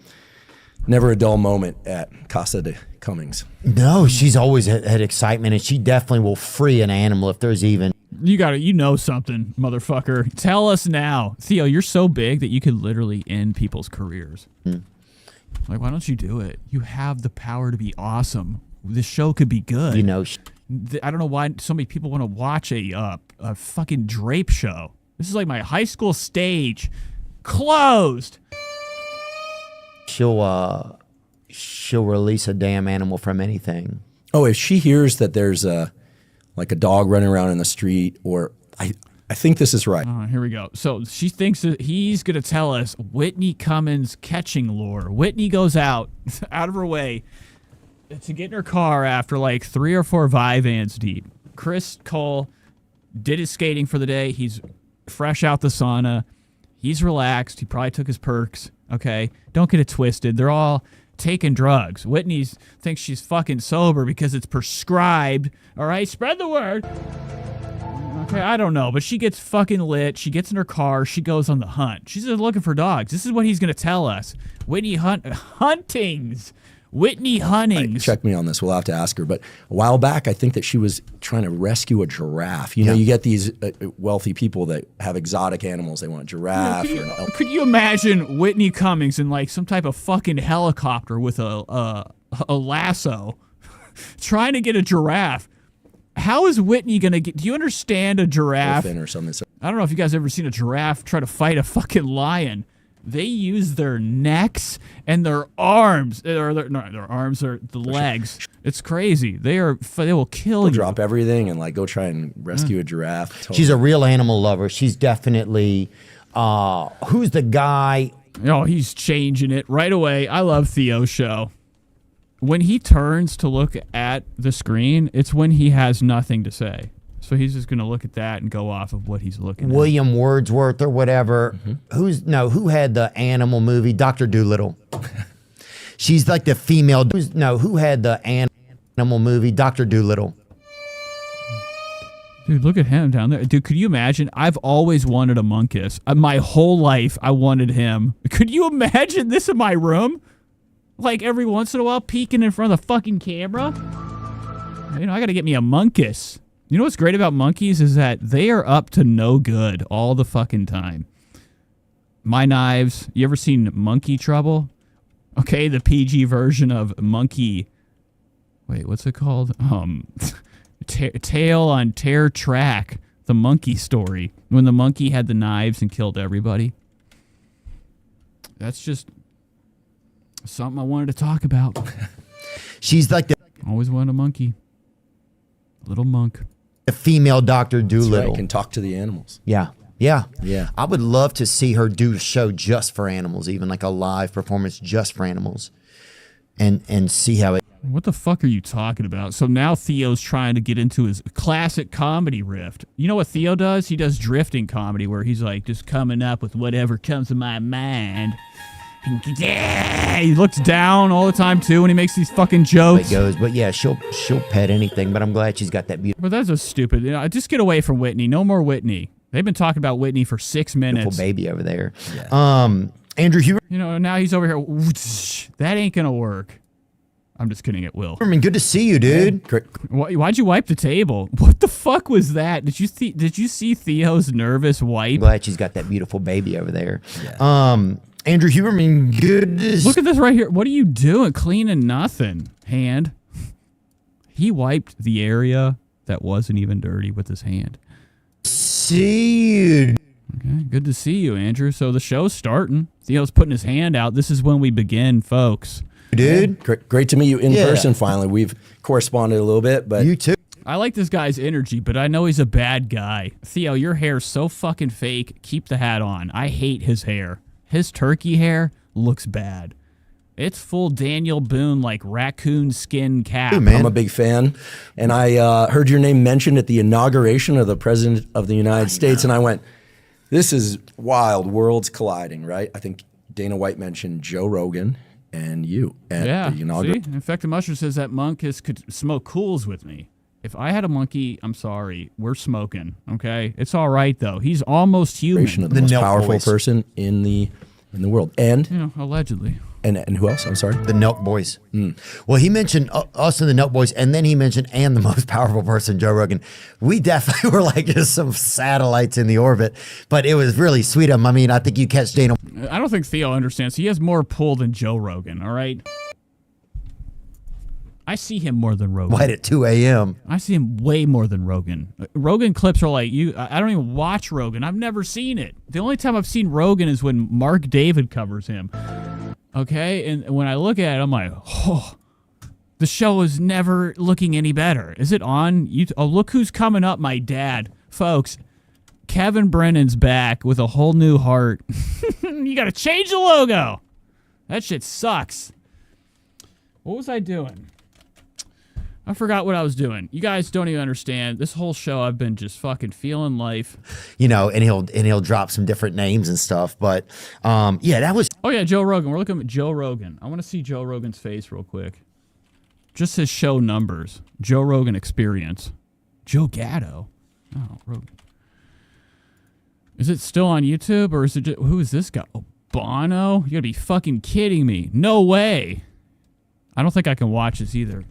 never a dull moment at Casa de Cummings. No, she's always had excitement, and she definitely will free an animal if there's even. You know something, motherfucker. Tell us now. Theo, you're so big that you could literally end people's careers. Like, why don't you do it? You have the power to be awesome. This show could be good. You know. I don't know why so many people want to watch a fucking drape show. This is like my high school stage. Closed. She'll release a damn animal from anything. Oh, if she hears that there's a dog running around in the street, or I think this is right. Here we go. So she thinks that he's going to tell us Whitney Cummings catching lore. Whitney goes out of her way to get in her car after like 3 or 4 Vyvanse deep. Chris Cole did his skating for the day. He's fresh out the sauna. He's relaxed. He probably took his perks. Okay? Don't get it twisted. They're all taking drugs. Whitney thinks she's fucking sober because it's prescribed. All right? Spread the word. Okay, I don't know, but she gets fucking lit. She gets in her car. She goes on the hunt. She's looking for dogs. This is what he's going to tell us. Whitney Huntings. Whitney Huntings. Right, check me on this. We'll have to ask her. But a while back, I think that she was trying to rescue a giraffe. You know, you get these wealthy people that have exotic animals. They want a giraffe or an elk. Could you imagine Whitney Cummings in like some type of fucking helicopter with a lasso trying to get a giraffe? How is Whitney going to get... Do you understand a giraffe? Or something. I don't know if you guys ever seen a giraffe try to fight a fucking lion. They use their necks and their arms. Their arms are the legs. It's crazy. They will kill you. Drop everything and go try and rescue a giraffe. Totally. She's a real animal lover. She's definitely... who's the guy... Oh, he's changing it right away. I love Theo's show. When he turns to look at the screen, it's when he has nothing to say. So he's just going to look at that and go off of what he's looking at. William Wordsworth or whatever. Mm-hmm. Who had the animal movie? Dr. Dolittle. She's like the female. Who had the animal movie? Dr. Dolittle. Dude, look at him down there. Dude, could you imagine? I've always wanted a monkus. My whole life, I wanted him. Could you imagine this in my room? Like every once in a while, peeking in front of the fucking camera. I got to get me a monkus. You know what's great about monkeys is that they are up to no good all the fucking time. My Knives. You ever seen Monkey Trouble? Okay, the PG version of Monkey. Wait, what's it called? Tail on Tear Track. The monkey story. When the monkey had the knives and killed everybody. That's just... something I wanted to talk about. She's like the... Always wanted a monkey. Little monk. The female Dr. Dolittle. Right, can talk to the animals. Yeah. I would love to see her do a show just for animals, even like a live performance just for animals. And see how it... What the fuck are you talking about? So now Theo's trying to get into his classic comedy rift. You know what Theo does? He does drifting comedy where he's like just coming up with whatever comes to my mind. Yeah, he looks down all the time too when he makes these fucking jokes. But yeah, she'll pet anything. But I'm glad she's got that beautiful. But that's a stupid. Just get away from Whitney. No more Whitney. They've been talking about Whitney for 6 minutes. Beautiful baby over there. Yeah. Andrew, now he's over here. That ain't gonna work. I'm just kidding. It will. I mean, good to see you, dude. Yeah. Why'd you wipe the table? What the fuck was that? Did you see Theo's nervous wipe? I'm glad she's got that beautiful baby over there. Yeah. Andrew Huberman, goodness. Look at this right here. What are you doing? Cleaning nothing. Hand. He wiped the area that wasn't even dirty with his hand. See you. Okay, good to see you, Andrew. So the show's starting. Theo's putting his hand out. This is when we begin, folks. dude. Great to meet you in Yeah. person finally. We've corresponded a little bit, but You too. I like this guy's energy, but I know he's a bad guy. Theo, your hair's so fucking fake. Keep the hat on. I hate his hair. His turkey hair looks bad. It's full Daniel Boone, like raccoon skin cap. Hey, man. I'm a big fan. And I heard your name mentioned at the inauguration of the President of the United States, and I went, this is wild, worlds colliding, right? I think Dana White mentioned Joe Rogan and you at Yeah, the inauguration. see? Infected Mushroom says that monk could smoke cools with me. If I had a monkey, I'm sorry, we're smoking, okay? It's all right, though. He's almost human. Of the most powerful person in the world. And you know, allegedly. And who else? I'm sorry. The Nelk Boys. Well, he mentioned us and the Nelk Boys, and then he mentioned and the most powerful person, Joe Rogan. We definitely were like just some satellites in the orbit, but it was really sweet of him. I mean, I think you catch Dana. I don't think Theo understands. He has more pull than Joe Rogan, all right? I see him more than Rogan. White at 2 a.m. I see him way more than Rogan. Rogan clips are like, I don't even watch Rogan. I've never seen it. The only time I've seen Rogan is when Mark David covers him. Okay? And when I look at it, I'm like, oh, the show is never looking any better. Is it on? Oh, look who's coming up, my dad. Folks, Kevin Brennan's back with a whole new heart. You got to change the logo. That shit sucks. What was I doing? I forgot what I was doing. You guys don't even understand. This whole show, I've been just fucking feeling life. You know, and he'll drop some different names and stuff. But yeah, that was. Oh yeah, Joe Rogan. We're looking at Joe Rogan. I want to see Joe Rogan's face real quick. Just his show numbers. Joe Rogan Experience. Joe Gatto. Oh, Rogan. Is it still on YouTube or is it? Who is this guy? Oh, Bono. You gotta be fucking kidding me. No way. I don't think I can watch this either.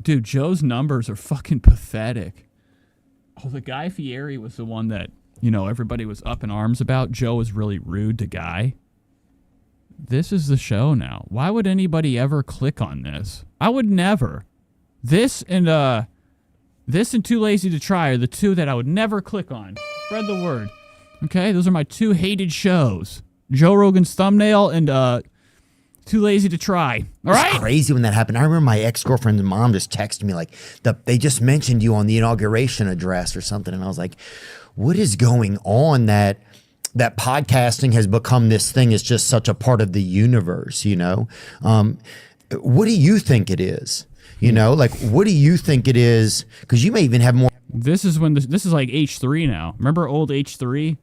Dude, Joe's numbers are fucking pathetic. Oh, the Guy Fieri was the one that, you know, everybody was up in arms about. Joe was really rude to Guy. This is the show now. Why would anybody ever click on this? I would never. This and Too Lazy to Try are the two that I would never click on. Spread the word. Okay, those are my two hated shows. Joe Rogan's Thumbnail and Too Lazy to Try. All right? It's crazy when that happened. I remember my ex-girlfriend's mom just texted me like, they just mentioned you on the inauguration address or something. And I was like, what is going on that podcasting has become this thing? It's just such a part of the universe, you know? What do you think it is? You know, like, what do you think it is? Because you may even have more. This is when this is like H3 now. Remember old H3?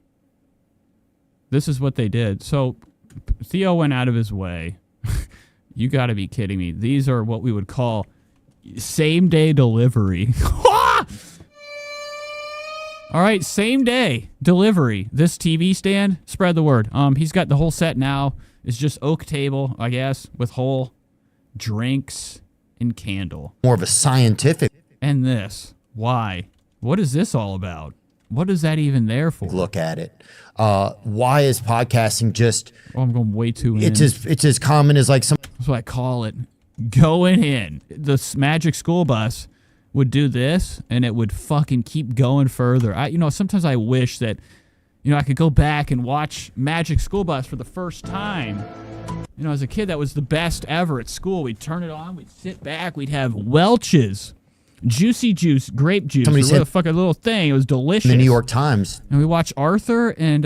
This is what they did. So Theo went out of his way. You got to be kidding me. These are what we would call same-day delivery. All right, same-day delivery. This TV stand, spread the word. He's got the whole set now. It's just oak table, I guess, with whole drinks and candle. More of a scientific. And this. Why? What is this all about? What is that even there for? Look at it. Why is podcasting just... Oh, I'm going way too in. It's as common as like some... That's what I call it. Going in. The Magic School Bus would do this, and it would fucking keep going further. Sometimes I wish that, I could go back and watch Magic School Bus for the first time. As a kid, that was the best ever at school. We'd turn it on, we'd sit back, we'd have Welch's. Juicy juice, grape juice. Somebody said a fucking little thing. It was delicious. In the New York Times. And we watched Arthur, and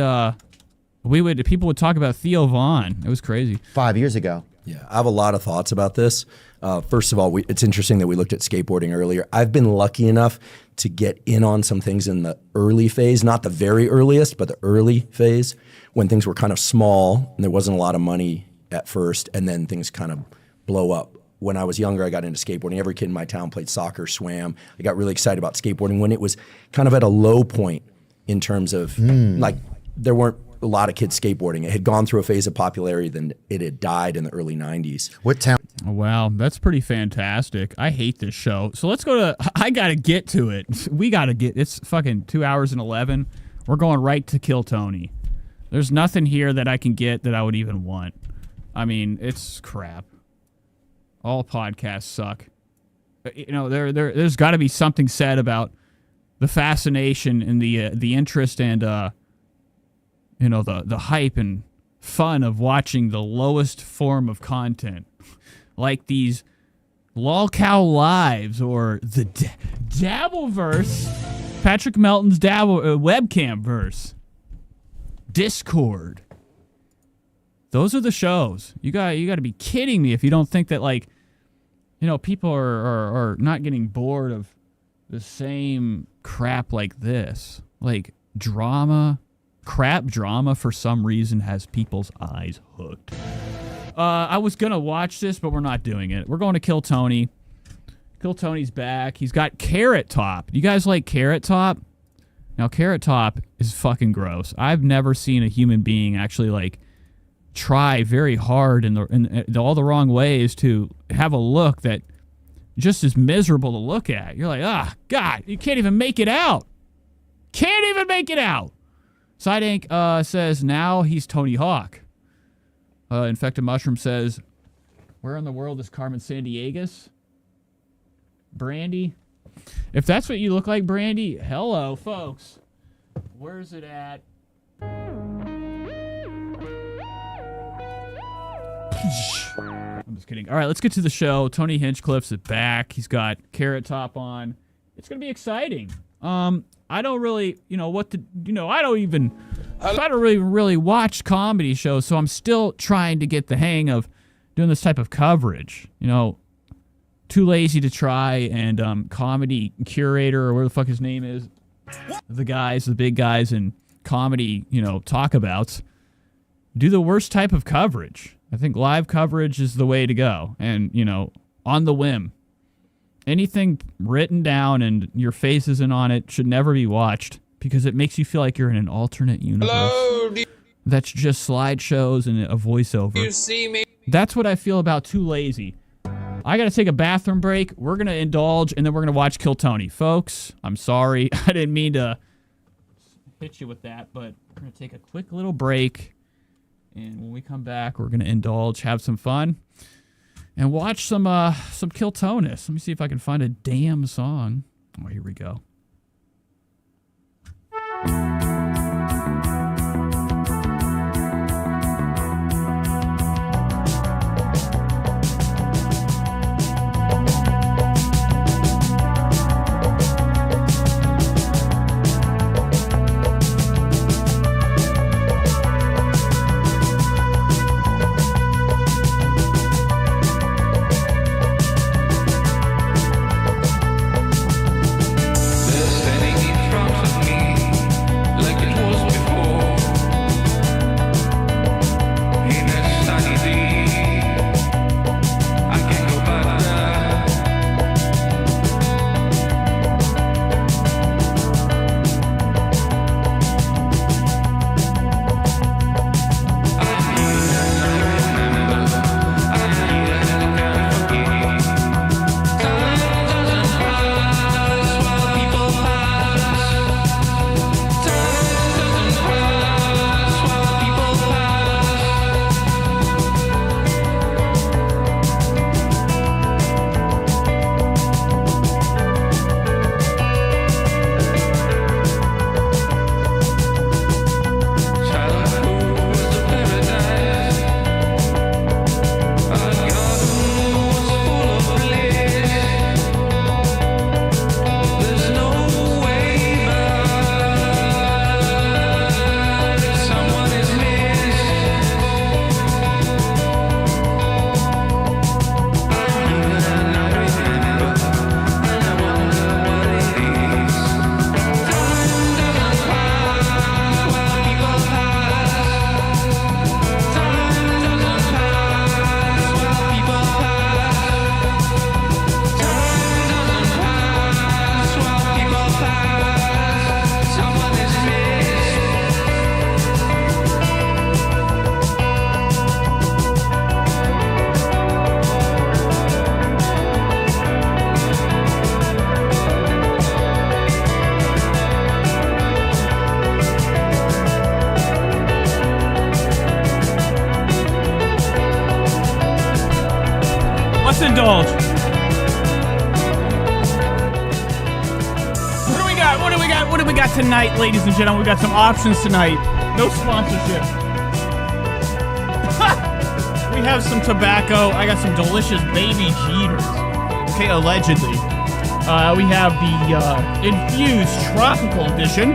people would talk about Theo Vaughn. It was crazy. 5 years ago. Yeah, I have a lot of thoughts about this. First of all, it's interesting that we looked at skateboarding earlier. I've been lucky enough to get in on some things in the early phase, not the very earliest, but the early phase, when things were kind of small and there wasn't a lot of money at first, and then things kind of blow up. When I was younger, I got into skateboarding. Every kid in my town played soccer, swam. I got really excited about skateboarding when it was kind of at a low point in terms of, like, there weren't a lot of kids skateboarding. It had gone through a phase of popularity, then it had died in the early 90s. What town? Oh, wow, that's pretty fantastic. I hate this show. So let's go to, I got to get to it. It's fucking 2 hours and 11. We're going right to Kill Tony. There's nothing here that I can get that I would even want. I mean, it's crap. All podcasts suck. There's got to be something said about the fascination and the interest and the hype and fun of watching the lowest form of content, like these lolcow lives or the Dabbleverse, Patrick Melton's webcam verse, Discord. Those are the shows. You got to be kidding me if you don't think that, like, you know, people are not getting bored of the same crap like this. Like crap drama for some reason has people's eyes hooked. I was going to watch this, but we're not doing it. We're going to Kill Tony. Kill Tony's back. He's got Carrot Top. You guys like Carrot Top? Now, Carrot Top is fucking gross. I've never seen a human being actually, like, try very hard in all the wrong ways to have a look that just is miserable to look at. You're like, God, you can't even make it out. Can't even make it out. Side Ink says, now he's Tony Hawk. Infected Mushroom says, where in the world is Carmen Sandiegas? Brandy? If that's what you look like, Brandy, hello, folks. Where's it at? I'm just kidding. All right, let's get to the show. Tony Hinchcliff's back. He's got Carrot Top on. It's going to be exciting. I don't really, I don't really watch comedy shows, so I'm still trying to get the hang of doing this type of coverage. Too lazy to try, and comedy curator, or where the fuck his name is, the big guys in comedy, talkabouts, do the worst type of coverage. I think live coverage is the way to go, and, on the whim. Anything written down and your face isn't on it should never be watched, because it makes you feel like you're in an alternate universe. That's just slideshows and a voiceover. You see me? That's what I feel about Too Lazy. I got to take a bathroom break. We're going to indulge, and then we're going to watch Kill Tony. Folks, I'm sorry. I didn't mean to hit you with that, but we're going to take a quick little break. And when we come back, we're going to indulge, have some fun, and watch some Kill Tonus. Let me see if I can find a damn song. Oh, here we go. Indulge. What do we got tonight, ladies and gentlemen? We got some options tonight. No sponsorship. We have some tobacco. I got some delicious baby Jeters. Okay, allegedly. We have the infused tropical edition.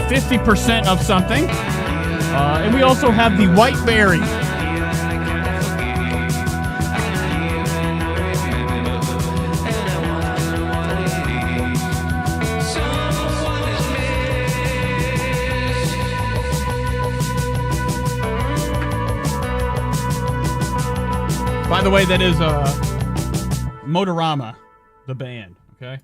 50% of something. And we also have the white berry. By the way, that is Motorama, the band, okay?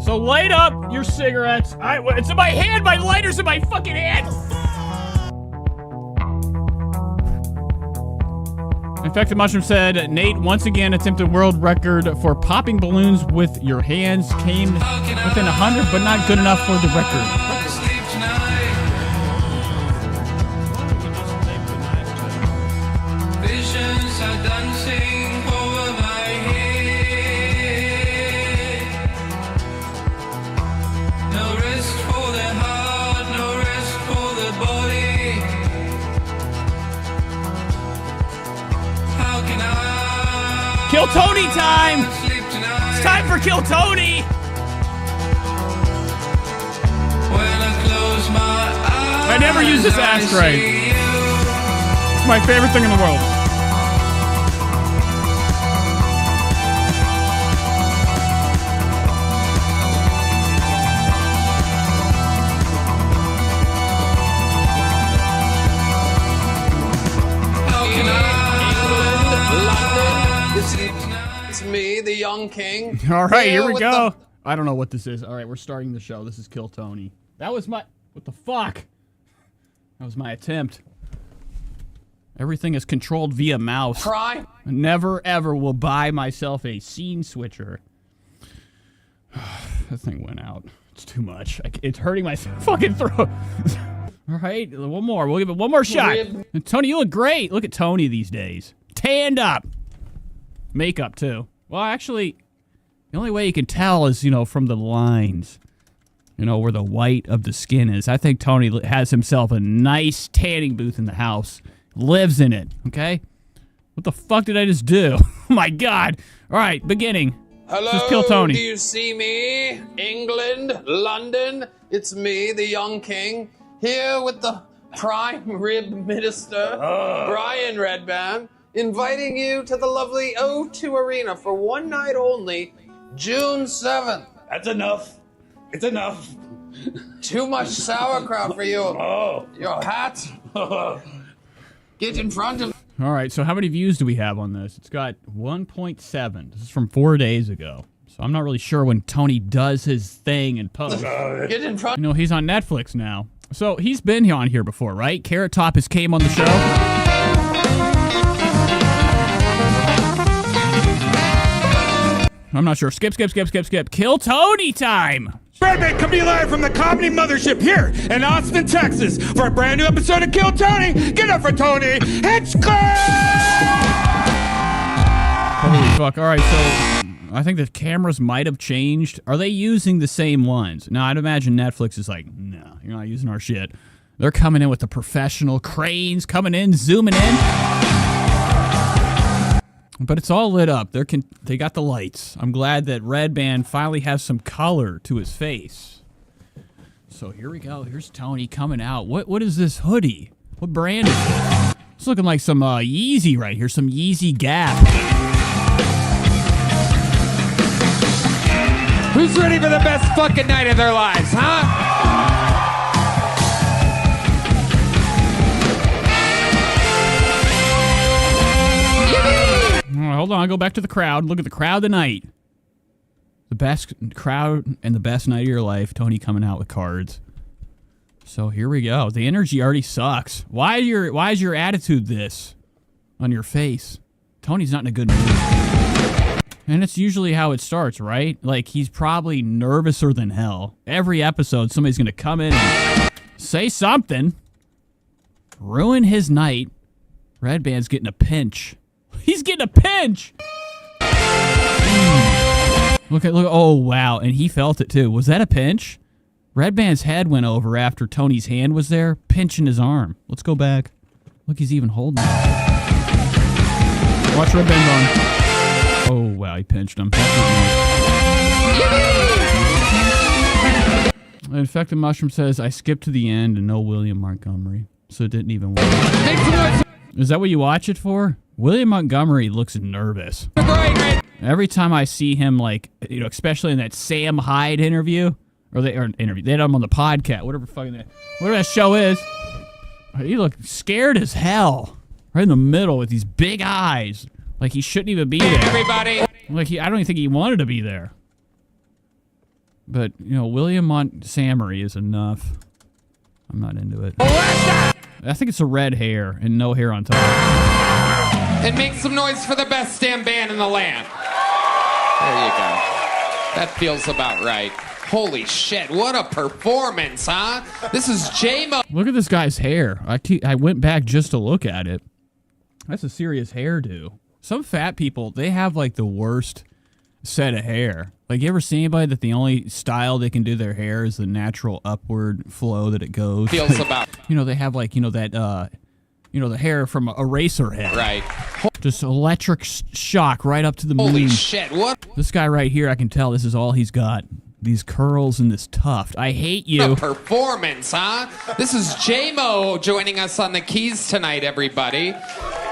So light up your cigarettes. It's in my hand. My lighter's in my fucking hand. Infected Mushroom said, Nate once again attempted world record for popping balloons with your hands. Came within 100, but not good enough for the record. Kill Tony time! It's time for Kill Tony! I never use this ashtray. It's my favorite thing in the world. It's me, the young king. All right, here we go. I don't know what this is. All right, we're starting the show. This is Kill Tony. That was my... What the fuck? That was my attempt. Everything is controlled via mouse. Try. Never, ever will buy myself a scene switcher. That thing went out. It's too much. It's hurting my fucking throat. All right, one more. We'll give it one more shot. And Tony, you look great. Look at Tony these days. Tanned up. Makeup, too. Well, actually, the only way you can tell is, from the lines. Where the white of the skin is. I think Tony has himself a nice tanning booth in the house. Lives in it, okay? What the fuck did I just do? Oh, my God. All right, beginning. Hello, just Kill Tony. Do you see me? England, London, it's me, the young king, here with the prime rib minister, Brian Redband, inviting you to the lovely O2 Arena for one night only, June 7th. That's enough. It's enough. Too much sauerkraut for you. Oh. Your hat. Get in front of... All right, so how many views do we have on this? It's got 1.7. This is from 4 days ago. So I'm not really sure when Tony does his thing and posts. Get in front... He's on Netflix now. So he's been on here before, right? Carrot Top has came on the show. I'm not sure. Skip. Kill Tony time! Redman coming to you live from the comedy mothership here in Austin, Texas for a brand new episode of Kill Tony. Get up for Tony Hinchcliff! Holy fuck. All right, so I think the cameras might have changed. Are they using the same ones? Now, I'd imagine Netflix is like, no, you're not using our shit. They're coming in with the professional cranes, coming in, zooming in. But it's all lit up. They got the lights. I'm glad that Redband finally has some color to his face. So here we go. Here's Tony coming out. What is this hoodie? What brand is it? It's looking like some Yeezy right here. Some Yeezy Gap. Who's ready for the best fucking night of their lives, huh? Hold on, I'll go back to the crowd. Look at the crowd tonight. The best crowd and the best night of your life. Tony coming out with cards. So here we go. The energy already sucks. Why is your attitude this on your face? Tony's not in a good mood. And it's usually how it starts, right? Like, he's probably nervouser than hell. Every episode, somebody's going to come in and say something, ruin his night. Redband's getting a pinch. He's getting a pinch! Look. Oh, wow. And he felt it, too. Was that a pinch? Red Band's head went over after Tony's hand was there, pinching his arm. Let's go back. Look, he's even holding it. Watch Red Band's arm. Oh, wow, he pinched him. Infected Mushroom says, I skipped to the end and no William Montgomery, so it didn't even work. Is that what you watch it for? William Montgomery looks nervous. Every time I see him, like, you know, especially in that Sam Hyde interview, or they had him on the podcast, whatever that show is, he looked scared as hell, right in the middle with these big eyes, like he shouldn't even be there. Everybody, like I don't even think he wanted to be there. But you know, William Montgomery is enough. I'm not into it. I think it's a red hair and no hair on top. And make some noise for the best damn band in the land. There you go. That feels about right. Holy shit, what a performance, huh? This is J-Mo. Look at this guy's hair. I went back just to look at it. That's a serious hairdo. Some fat people, they have like the worst set of hair. Like, you ever see anybody that the only style they can do their hair is the natural upward flow that it goes? Feels about. You know, they have like, you know, that, you know, the hair from a racer head. Right. Just electric shock right up to the moon. Holy shit, what? This guy right here, I can tell this is all he's got. These curls and this tuft. I hate you. What a performance, huh? This is J-Mo joining us on the keys tonight, everybody.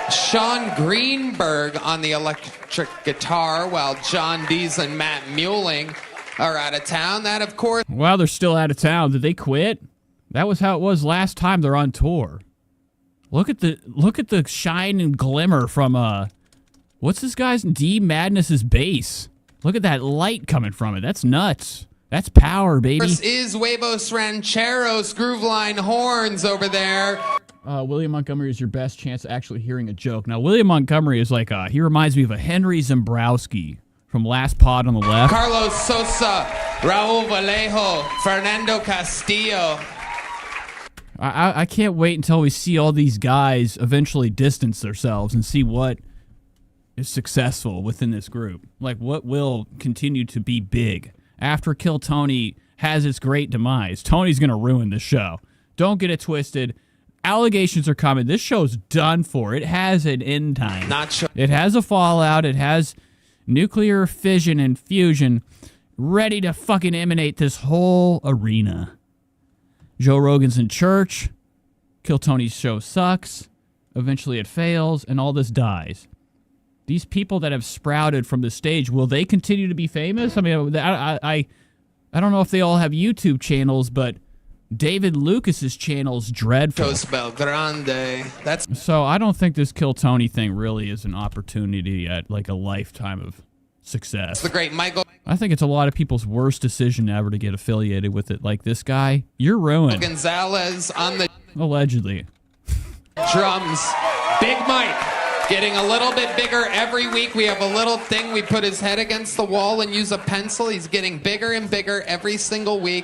Sean Greenberg on the electric guitar, while John Dees and Matt Muelling are out of town. That, of course... Wow, they're still out of town. Did they quit? That was how it was last time they're on tour. Look at the shine and glimmer from, what's this guy's? D Madness's bass. Look at that light coming from it. That's nuts. That's power, baby. This is Huevos Rancheros Grooveline horns over there. William Montgomery is your best chance of actually hearing a joke. Now, William Montgomery is like, he reminds me of a Henry Zembrowski from Last Pod on the left. Carlos Sosa, Raul Vallejo, Fernando Castillo. I can't wait until we see all these guys eventually distance themselves and see what is successful within this group. Like, what will continue to be big after Kill Tony has its great demise. Tony's going to ruin the show. Don't get it twisted. Allegations are coming. This show's done for. It has an end time. Not sure. It has a fallout. It has nuclear fission and fusion ready to fucking emanate this whole arena. Joe Rogan's in church. Kill Tony's show sucks. Eventually it fails, and all this dies. These people that have sprouted from the stage, will they continue to be famous? I mean, I don't know if they all have YouTube channels, but David Lucas's channel's dreadful. Dos Belgrande. So I don't think this Kill Tony thing really is an opportunity at like a lifetime of success. It's the great Michael. I think it's a lot of people's worst decision ever to get affiliated with it. Like this guy, you're ruined. Gonzalez on the allegedly drums. Big Mike. Getting a little bit bigger every week. We have a little thing. We put his head against the wall and use a pencil. He's getting bigger and bigger every single week.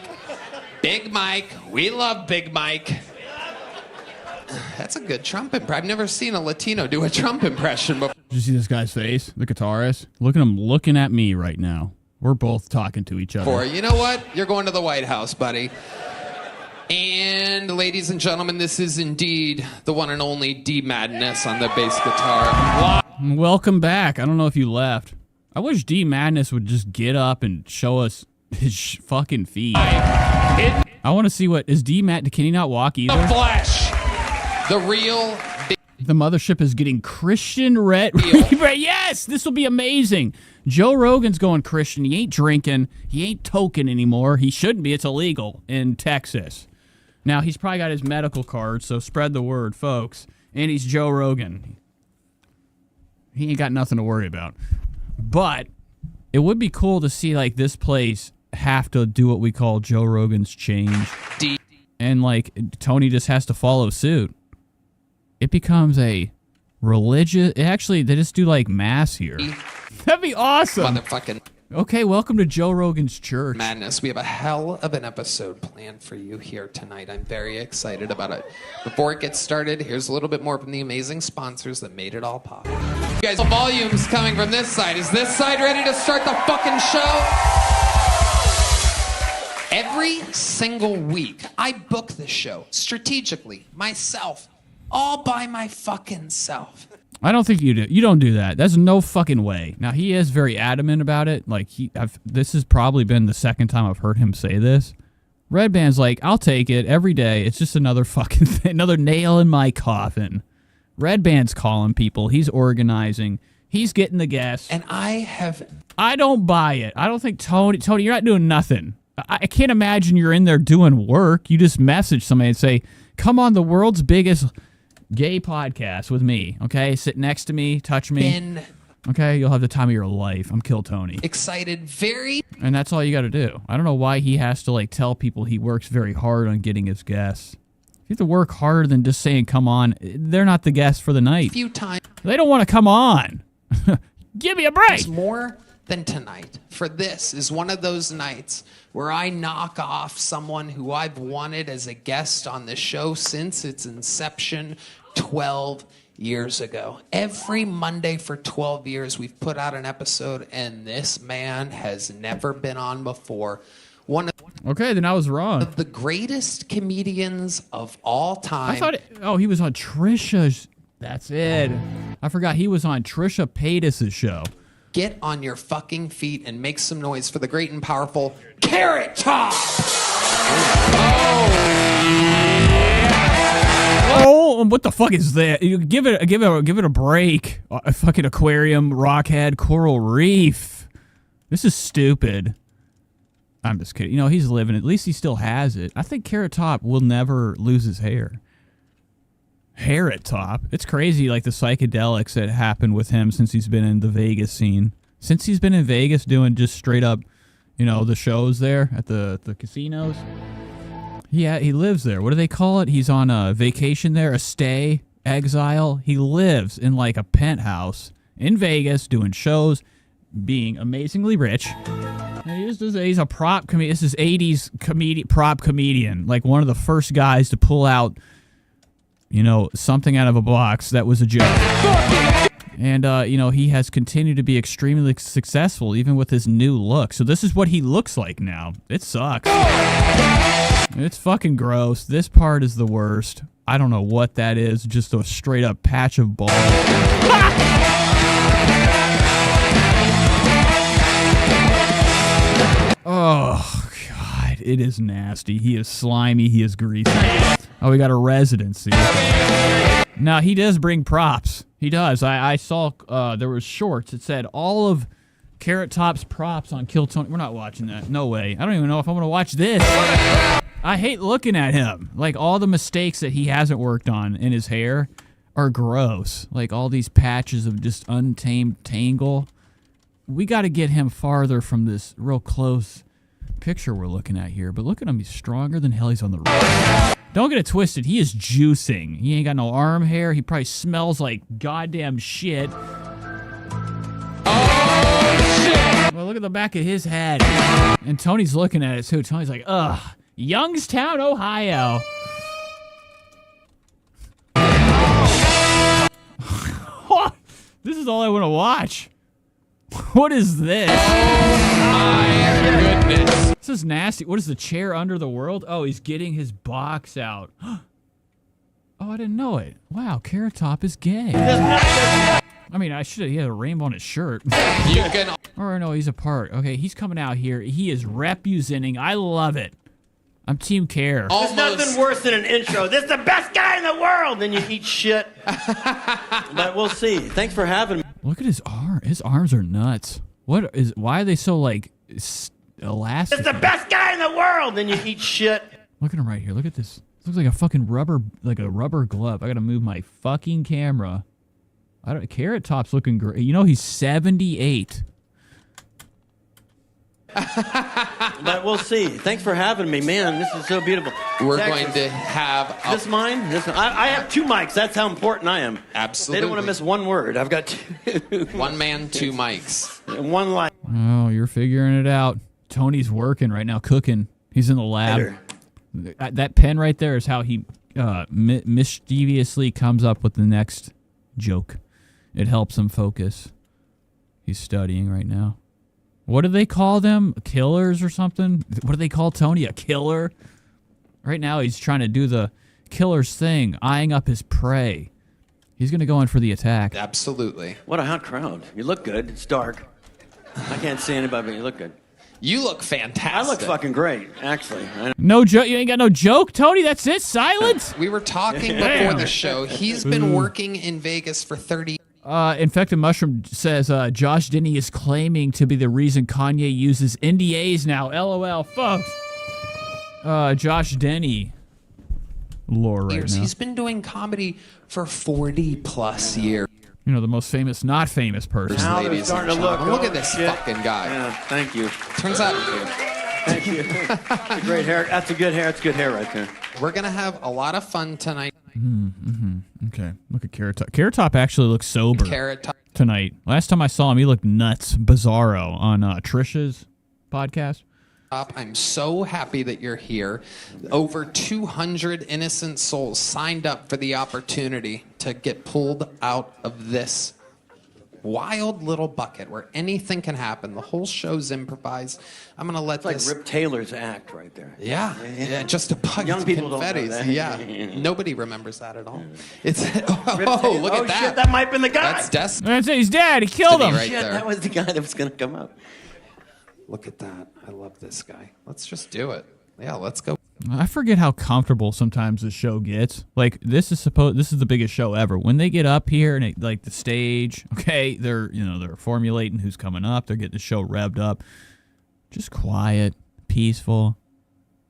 Big Mike. We love Big Mike. That's a good Trump impression. I've never seen a Latino do a Trump impression before. Did you see this guy's face? The guitarist? Look at him looking at me right now. We're both talking to each other. You know what? You're going to the White House, buddy. And ladies and gentlemen, this is indeed the one and only D Madness on the bass guitar. Welcome back. I don't know if you left. I wish D Madness would just get up and show us his fucking feet. I want to see what is D Matt. Can he not walk either? The Flash, the real. The mothership is getting Christian red. Yes, this will be amazing. Joe Rogan's going Christian. He ain't drinking. He ain't toking anymore. He shouldn't be. It's illegal in Texas. Now, he's probably got his medical card, so spread the word, folks. And he's Joe Rogan. He ain't got nothing to worry about. But it would be cool to see, like, this place have to do what we call Joe Rogan's change. And, like, Tony just has to follow suit. It becomes a religious... Actually, they just do, like, mass here. That'd be awesome. Motherfucking... Okay, welcome to Joe Rogan's church. Madness. We have a hell of an episode planned for you here tonight. I'm very excited about it. Before it gets started, here's a little bit more from the amazing sponsors that made it all possible. You guys, the volume's coming from this side. Is this side ready to start the fucking show? Every single week, I book this show strategically, myself, all by my fucking self. I don't think you do. You don't do that. There's no fucking way. Now, he is very adamant about it. Like, this has probably been the second time I've heard him say this. Red Band's like, I'll take it every day. It's just another fucking thing, another nail in my coffin. Red Band's calling people. He's organizing. He's getting the guests. And I don't buy it. I don't think Tony, you're not doing nothing. I can't imagine you're in there doing work. You just message somebody and say, come on the world's biggest gay podcast with me, okay? Sit next to me, touch me. Okay, you'll have the time of your life. I'm Kill Tony. Excited, and that's all you got to do. I don't know why he has to like tell people he works very hard on getting his guests. You have to work harder than just saying, come on. They're not the guests for the night. Few times. They don't want to come on. Give me a break. It's more than tonight. For this is one of those nights where I knock off someone who I've wanted as a guest on the show since its inception 12 years ago. Every Monday for 12 years, we've put out an episode, and this man has never been on before. Okay, then I was wrong. Of the greatest comedians of all time. I thought he was on Trisha's. That's it. I forgot he was on Trisha Paytas' show. Get on your fucking feet and make some noise for the great and powerful Carrot Top. Oh, what the fuck is that? You give it a break. A fucking aquarium, rockhead, coral reef. This is stupid. I'm just kidding. You know, he's living. At least he still has it. I think Carrot Top will never lose his hair. Carrot Top. It's crazy, like the psychedelics that happened with him since he's been in the Vegas scene. Since he's been in Vegas doing just straight up, you know, the shows there at the casinos. Yeah, he lives there. What do they call it? He's on a vacation there, a stay, exile. He lives in like a penthouse in Vegas doing shows, being amazingly rich. And he's a prop comedian. This is 80s prop comedian. Like one of the first guys to pull out, you know, something out of a box that was a joke. And, you know, he has continued to be extremely successful, even with his new look. So this is what he looks like now. It sucks. It's fucking gross. This part is the worst. I don't know what that is. Just a straight up patch of balls. Oh, God. It is nasty. He is slimy. He is greasy. Oh, we got a residency. Now, he does bring props. He does. I saw there was shorts. It said all of Carrot Top's props on Kill Tony. We're not watching that. No way. I don't even know if I'm going to watch this. I hate looking at him. Like, all the mistakes that he hasn't worked on in his hair are gross. Like, all these patches of just untamed tangle. We got to get him farther from this real close picture we're looking at here. But look at him. He's stronger than hell. He's on the road. Don't get it twisted. He is juicing. He ain't got no arm hair. He probably smells like goddamn shit. Oh, shit. Well, look at the back of his head. And Tony's looking at it, too. Tony's like, ugh. Youngstown, Ohio. This is all I want to watch. What is this? Oh, my goodness. This is nasty. What is the chair under the world? Oh, he's getting his box out. Oh, I didn't know it. Wow, Carrot Top is gay. I mean, he had a rainbow on his shirt. You can. Or no, he's a part. Okay, he's coming out here. He is representing. I love it. I'm Team Care. There's nothing worse than an intro. This is the best guy in the world. Then you eat shit. But we'll see. Thanks for having me. Look at his arm. His arms are nuts. Why are they so like elastic? It's the best guy in the world. Then you eat shit. Look at him right here. Look at this. This looks like a fucking rubber glove. I gotta move my fucking camera. Carrot Top's looking great. You know, he's 78. But we'll see. Thanks for having me, man. This is so beautiful. We're going to have. Is this mine? I have two mics. That's how important I am. Absolutely. They don't want to miss one word. I've got two. One man, two mics. And one light. Oh, you're figuring it out. Tony's working right now, cooking. He's in the lab. That pen right there is how he mischievously comes up with the next joke. It helps him focus. He's studying right now. What do they call them? Killers or something? What do they call Tony? A killer? Right now he's trying to do the killer's thing, eyeing up his prey. He's going to go in for the attack. Absolutely. What a hot crowd. You look good. It's dark. I can't see anybody, but you look good. You look fantastic. I look fucking great, actually. No joke. You ain't got no joke, Tony? That's it? Silence? We were talking before the show. He's been working in Vegas for 30 Infected Mushroom says Josh Denny is claiming to be the reason Kanye uses NDAs now. LOL, folks. Josh Denny. Lore right years. now. He's been doing comedy for 40 plus years. You know, the most famous, not famous person. Now they're starting to look at this fucking guy. Yeah, thank you. Turns out. Thank you. That's a great hair. That's a good hair. That's good hair right there. We're going to have a lot of fun tonight. Okay, look at Carrot Top. Carrot Top actually looks sober Carrot Top. tonight. Last time I saw him, he looked nuts, bizarro on Trisha's podcast. I'm so happy that you're here. Over 200 innocent souls signed up for the opportunity to get pulled out of this wild little bucket where anything can happen. The whole show's improvised. I'm going to let it's like Rip Taylor's act right there. Yeah, just a bucket Young of people don't know confettis. that. Yeah, nobody remembers that at all. It's oh, look at that. Shit, that might have been the guy. That's Destiny. That's it. He's dead. He killed him. Right Shit, there. that was the guy that was going to come up. Look at that. I love this guy. Let's just do it. Yeah, let's go. I forget how comfortable sometimes the show gets. Like this is the biggest show ever. When they get up here and like the stage, okay, they're formulating who's coming up. They're getting the show revved up. Just quiet, peaceful.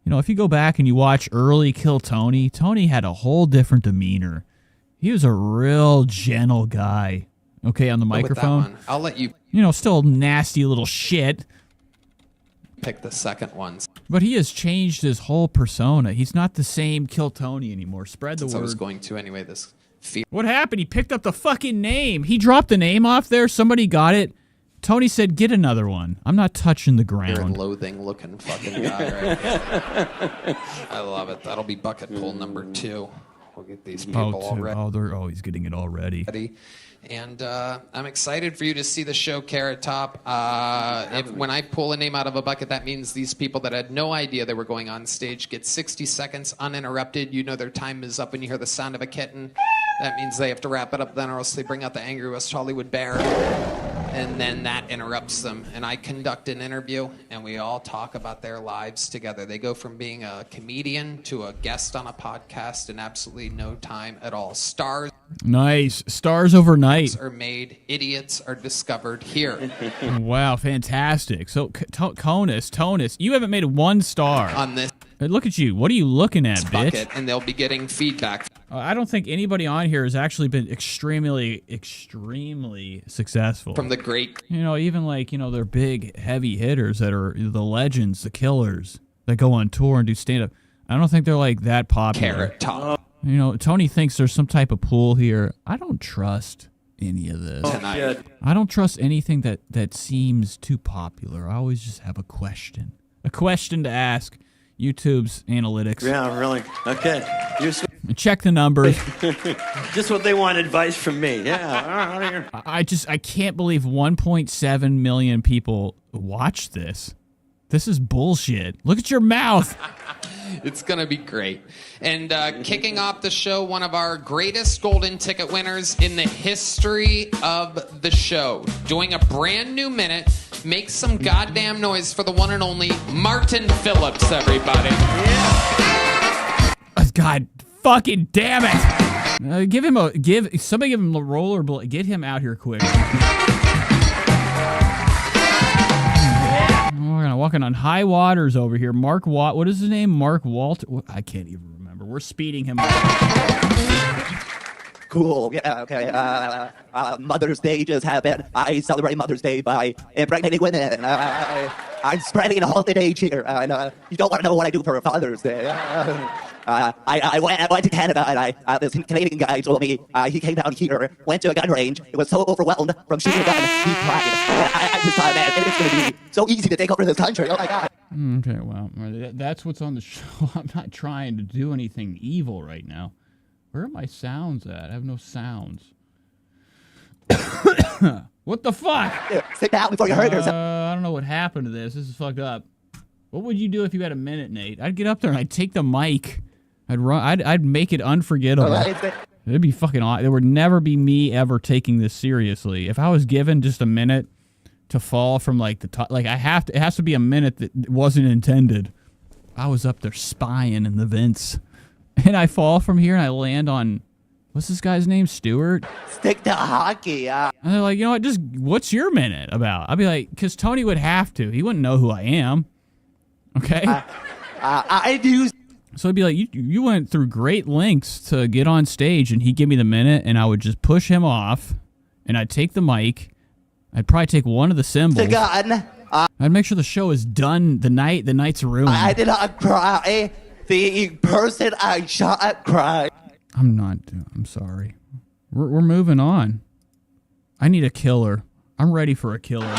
You know, if you go back and you watch early Kill Tony, Tony had a whole different demeanor. He was a real gentle guy. Okay, on the microphone. With that one. I'll let you. You know, still nasty little shit. Pick the second ones. But he has changed his whole persona. He's not the same Kill Tony anymore. Spread the word. I was going to anyway. This fear. What happened? He picked up the fucking name. He dropped the name off there. Somebody got it. Tony said, "Get another one. I'm not touching the ground." Loathing looking fucking guy right here. I love it. That'll be bucket pull number 2. We'll get these people already. He's getting it already. And I'm excited for you to see the show Carrot Top. When I pull a name out of a bucket, that means these people that had no idea they were going on stage get 60 seconds uninterrupted. You know their time is up when you hear the sound of a kitten. That means they have to wrap it up then, or else they bring out the Angry West Hollywood Bear. And then that interrupts them. And I conduct an interview, and we all talk about their lives together. They go from being a comedian to a guest on a podcast in absolutely no time at all. Stars. Nice. Stars overnight. Are made. Idiots are discovered here. Wow, fantastic. So, Tonus, you haven't made 1 star. On this. Look at you. What are you looking at, bitch? Bucket, and they'll be getting feedback. I don't think anybody on here has actually been extremely successful. From the great. You know, even like, they're big, heavy hitters that are the legends, the killers that go on tour and do stand-up. I don't think they're like that popular. Carrot Top. You know, Tony thinks there's some type of pool here. I don't trust any of this. I don't trust anything that seems too popular. I always just have a question to ask. YouTube's analytics. Yeah, really. Okay. Check the numbers. Just what they want advice from me. Yeah. I can't believe 1.7 million people watch this. This is bullshit. Look at your mouth. It's going to be great. And kicking off the show, one of our greatest golden ticket winners in the history of the show. Doing a brand new minute. Make some goddamn noise for the one and only Martin Phillips, everybody. Yeah. God fucking damn it. Somebody give him a rollerblade. Get him out here quick. We're gonna walking on high waters over here. What is his name? Mark Walter. I can't even remember. We're speeding him up. Cool. Yeah. Okay. Mother's Day just happened. I celebrate Mother's Day by impregnating women. I'm spreading holiday age here. You don't want to know what I do for Father's Day. I went to Canada, and this Canadian guy told me he came down here, went to a gun range. He was so overwhelmed from shooting a gun, he cried. I just thought, man, it's going to be so easy to take over this country. Oh my God. Okay, well, that's what's on the show. I'm not trying to do anything evil right now. Where are my sounds at? I have no sounds. What the fuck? Sit down before you hurt yourself. I don't know what happened to this. This is fucked up. What would you do if you had a minute, Nate? I'd get up there and I'd take the mic. I'd run. I'd make it unforgettable. It'd be fucking awesome. There would never be me ever taking this seriously. If I was given just a minute to fall from like the top, like it has to be a minute that wasn't intended. I was up there spying in the vents, and I fall from here and I land on, what's this guy's name? Stewart? Stick to hockey. And they're like, you know what? Just what's your minute about? I'd be like, because Tony would have to. He wouldn't know who I am. Okay. I do. So it'd be like, you went through great lengths to get on stage, and he'd give me the minute, and I would just push him off, and I'd take the mic. I'd probably take one of the cymbals. The gun. I'd make sure the show is done. The night's ruined. I did not cry. The person I shot cried. I'm sorry. We're moving on. I need a killer. I'm ready for a killer.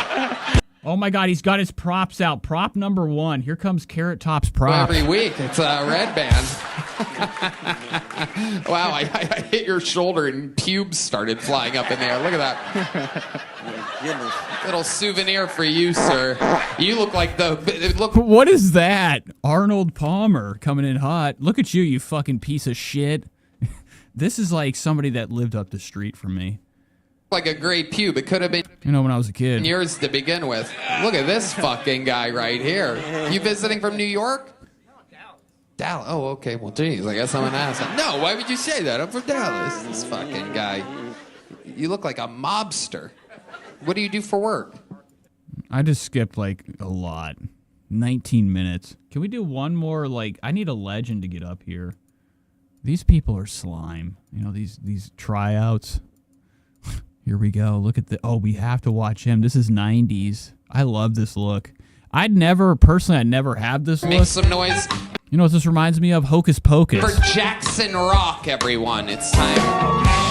Oh my God, he's got his props out. Prop number 1. Here comes Carrot Top's prop. Every week, it's a red band. Wow, I hit your shoulder and pubes started flying up in the air. Look at that. Goodness. Little souvenir for you, sir. You look like What is that? Arnold Palmer coming in hot. Look at you, you fucking piece of shit. This is like somebody that lived up the street from me. like a great pube. It could have been, you know, when I was a kid. Yours to begin with. Look at this fucking guy right here. You visiting from New York? Dallas. Oh, okay. Well, geez, I guess I'm an asshole. No, why would you say that? I'm from Dallas. This fucking guy. You look like a mobster. What do you do for work? I just skipped like a lot. 19 minutes. Can we do one more? Like, I need a legend to get up here. These people are slime. You know, these tryouts. Here we go. Look at the. Oh, we have to watch him. This is 90s. I love this look. I'd never have this look. Make some noise. You know what this reminds me of? Hocus Pocus. For Jackson Rock, everyone. It's time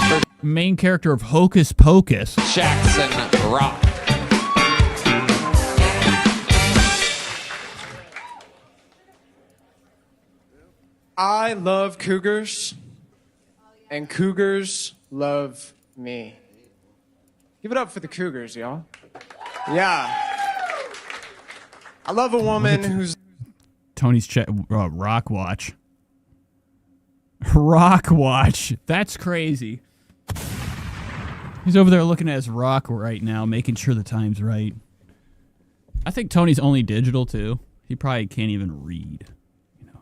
for main character of Hocus Pocus. Jackson Rock. I love cougars, and cougars love me. Give it up for the cougars, y'all. Yeah. I love a woman who's... Tony's Rock Watch. Rock Watch. That's crazy. He's over there looking at his rock right now, making sure the time's right. I think Tony's only digital, too. He probably can't even read. You know,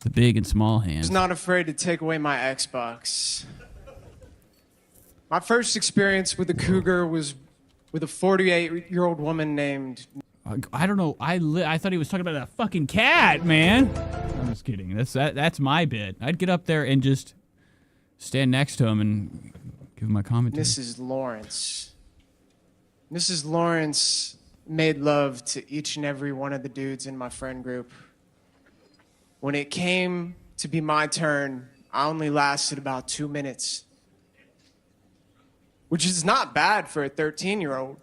the big and small hands. Who's not afraid to take away my Xbox. My first experience with a cougar was with a 48-year-old woman named... I don't know. I thought he was talking about a fucking cat, man. I'm just kidding. That's my bit. I'd get up there and just stand next to him and give him my commentary. Mrs. Lawrence. Mrs. Lawrence made love to each and every one of the dudes in my friend group. When it came to be my turn, I only lasted about 2 minutes, which is not bad for a 13-year-old.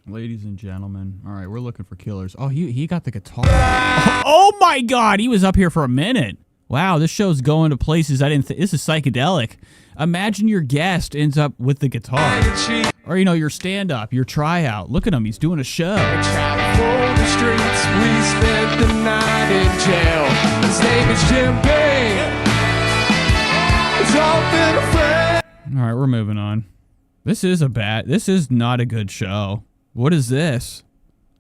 Ladies and gentlemen, all right, we're looking for killers. Oh, he got the guitar. Oh my God, he was up here for a minute. Wow, this show's going to places I didn't think. This is psychedelic. Imagine your guest ends up with the guitar. Or, you know, your stand-up, your tryout. Look at him, he's doing a show. Traveled the streets, we spent the night in jail. His name is Jim Payne. It's all been a friend. All right, we're moving on. This is not a good show. What is this?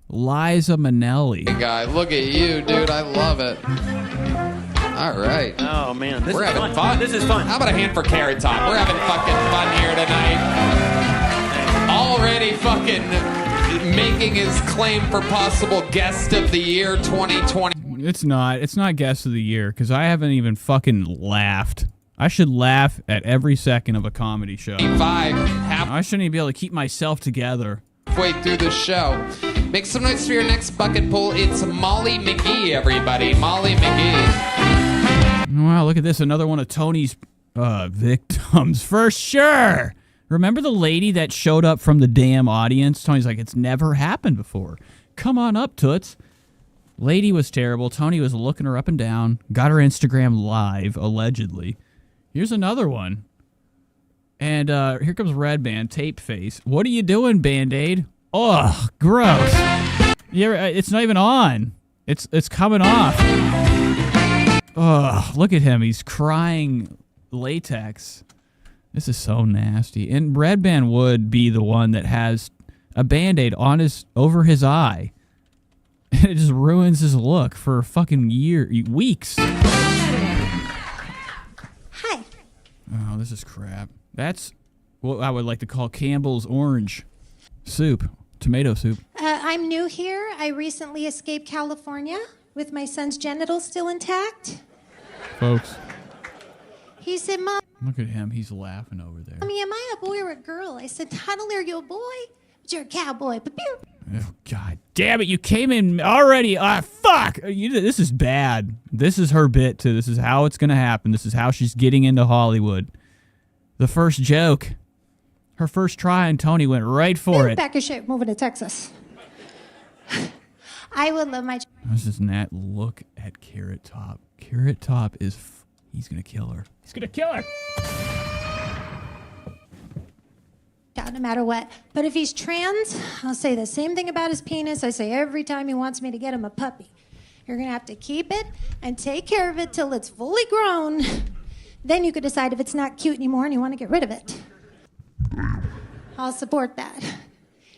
Liza Minnelli. Hey guy, look at you, dude. I love it. All right. Oh, man. We're having fun. This is fun. How about a hand for Carrot Top? We're having fucking fun here tonight. Already fucking making his claim for possible guest of the year 2020. It's not guest of the year because I haven't even fucking laughed. I should laugh at every second of a comedy show. I shouldn't even be able to keep myself together. Halfway through the show. Make some noise for your next bucket pull. It's Molly McGee, everybody. Molly McGee. Wow, look at this. Another one of Tony's victims. For sure. Remember the lady that showed up from the damn audience? Tony's like, it's never happened before. Come on up, Toots. Lady was terrible. Tony was looking her up and down. Got her Instagram live, allegedly. Here's another one. And here comes Red Band, tape face. What are you doing, Band-Aid? Ugh, gross. It's not even on. It's coming off. Ugh, look at him. He's crying latex. This is so nasty. And Red Band would be the one that has a Band-Aid on over his eye. And it just ruins his look for a fucking weeks. Hi. Oh, this is crap. That's what I would like to call Campbell's orange soup. Tomato soup. I'm new here. I recently escaped California with my son's genitals still intact. Folks. He said, Mom, Look at him. He's laughing over there. Mommy, am I a boy or a girl? I said, not only are you a boy, but you're a cowboy. Oh, God damn it. You came in already. Fuck. This is bad. This is her bit, too. This is how it's going to happen. This is how she's getting into Hollywood. The first joke. Her first try, and Tony went right for it. Back of shape, moving to Texas. I would love my... This is Nat. Look at Carrot Top. Carrot Top is... he's going to kill her. He's going to kill her. No matter what. But if he's trans, I'll say the same thing about his penis. I say every time he wants me to get him a puppy. You're going to have to keep it and take care of it till it's fully grown. Then you could decide if it's not cute anymore and you want to get rid of it. I'll support that.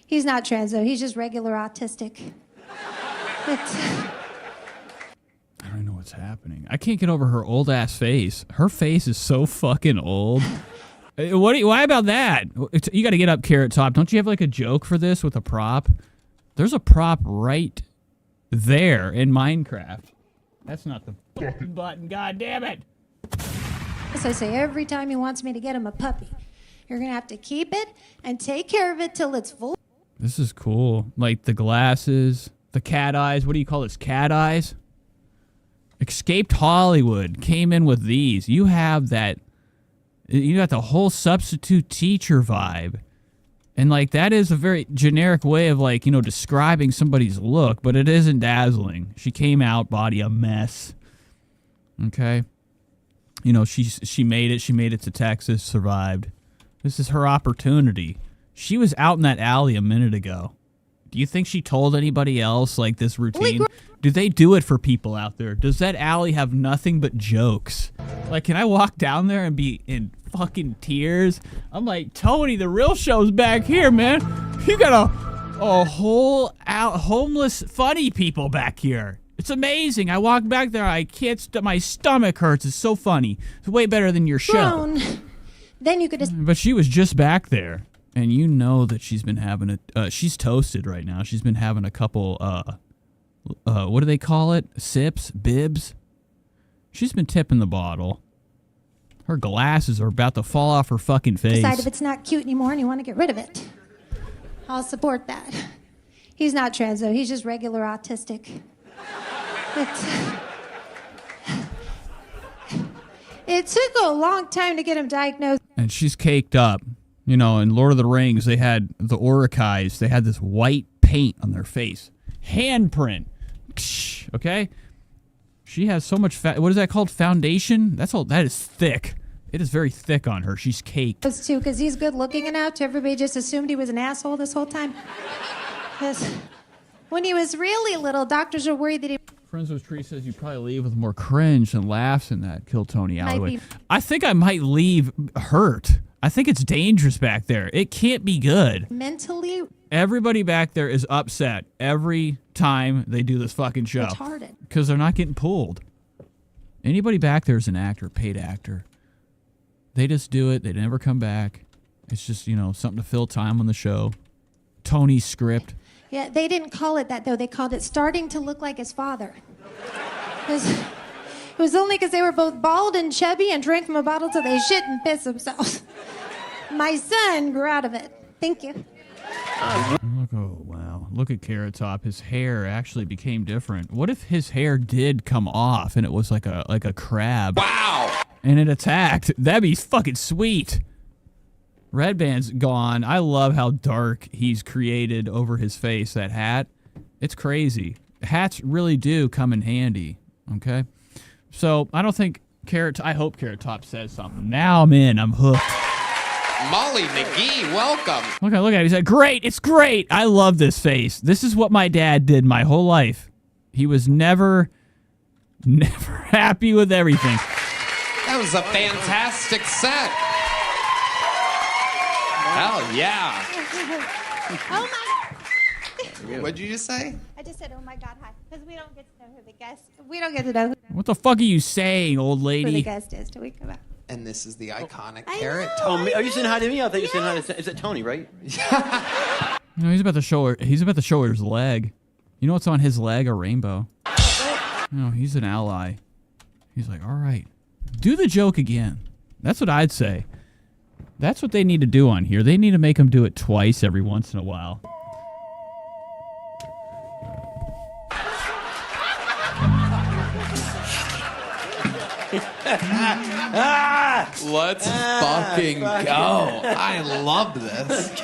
He's not trans, though. He's just regular autistic. I don't know what's happening. I can't get over her old-ass face. Her face is so fucking old. Why about that? You got to get up, Carrot Top. Don't you have like a joke for this with a prop? There's a prop right there in Minecraft. That's not the fucking button. God damn it. As I say, every time he wants me to get him a puppy, you're going to have to keep it and take care of it till it's full. This is cool. Like the glasses, the cat eyes. What do you call this? Cat eyes? Escaped Hollywood came in with these. You have that. You got the whole substitute teacher vibe. And, like, that is a very generic way of, like, describing somebody's look, but it isn't dazzling. She came out, body a mess. Okay? She made it. She made it to Texas, survived. This is her opportunity. She was out in that alley a minute ago. Do you think she told anybody else, like, this routine? Do they do it for people out there? Does that alley have nothing but jokes? Like, can I walk down there and be in fucking tears? I'm like, Tony, the real show's back here, man. You got a whole homeless funny people back here. It's amazing. I walk back there, I can't, my stomach hurts. It's so funny. It's way better than your show. Then you could just... But she was just back there. And you know that she's been having she's toasted right now. She's been having a couple, what do they call it? Sips? Bibs? She's been tipping the bottle. Her glasses are about to fall off her fucking face. Decide if it's not cute anymore and you want to get rid of it. I'll support that. He's not trans, though. He's just regular autistic. It took a long time to get him diagnosed. And she's caked up. In Lord of the Rings, they had the Uruk-hais. They had this white paint on their face. Handprint. Okay? She has so much what is that called? Foundation? That is thick. It is very thick on her. She's caked. Those two, because he's good looking enough to everybody just assumed he was an asshole this whole time. When he was really little, doctors were worried that he... Friends with Tree says you probably leave with more cringe and laughs in that Kill Tony alleyway. I think I might leave hurt. I think it's dangerous back there. It can't be good. Mentally... Everybody back there is upset every time they do this fucking show. Retarded. Because they're not getting pulled. Anybody back there is an actor, paid actor. They just do it. They never come back. It's just, something to fill time on the show. Tony's script. Yeah, they didn't call it that, though. They called it starting to look like his father. It was only because they were both bald and chubby and drank from a bottle till they shit and piss themselves. My son grew out of it. Thank you. Oh, wow. Look at Carrot Top. His hair actually became different. What if his hair did come off and it was like a crab? Wow! And it attacked. That'd be fucking sweet. Red Band's gone. I love how dark he's created over his face, that hat. It's crazy. Hats really do come in handy, okay? So I don't think I hope Carrot Top says something. Now I'm in. I'm hooked. Molly McGee, welcome. Look at him. He said, great. It's great. I love this face. This is what my dad did my whole life. He was never happy with everything. That was a fantastic set. Hell yeah. Oh my. What'd you just say? I just said, oh my God, hi. Because we don't get to know who the guest. We don't get to know What the fuck are you saying, old who the lady? guest is till we come out. And this is the iconic I Carrot know, Top. Oh, are you saying hi to me? I thought you said hi to. Is it Tony, right? No, he's about to show her. He's about to show her his leg. You know what's on his leg? A rainbow. No, he's an ally. He's like, all right, do the joke again. That's what I'd say. That's what they need to do on here. They need to make him do it twice every once in a while. Let's fucking go. I love this.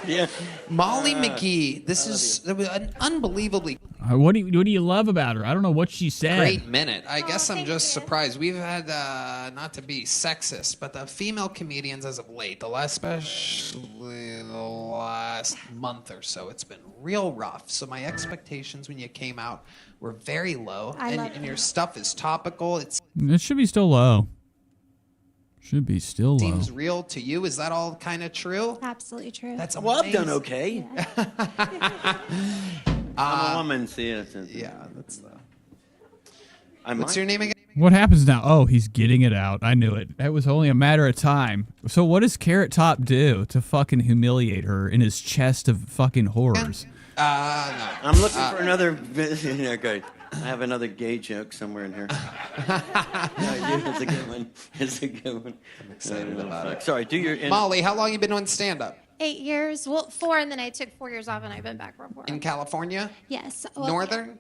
Yeah. Molly McGee, this is an unbelievably What do you love about her? I don't know what she said. great minute. I guess I'm just surprised. We've had, not to be sexist, but the female comedians as of late, especially the last month or so, it's been real rough. So my expectations when you came out were very low. And your stuff is topical. It It should be still low. Should be still low. seems real to you. Is that all kind of true? Absolutely true. That's amazing. Well, I've done okay. I'm a woman, see it. Yeah, that's the... What's your name again? What happens now? Oh, he's getting it out. I knew it. That was only a matter of time. So what does Carrot Top do to fucking humiliate her in his chest of fucking horrors? No. I'm looking for another... Okay. I have another gay joke somewhere in here. It's a good one. It's a good one. I'm excited about it. Sorry, do your... Molly, how long you been doing stand-up? 8 years. Well, 4, and then I took 4 years off, and I've been back for 4. In California? Yes. Well, Northern?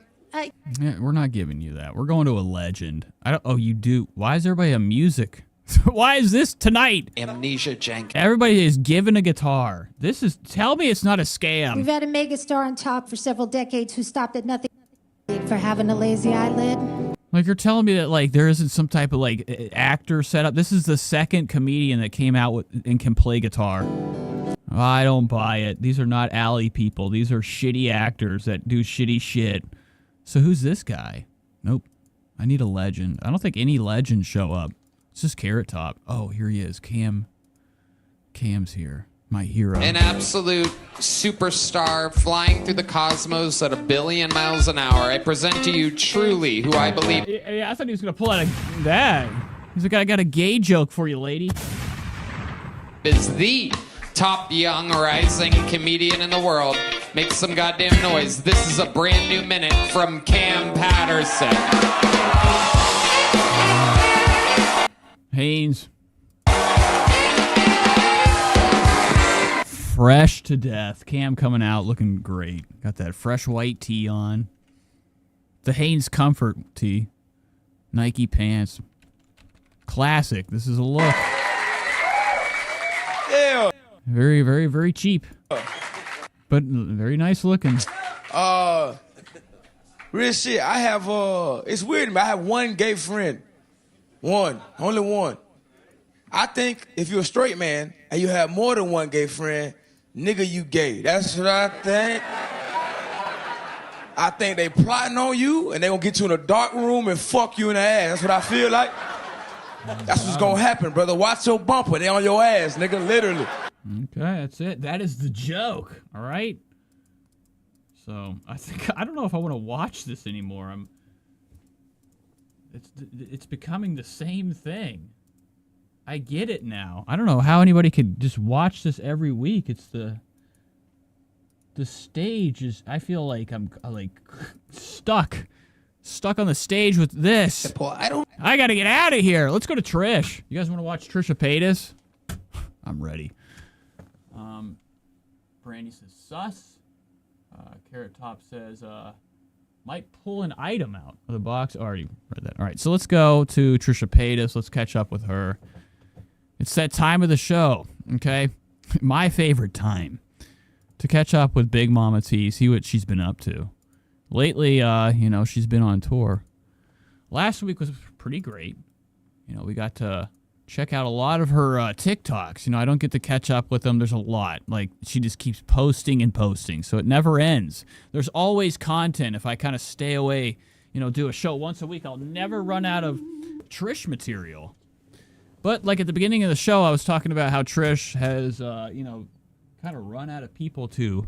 Yeah, we're not giving you that. We're going to a legend. I don't. Oh, you do. Why is everybody a music? Why is this tonight? Amnesia Jenkins. Everybody is given a guitar. This is. Tell me it's not a scam. We've had a megastar on top for several decades who stopped at nothing for having a lazy eyelid. Like you're telling me that like there isn't some type of like actor setup. This is the second comedian that came out with and can play guitar. I don't buy it. These are not alley people. These are shitty actors that do shitty shit. So who's this guy? Nope. I need a legend. I don't think any legends show up. It's just Carrot Top. Oh, here he is. Cam's here. My hero. An absolute superstar flying through the cosmos at 1 billion miles an hour. I present to you truly who I believe... Yeah, I thought he was going to pull out that. He's like, I got a gay joke for you, lady. ...is the top young rising comedian in the world. Make some goddamn noise. This is a brand new minute from Cam Patterson. Haynes. Fresh to death. Cam coming out looking great. Got that fresh white tee on. The Haynes Comfort tee. Nike pants. Classic. This is a look. Yeah. Very, very, very cheap. But very nice looking. Real shit, I have, it's weird to me. I have one gay friend. One. Only one. I think if you're a straight man and you have more than one gay friend, nigga, you gay. That's what I think. I think they plotting on you and they gonna get you in a dark room and fuck you in the ass. That's what I feel like. That's what's gonna happen, brother. Watch your bumper. They on your ass, nigga, literally. Okay, that's it. That is the joke. All right. So I don't know if I want to watch this anymore. It's becoming the same thing. I get it now. I don't know how anybody could just watch this every week. It's the stage is. I feel like I'm like stuck on the stage with this. I gotta get out of here. Let's go to Trish. You guys want to watch Trisha Paytas? I'm ready. Brandy says sus. Carrot Top says might pull an item out of the box. Already read that. All right, so let's go to Trisha Paytas. Let's catch up with her. It's that time of the show, okay? My favorite time to catch up with Big Mama T, see what she's been up to. Lately, she's been on tour. Last week was pretty great. we got to check out a lot of her TikToks. I don't get to catch up with them. There's a lot. Like, she just keeps posting and posting, so it never ends. There's always content. If I kind of stay away, do a show once a week, I'll never run out of Trish material. But, like, at the beginning of the show, I was talking about how Trish has, kind of run out of people to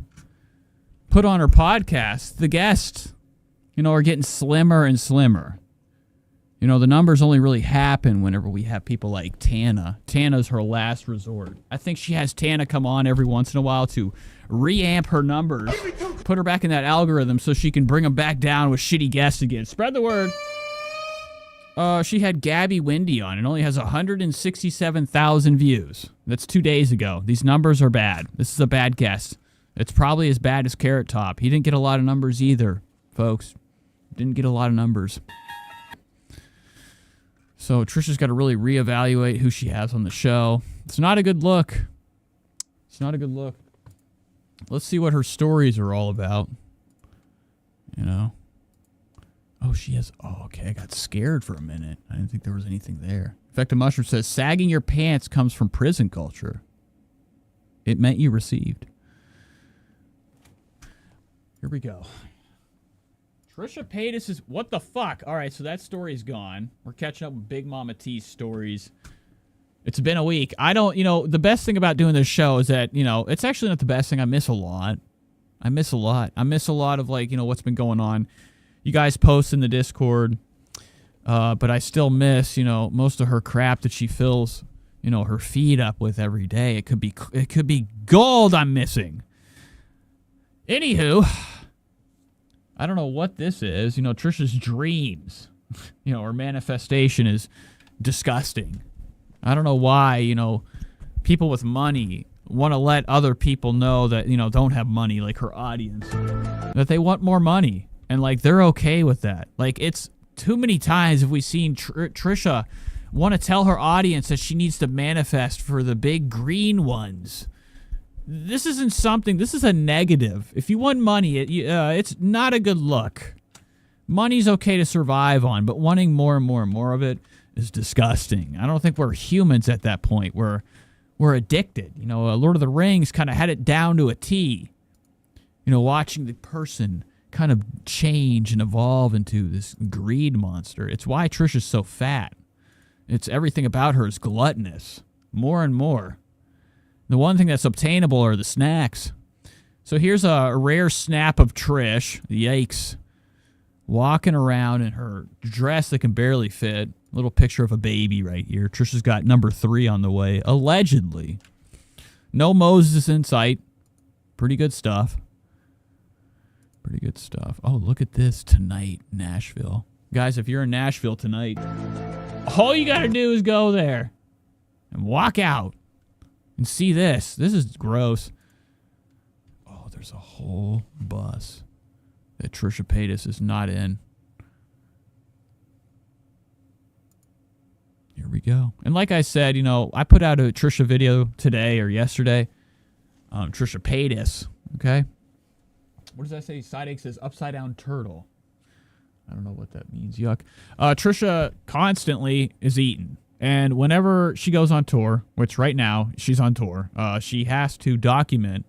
put on her podcast. The guests, are getting slimmer and slimmer. The numbers only really happen whenever we have people like Tana. Tana's her last resort. I think she has Tana come on every once in a while to reamp her numbers, put her back in that algorithm so she can bring them back down with shitty guests again. Spread the word. She had Gabby Windy on. It only has 167,000 views. That's 2 days ago. These numbers are bad. This is a bad guest. It's probably as bad as Carrot Top. He didn't get a lot of numbers either, folks. Didn't get a lot of numbers. So Trisha's got to really reevaluate who she has on the show. It's not a good look. It's not a good look. Let's see what her stories are all about. Oh, she has... Oh, okay. I got scared for a minute. I didn't think there was anything there. Effective Mushroom says, sagging your pants comes from prison culture. It meant you received. Here we go. Trisha Paytas is... What the fuck? All right, so that story's gone. We're catching up with Big Mama T's stories. It's been a week. I don't... the best thing about doing this show is that, it's actually not the best thing. I miss a lot. I miss a lot of, what's been going on. You guys post in the Discord, but I still miss, most of her crap that she fills, her feed up with every day. It could be gold I'm missing. Anywho, I don't know what this is. Trisha's dreams, her manifestation is disgusting. I don't know why, people with money want to let other people know that, don't have money, like her audience, that they want more money. And, they're okay with that. It's too many times have we seen Trisha want to tell her audience that she needs to manifest for the big green ones. This isn't something... This is a negative. If you want money, it's not a good look. Money's okay to survive on, but wanting more and more and more of it is disgusting. I don't think we're humans at that point. We're addicted. Lord of the Rings kind of had it down to a T. Watching the person kind of change and evolve into this greed monster. It's why Trisha's so fat. It's everything about her is gluttonous. More and more. The one thing that's obtainable are the snacks. So here's a rare snap of Trish. Yikes. Walking around in her dress that can barely fit. Little picture of a baby right here. Trisha's got number 3 on the way. Allegedly. No Moses in sight. Pretty good stuff. Pretty good stuff. Oh, look at this tonight, Nashville. Guys, if you're in Nashville tonight, all you got to do is go there and walk out and see this. This is gross. Oh, there's a whole bus that Trisha Paytas is not in. Here we go. And like I said, I put out a Trisha video today or yesterday. Trisha Paytas, okay? What does that say? Side egg says upside down turtle. I don't know what that means. Yuck. Trisha constantly is eating. And whenever she goes on tour, which right now she's on tour, she has to document,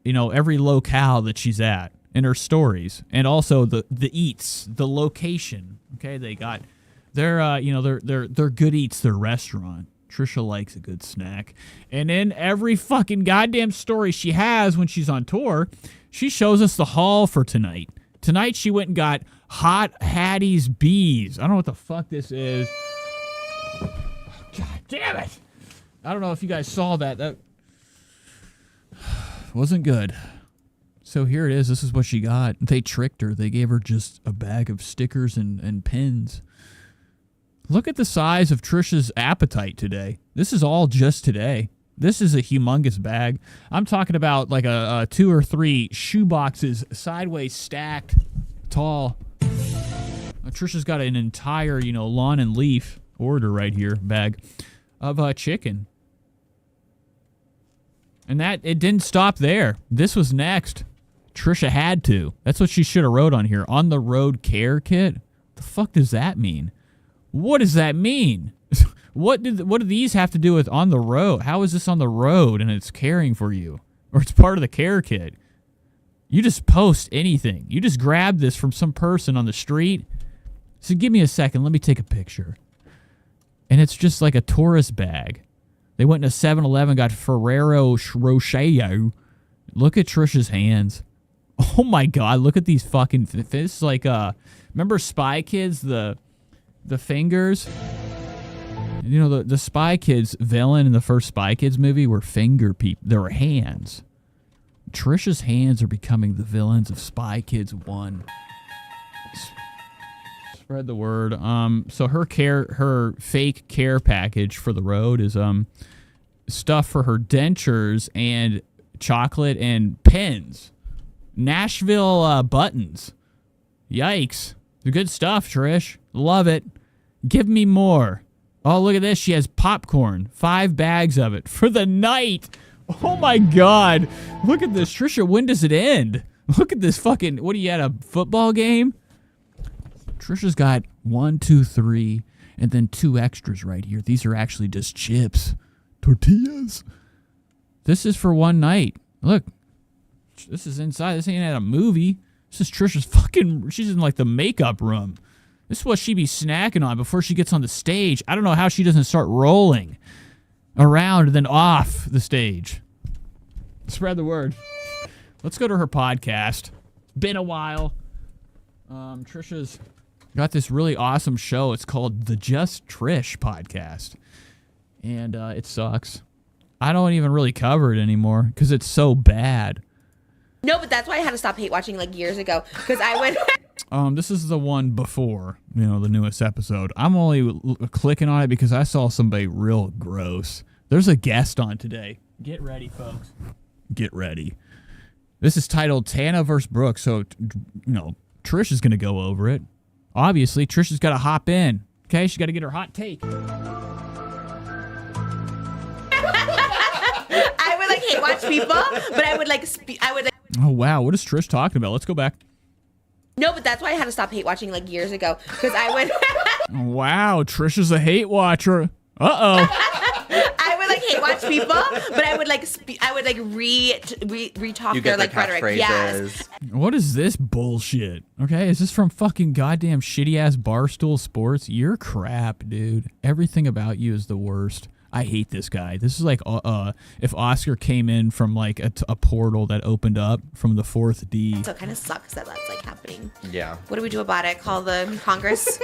every locale that she's at in her stories. And also the eats, the location. Okay, they got their good eats, their restaurant. Trisha likes a good snack. And in every fucking goddamn story she has when she's on tour, she shows us the haul for tonight. Tonight she went and got Hot Hattie's Bees. I don't know what the fuck this is. God damn it. I don't know if you guys saw that. That wasn't good. So here it is. This is what she got. They tricked her. They gave her just a bag of stickers and pins. Look at the size of Trisha's appetite today. This is all just today. This is a humongous bag. I'm talking about like a 2 or 3 shoe boxes sideways stacked tall. Trisha's got an entire, lawn and leaf order right here, bag of chicken. And that, it didn't stop there. This was next. Trisha had to. That's what she should have wrote on here. On the road care kit? The fuck does that mean? What does that mean? What do these have to do with on the road? How is this on the road and it's caring for you? Or it's part of the care kit? You just post anything. You just grab this from some person on the street. So give me a second. Let me take a picture. And it's just like a tourist bag. They went to 7-Eleven, got Ferrero Rocher. Look at Trisha's hands. Oh my God, look at these fucking... This is like, remember Spy Kids, the fingers? You know, the Spy Kids villain in the first Spy Kids movie were finger people. There were hands. Trisha's hands are becoming the villains of Spy Kids 1. Spread the word. So her fake care package for the road is stuff for her dentures and chocolate and pens. Nashville buttons. Yikes. The good stuff, Trish. Love it. Give me more. Oh, look at this. She has popcorn. 5 bags of it for the night. Oh my God. Look at this. Trisha, when does it end? Look at this fucking, what are you at, a football game? Trisha's got 1, 2, 3, and then 2 extras right here. These are actually just chips. Tortillas. This is for one night. Look. This is inside. This ain't at a movie. This is Trisha's fucking, she's in like the makeup room. This is what she be snacking on before she gets on the stage. I don't know how she doesn't start rolling around and then off the stage. Spread the word. Let's go to her podcast. Been a while. Trisha's got this really awesome show. It's called the Just Trish podcast. And it sucks. I don't even really cover it anymore because it's so bad. No, but that's why I had to stop hate watching like years ago because I went. This is the one before, the newest episode. I'm only clicking on it because I saw somebody real gross. There's a guest on today. Get ready, folks. Get ready. This is titled Tana vs. Brooke. So, Trish is going to go over it. Obviously, Trish has got to hop in. Okay, she's got to get her hot take. I would like hate watch people, but I would like Oh wow, what is Trish talking about? Let's go back. No, but that's why I had to stop hate watching like years ago because I would. Wow, Trish is a hate watcher. I would like hate watch people, but I would like re-talk their like rhetoric. Yes. What is this bullshit? Okay, is this from fucking goddamn shitty ass Barstool Sports? You're crap, dude. Everything about you is the worst. I hate this guy. This is like if Oscar came in from like a portal that opened up from the 4th D. So it kind of sucks that that's like happening. Yeah. What do we do about it? Call the Congress?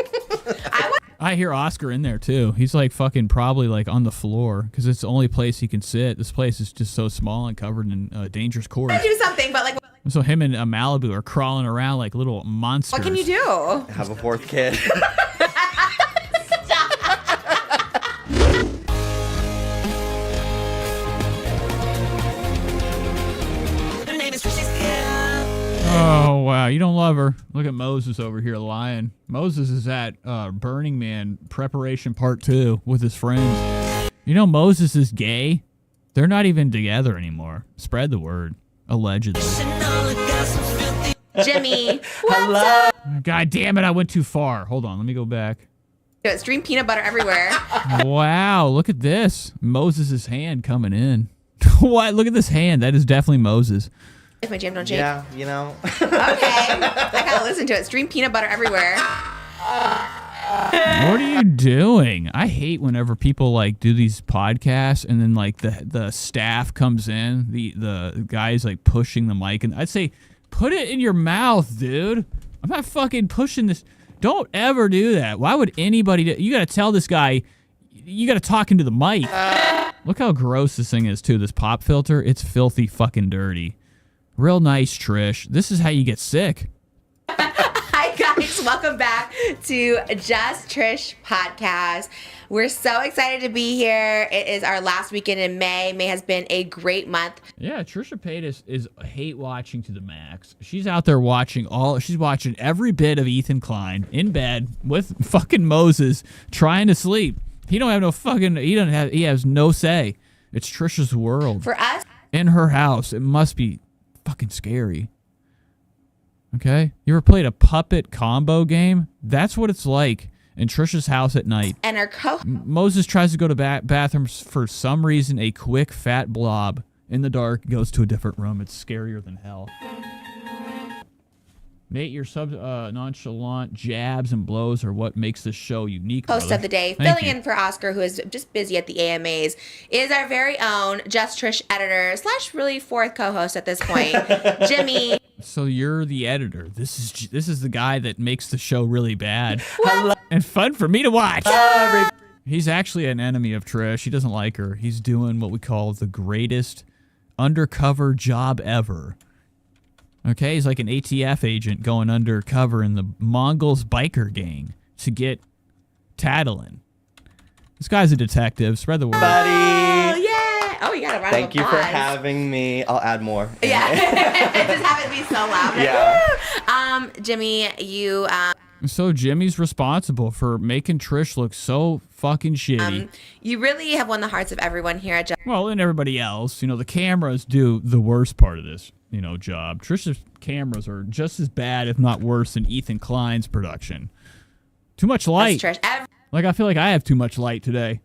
I hear Oscar in there too. He's like fucking probably like on the floor because it's the only place he can sit. This place is just so small and covered in dangerous cords. Do something, but like. So him and Malibu are crawling around like little monsters. What can you do? Have a 4th kid. Oh, wow. You don't love her. Look at Moses over here lying. Moses is at Burning Man Preparation Part 2 with his friends. You know Moses is gay? They're not even together anymore. Spread the word. Allegedly. Jimmy, what's up? God damn it, I went too far. Hold on, let me go back. Stream peanut butter everywhere. Wow, look at this. Moses' hand coming in. What? Look at this hand. That is definitely Moses. If my jam don't shake. Yeah, Okay. I gotta listen to it. Stream peanut butter everywhere. What are you doing? I hate whenever people like do these podcasts and then like the staff comes in, the guy's like pushing the mic, and I'd say, put it in your mouth, dude. I'm not fucking pushing this. Don't ever do that. Why would anybody do? You gotta tell this guy, you gotta talk into the mic. Look how gross this thing is too, this pop filter. It's filthy fucking dirty. Real nice, Trish. This is how you get sick. Hi, guys. Welcome back to Just Trish podcast. We're so excited to be here. It is our last weekend in May. May has been a great month. Yeah, Trisha Paytas is hate watching to the max. She's out there watching she's watching every bit of Ethan Klein in bed with fucking Moses trying to sleep. He has no say. It's Trisha's world. For us. In her house. It must be fucking scary. Okay? You ever played a puppet combo game? That's what it's like. in Trisha's house at night. And our Moses tries to go to bathrooms for some reason. A quick fat blob in the dark goes to a different room. It's scarier than hell. Nate, your nonchalant jabs and blows are what makes this show unique. Host brother. of the day, Thank filling you. in for Oscar, who is just busy at the AMAs, is our very own Just Trish editor / really fourth co-host at this point, Jimmy. So you're the editor. This is the guy that makes the show really bad and fun for me to watch. He's actually an enemy of Trish. He doesn't like her. He's doing what we call the greatest undercover job ever. Okay, he's like an ATF agent going undercover in the Mongols biker gang to get Tattling. This guy's a detective. Spread the word. Oh, yeah. Oh, you got a round Thank of you for applause. having me. I'll add more. Yeah. Just have it be so loud. Yeah. Jimmy, you... So Jimmy's responsible for making Trish look so fucking shitty. You really have won the hearts of everyone here at Just... Well, and everybody else. You know, the cameras do the worst part of this, job. Trisha's cameras are just as bad, if not worse, than Ethan Klein's production. Too much light. That's Trish. Like, I feel like I have too much light today.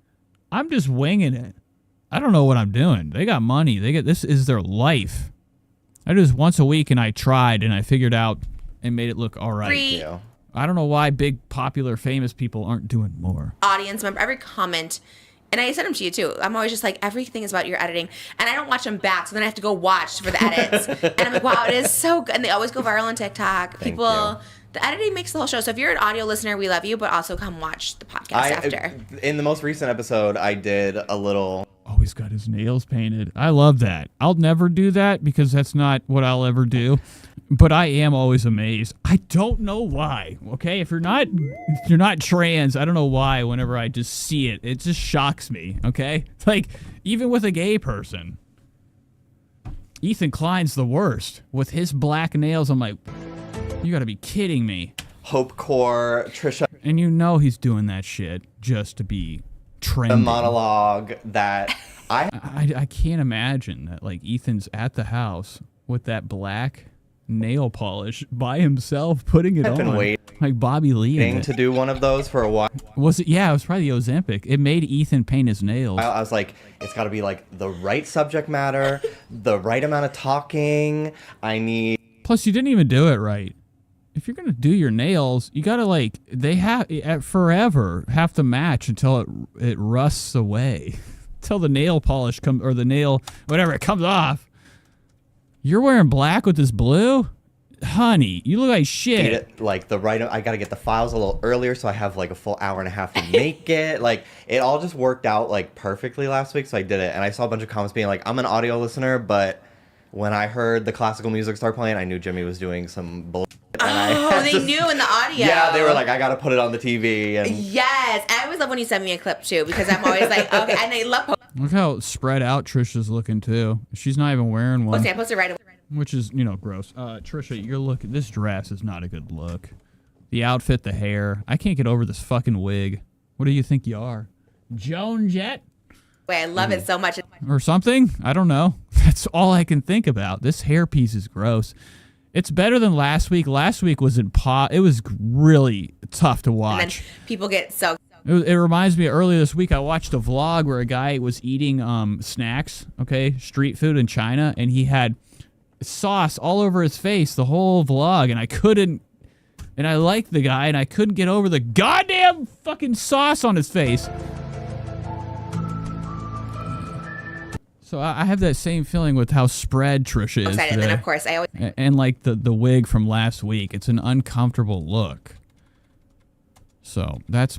I'm just winging it. I don't know what I'm doing. They got money. This is their life. I do this once a week, and I tried, and I figured out and made it look all right. Thank you. I don't know why big, popular, famous people aren't doing more. Audience member, every comment, and I sent them to you too. I'm always just like, everything is about your editing, and I don't watch them back, so then I have to go watch for the edits. And I'm like, wow, it is so good. And they always go viral on TikTok. The editing makes the whole show. So if you're an audio listener, we love you, but also come watch the podcast after. In the most recent episode, I did a little... Oh, he's got his nails painted. I love that. I'll never do that because that's not what I'll ever do. But I am always amazed. I don't know why. Okay, if you're not trans, I don't know why. Whenever I just see it, it just shocks me. Okay, like even with a gay person, Ethan Klein's the worst with his black nails. I'm like, you got to be kidding me. Hopecore, Trisha, and he's doing that shit just to be trendy. The monologue that I can't imagine that like Ethan's at the house with that black nail polish by himself, putting it on. I've been waiting like Bobby Lee to do one of those for a while. Was it? Yeah, it was probably the Ozempic. It made Ethan paint his nails. I was like, it's got to be like the right subject matter, the right amount of talking. Plus, you didn't even do it right. If you're gonna do your nails, you gotta they have forever have to match until it rusts away, until the nail polish or the nail whatever it comes off. You're wearing black with this blue? Honey, you look like shit. I got to get the files a little earlier so I have like a full hour and a half to make it. Like, it all just worked out like perfectly last week, so I did it. And I saw a bunch of comments being like, I'm an audio listener, but when I heard the classical music start playing, I knew Jimmy was doing some bullshit. They knew in the audio. Yeah, they were like, I got to put it on the TV. And yes, I always love when you send me a clip too, because I'm always like, okay, and they love. Look how spread out Trisha's looking too. She's not even wearing one. I posted right away. Which is, gross. Trisha, you're looking. This dress is not a good look. The outfit, the hair. I can't get over this fucking wig. What do you think you are, Joan Jett? Wait, I love it so much. Or something? I don't know. That's all I can think about. This hairpiece is gross. It's better than last week. Last week was it was really tough to watch. And then people get so. It reminds me, earlier this week, I watched a vlog where a guy was eating snacks, street food in China, and he had sauce all over his face the whole vlog, and I liked the guy, and I couldn't get over the goddamn fucking sauce on his face. So I have that same feeling with how spread Trisha is today. And then, of course, I always... And like the wig from last week, it's an uncomfortable look. So that's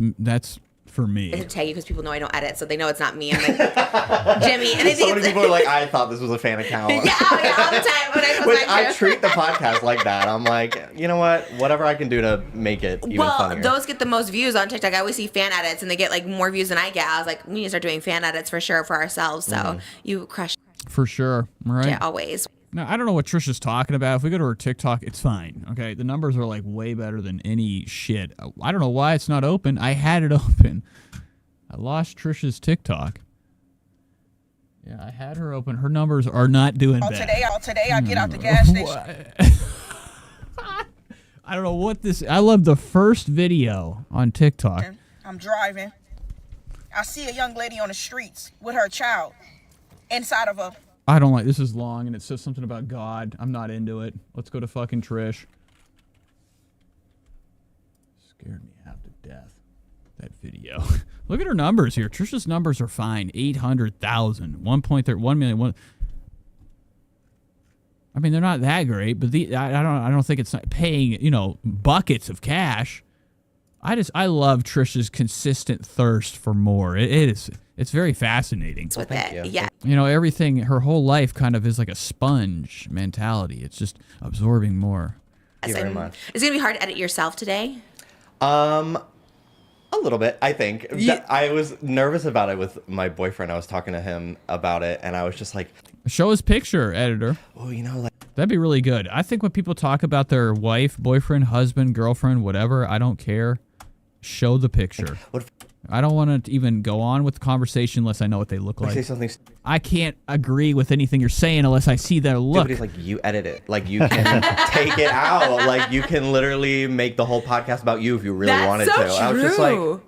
for me. I have to tag you because people know I don't edit, so they know it's not me. I'm like, Jimmy. And so many people are like, I thought this was a fan account. yeah, all the time. Which I treat the podcast like that. I'm like, you know what? Whatever I can do to make it even funnier. Those get the most views on TikTok. I always see fan edits, and they get like more views than I get. I was like, we need to start doing fan edits for sure for ourselves. So you crush. For sure, right? Yeah, always. Now, I don't know what Trisha's talking about. If we go to her TikTok, it's fine. Okay, the numbers are like way better than any shit. I don't know why it's not open. I had it open. I lost Trisha's TikTok. Yeah, I had her open. Her numbers are not doing bad. Today I get out the gas station. I don't know what this. I love the first video on TikTok. I'm driving. I see a young lady on the streets with her child inside of a. I don't like this. Is long and it says something about God. I'm not into it. Let's go to fucking Trish. Scared me half to death. That video. Look at her numbers here. Trisha's numbers are fine. 800,000, 1.1 million. I mean, they're not that great, but I don't think it's not paying, buckets of cash. I love Trisha's consistent thirst for more. It's very fascinating. With it, yeah. Everything, her whole life kind of is like a sponge mentality. It's just absorbing more. Thank you very much. It's gonna be hard to edit yourself today. A little bit, I think. I was nervous about it with my boyfriend. I was talking to him about it, and I was just like, show his picture, editor. Oh, that'd be really good. I think when people talk about their wife, boyfriend, husband, girlfriend, whatever, I don't care. Show the picture. I don't want to even go on with the conversation unless I know what they look like. Say something. I can't agree with anything you're saying unless I see their look. Dude, like, you edit it. Like, you can take it out. Like, you can literally make the whole podcast about you if you really wanted to. True. I was just like, are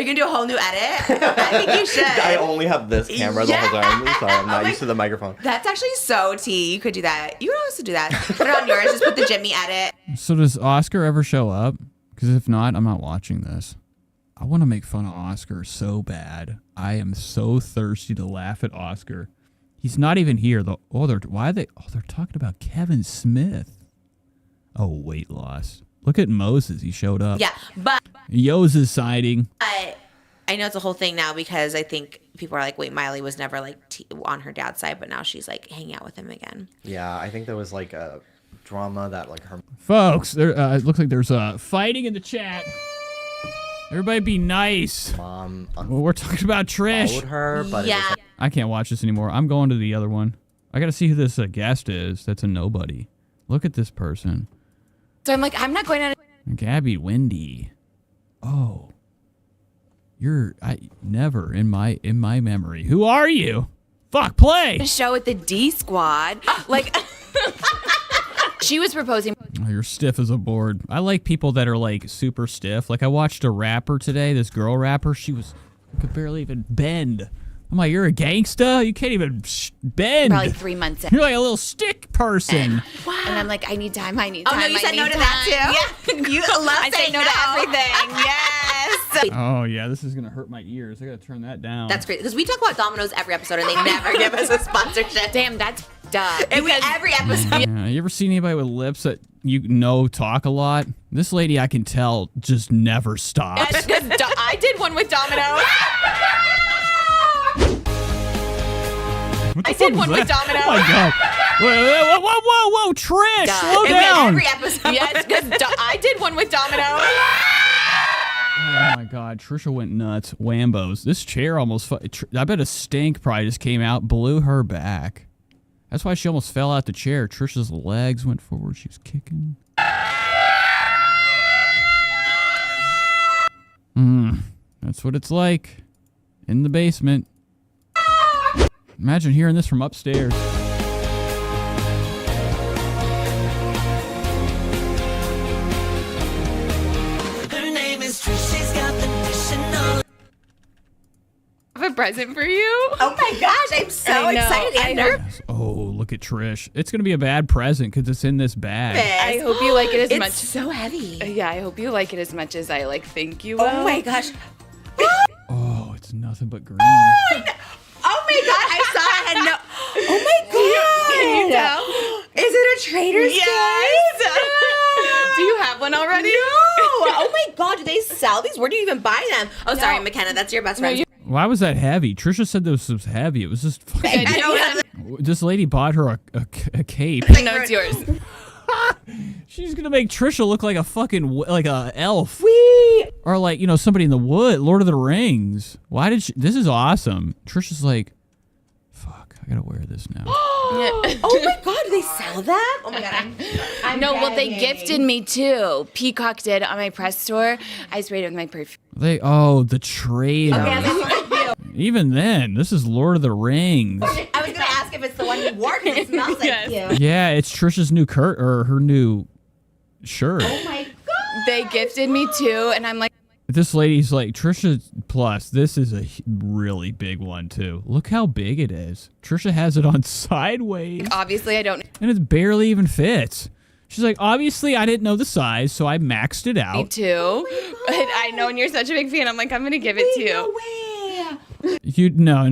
you gonna do a whole new edit? I think you should. I only have this camera the whole time. Sorry, I'm not used to the microphone. That's actually so tea. You could do that. You would also do that. Put it on yours. Just put the Jimmy edit. So does Oscar ever show up? Because if not, I'm not watching this. I want to make fun of Oscar so bad. I am so thirsty to laugh at Oscar. He's not even here. They're talking about Kevin Smith. Oh, weight loss. Look at Moses. He showed up. Yeah, but Yo's siding. I know it's a whole thing now because I think people are like, wait, Miley was never like on her dad's side, but now she's like hanging out with him again. Yeah, I think there was like a drama that like her. Folks, there. It looks like there's fighting in the chat. Everybody be nice. Mom. Well, we're talking about Trish. Her, but yeah. I can't watch this anymore. I'm going to the other one. I got to see who this guest is. That's a nobody. Look at this person. So I'm like, I'm not going on. Gabby Wendy. Oh. Never in my memory. Who are you? Fuck, play. Show at the D Squad. Like, she was proposing. Oh, you're stiff as a board. I like people that are like super stiff. Like I watched a rapper today, this girl rapper. She could barely even bend. I'm like, you're a gangsta? You can't even bend. Probably 3 months in. You're like a little stick person. Wow. And I'm like, I need time. Oh, no, you said no to that too? Yeah. You love I say no to everything. Yes. Oh, yeah. This is going to hurt my ears. I got to turn that down. That's great. Because we talk about Domino's every episode and they never give us a sponsorship. Damn, that's dumb. Every episode. Yeah, you ever seen anybody with lips that talk a lot? This lady, I can tell, just never stops. I did one with Domino's. I did one with Domino's. Oh, my God. Whoa, Trish, slow down. Every episode. Yes, because I did one with Domino's. Oh, my God. Trisha went nuts. Wambos. This chair almost... I bet a stink probably just came out, blew her back. That's why she almost fell out the chair. Trisha's legs went forward. She was kicking. That's what it's like in the basement. Imagine hearing this from upstairs. Her name is Trish. She's got the additional. I have a present for you. Oh my gosh, I'm so excited and nervous. Oh, look at Trish. It's going to be a bad present because it's in this bag. I hope you like it as much. It's so heavy. Yeah, I hope you like it as much as I think you will. Oh my gosh. Oh, it's nothing but green. Oh my God, I saw it and no. Oh my God. Can you tell? Is it a Trader Joe's? Yes. Do you have one already? No. Oh my God, do they sell these? Where do you even buy them? Oh, sorry, McKenna, that's your best friend. Why was that heavy? Trisha said this was heavy. It was just fucking... This lady bought her a cape. No, it's yours. She's gonna make Trisha look like a fucking like a elf. Wee. Or like, somebody in the wood, Lord of the Rings. Why did she? This is awesome. Trisha's like, fuck, I gotta wear this now. Oh my God, do they sell them? Oh my God, I'm No, well, they gifted me too. Peacock did on my press tour. I sprayed it with my perfume. The Trader. Okay, even then, this is Lord of the Rings. I was gonna ask if it's the one you wore because it smells like you. Yeah, it's Trisha's new her new shirt. Oh my God. They gifted me too, and I'm like, This lady's like, Trisha Plus, this is a really big one too. Look how big it is. Trisha has it on sideways. obviously I don't And it barely even fits. She's like, obviously I didn't know the size, so I maxed it out. need to, but I know, and you're such a big fan. I'm like, I'm gonna give it to you. No way.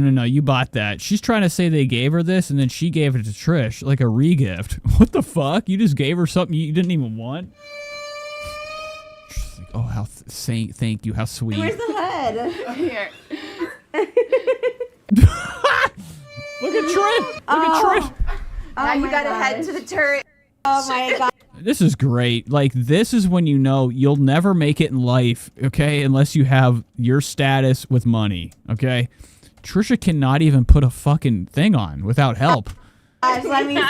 No, you bought that. She's trying to say they gave her this, and then she gave it to Trish, like a re-gift. What the fuck? You just gave her something you didn't even want? She's like, oh, how thank you, how sweet. Where's the head? Here. Look at Trish. Look at Trish. Now you got to head to the turret. Oh my God. This is great. Like, this is when you know you'll never make it in life, okay, unless you have your status with money, okay? Trisha cannot even put a fucking thing on without help. Let me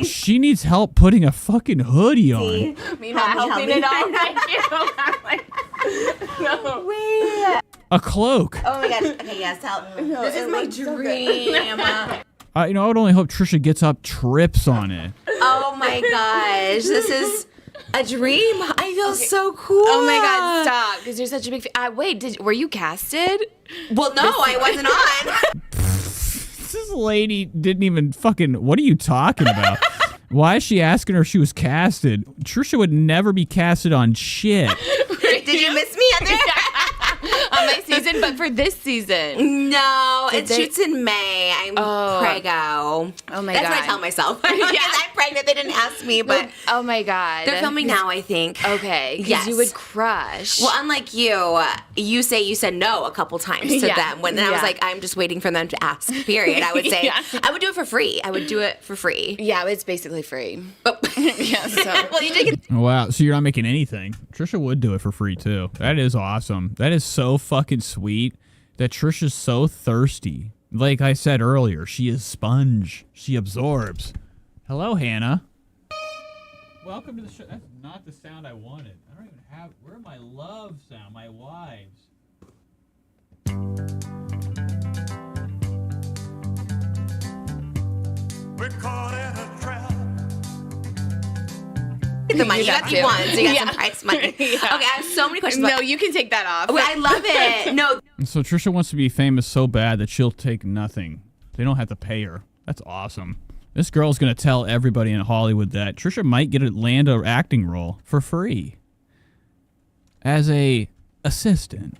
see. She needs help putting a fucking hoodie on. Me not helping at all. Thank you. I'm like, no. Wait. A cloak. Oh my gosh. Okay, yes, help. No, this is my dream. I would only hope Trisha gets up trips on it. Oh my gosh. This is a dream. I feel so cool. Oh my God, stop. Because you're such a big fan. Wait, were you casted? Well, no, I wasn't on. This lady didn't even fucking... What are you talking about? Why is she asking her if she was casted? Trisha would never be casted on shit. Did you miss me out there? On my season, but for this season. No, it shoots in May. I'm prego. Oh my God. That's God. what I tell myself. I'm pregnant. They didn't ask me, but oh my God. They're filming now, I think. Okay. Because Yes. you would crush. Well, unlike you, you said no a couple times to them. Then I was like, I'm just waiting for them to ask, period. I would say, I would do it for free. I would do it for free. Yeah, it's basically free. Oh. Yeah, so. Well, you did get Wow, so you're not making anything. Trisha would do it for free, too. That is awesome. That is so fucking sweet that Trisha's so thirsty. Like I said earlier, she is sponge. She absorbs. Hello, Hannah. Welcome to the show. That's not the sound I wanted. I don't even have... Where my love sound? My wives. We're caught in a trap. the money. You got the one, so you got some Yeah. prize money. Okay, I have so many questions. No, you can take that off. Wait, I love it. No. So Trisha wants to be famous so bad that she'll take nothing. They don't have to pay her. That's awesome. This girl's going to tell everybody in Hollywood that Trisha might get a land or acting role for free. As a assistant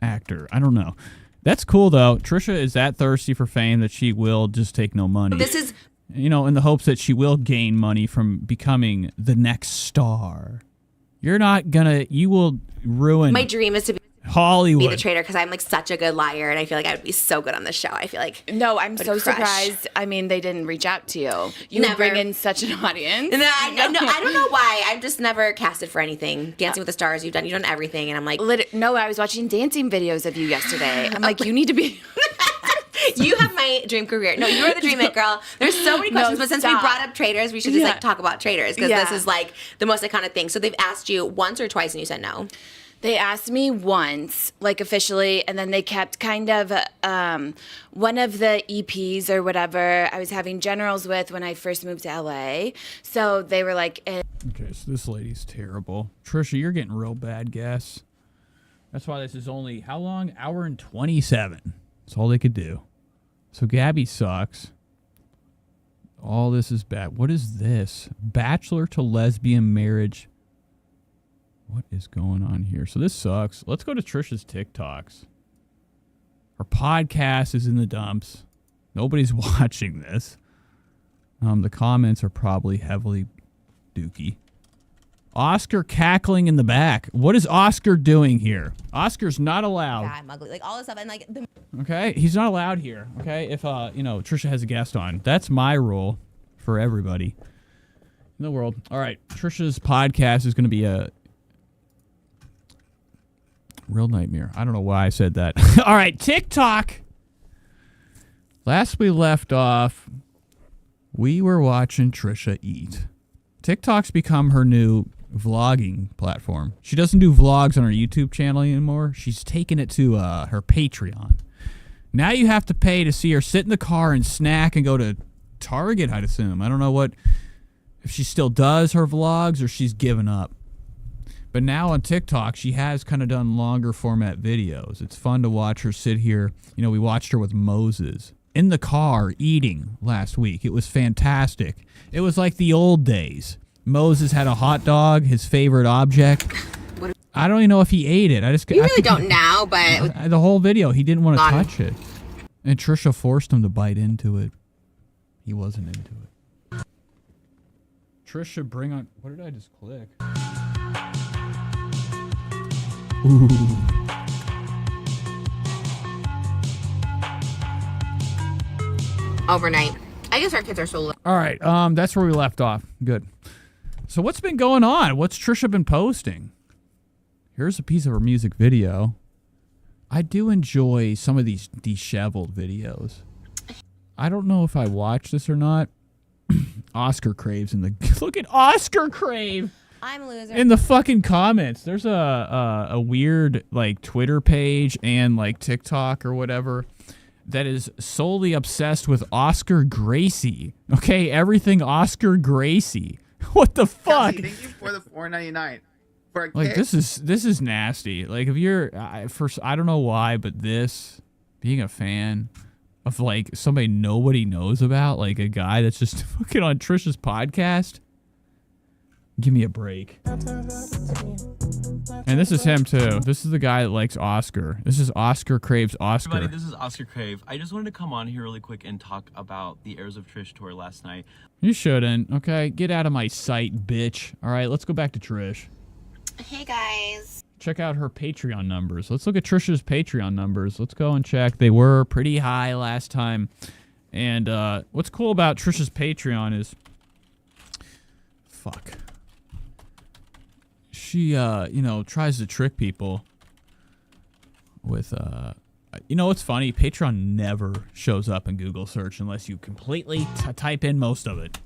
actor. I don't know. That's cool, though. Trisha is that thirsty for fame that she will just take no money. This is... You know, in the hopes that she will gain money from becoming the next star. You're not gonna... You will ruin... My dream is to be Hollywood. the traitor because I'm like such a good liar and I feel like I would be so good on this show. I feel like No, I'm would so crush. surprised. I mean, they didn't reach out to you. You Never. bring in such an audience. No, I don't know why. I'm just never casted for anything. Dancing with the Stars, you've done everything, and I'm like, No, I was watching dancing videos of you yesterday. I'm like, you need to be. you have my dream career. No, you are the dream it, girl. There's so many questions, but since we stop. brought up traitors, we should just Yeah. like talk about traitors because Yeah. this is like the most iconic thing. So they've asked you once or twice, and you said no. They asked me once, like officially, and then they kept kind of one of the EPs or whatever I was having generals with when I first moved to LA. So they were like, Okay, so this lady's terrible. Trisha, you're getting real bad guess. That's why this is only, how long? Hour and 27. That's all they could do. So Gabby sucks. All this is bad. What is this? Bachelor to lesbian marriage. What is going on here? So this sucks. Let's go to Trisha's TikToks. Her podcast is in the dumps. Nobody's watching this. The comments are probably heavily dookie. Oscar cackling in the back. What is Oscar doing here? Oscar's not allowed. Yeah, I'm ugly. Like all this stuff, and like the Okay, he's not allowed here. Okay, if Trisha has a guest on, that's my rule for everybody in the world. All right, Trisha's podcast is going to be a real nightmare. I don't know why I said that. All right, TikTok. Last we left off, we were watching Trisha eat. TikTok's become her new vlogging platform. She doesn't do vlogs on her YouTube channel anymore. She's taken it to her Patreon. Now you have to pay to see her sit in the car and snack and go to Target, I'd assume. I don't know what if she still does her vlogs or she's given up. But now on TikTok, she has kind of done longer format videos. It's fun to watch her sit here. You know, we watched her with Moses in the car eating last week. It was fantastic. It was like the old days. Moses had a hot dog, his favorite object. I don't even know if he ate it. You really don't now, but the whole video, he didn't want to touch it. And Trisha forced him to bite into it. He wasn't into it. Trisha, bring on... What did I just click? Ooh. overnight. I guess our kids are so little. All right, that's where we left off. Good. So what's been going on? What's Trisha been posting? Here's a piece of her music video. I do enjoy some of these disheveled videos. I don't know if I watch this or not. Oscar Crave's in the... Look at Oscar Crave! I'm a loser. In the fucking comments. There's a weird, like, Twitter page and, like, TikTok or whatever that is solely obsessed with Oscar Gracie. Okay? Everything Oscar Gracie. What the fuck? Kelsey, thank you for the $4.99. For a Like, kiss. this is nasty. Like, if you're... I don't know why, but this... Being a fan of, like, somebody nobody knows about, like a guy that's just fucking on Trisha's podcast... Give me a break. And this is him too. This is the guy that likes Oscar. This is Oscar Crave's Oscar. Everybody, this is Oscar Crave. I just wanted to come on here really quick and talk about the Heirs of Trish tour last night. You shouldn't, okay? Get out of my sight, bitch. All right, let's go back to Trish. Hey, guys. Check out her Patreon numbers. Let's look at Trisha's Patreon numbers. Let's go and check. They were pretty high last time. And what's cool about Trisha's Patreon is... Fuck. She, you know, tries to trick people with, you know what's funny? Patreon never shows up in Google search unless you completely type in most of it.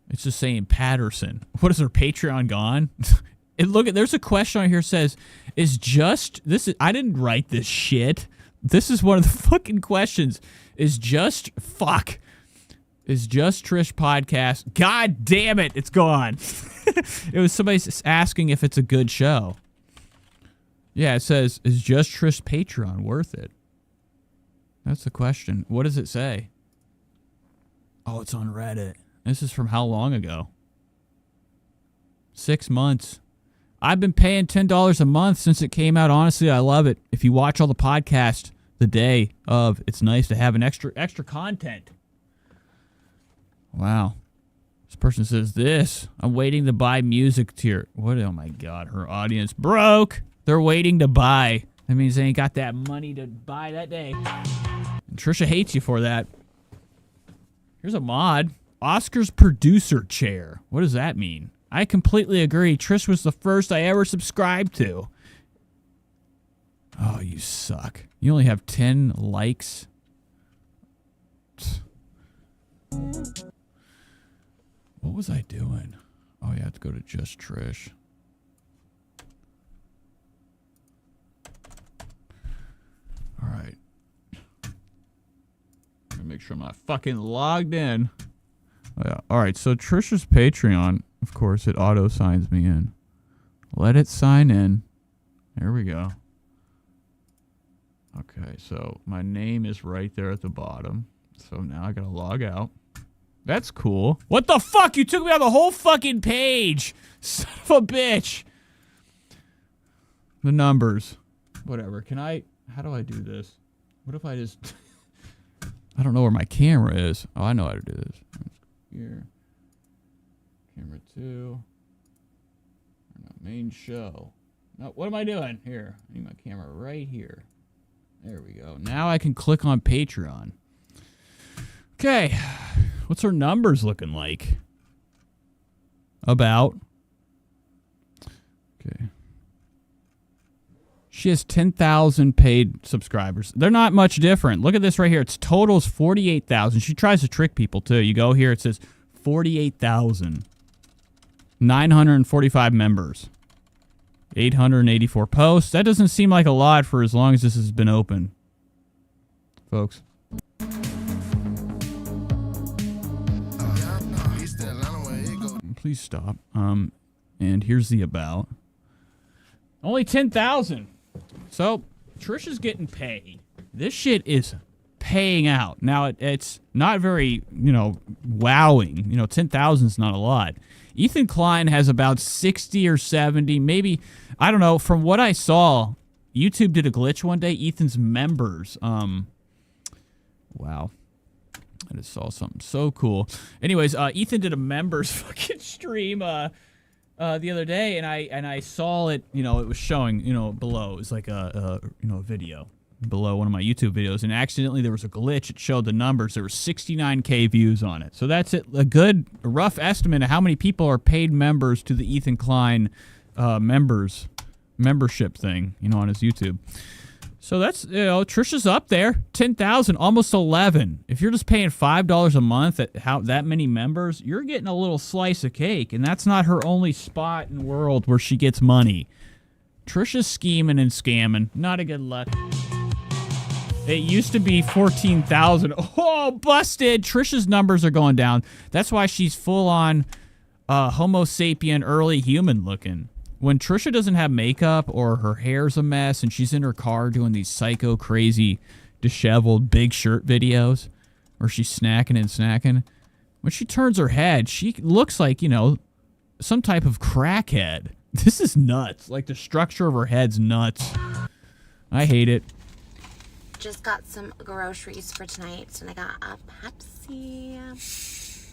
It's just saying Patterson. What is her Patreon gone? And look, there's a question on here that says, I didn't write this shit. This is one of the fucking questions. Is Just Trish podcast? God damn it, it's gone. It was somebody asking if it's a good show. Yeah, it says, is Just Trish Patreon worth it? That's the question. What does it say? Oh, it's on Reddit. This is from how long ago? 6 months. I've been paying $10 a month since it came out. Honestly, I love it. If you watch all the podcasts the day of, it's nice to have an extra content. Wow. This person says this. I'm waiting to buy music tier. What? Oh my God. Her audience broke. They're waiting to buy. That means they ain't got that money to buy that day. And Trisha hates you for that. Here's a mod. Oscar's producer chair. What does that mean? I completely agree. Trish was the first I ever subscribed to. Oh, you suck. You only have 10 likes. What was I doing? Oh, yeah, I have to go to Just Trish. All right. Let me make sure I'm not fucking logged in. Oh, yeah. All right, so Trisha's Patreon, of course, it auto signs me in. Let it sign in. There we go. Okay, so my name is right there at the bottom. So now I gotta log out. That's cool. What the fuck? You took me on the whole fucking page. Son of a bitch. The numbers. Whatever. How do I do this? What if I just... I don't know where my camera is. Oh, I know how to do this. Here. Camera 2. Main show. No, what am I doing? Here. I need my camera right here. There we go. Now I can click on Patreon. Okay. What's her numbers looking like? About. Okay. She has 10,000 paid subscribers. They're not much different. Look at this right here. Its total is 48,000. She tries to trick people too. You go here, it says 48,000. 945 members. 884 posts. That doesn't seem like a lot for as long as this has been open. Folks. Please stop. And here's the about. Only 10,000. So Trisha's getting paid. This shit is paying out. Now it's not very, wowing. 10,000 is not a lot. Ethan Klein has about 60 or 70, maybe, I don't know. From what I saw, YouTube did a glitch one day. Ethan's members, wow. I just saw something so cool. Anyways, Ethan did a members fucking stream the other day, and I saw it. It was showing below. It was like a video below one of my YouTube videos, and accidentally there was a glitch. It showed the numbers. There were 69K views on it. So that's it. A rough estimate of how many people are paid members to the Ethan Klein membership thing, on his YouTube. So that's, Trisha's up there. 10,000, almost 11. If you're just paying $5 a month at that many members, you're getting a little slice of cake, and that's not her only spot in the world where she gets money. Trisha's scheming and scamming. Not a good luck. It used to be 14,000. Oh, busted. Trisha's numbers are going down. That's why she's full on Homo sapien early human looking. When Trisha doesn't have makeup or her hair's a mess and she's in her car doing these psycho crazy disheveled big shirt videos or she's snacking, when she turns her head, she looks like, some type of crackhead. This is nuts. Like the structure of her head's nuts. I hate it. Just got some groceries for tonight, and I got a Pepsi.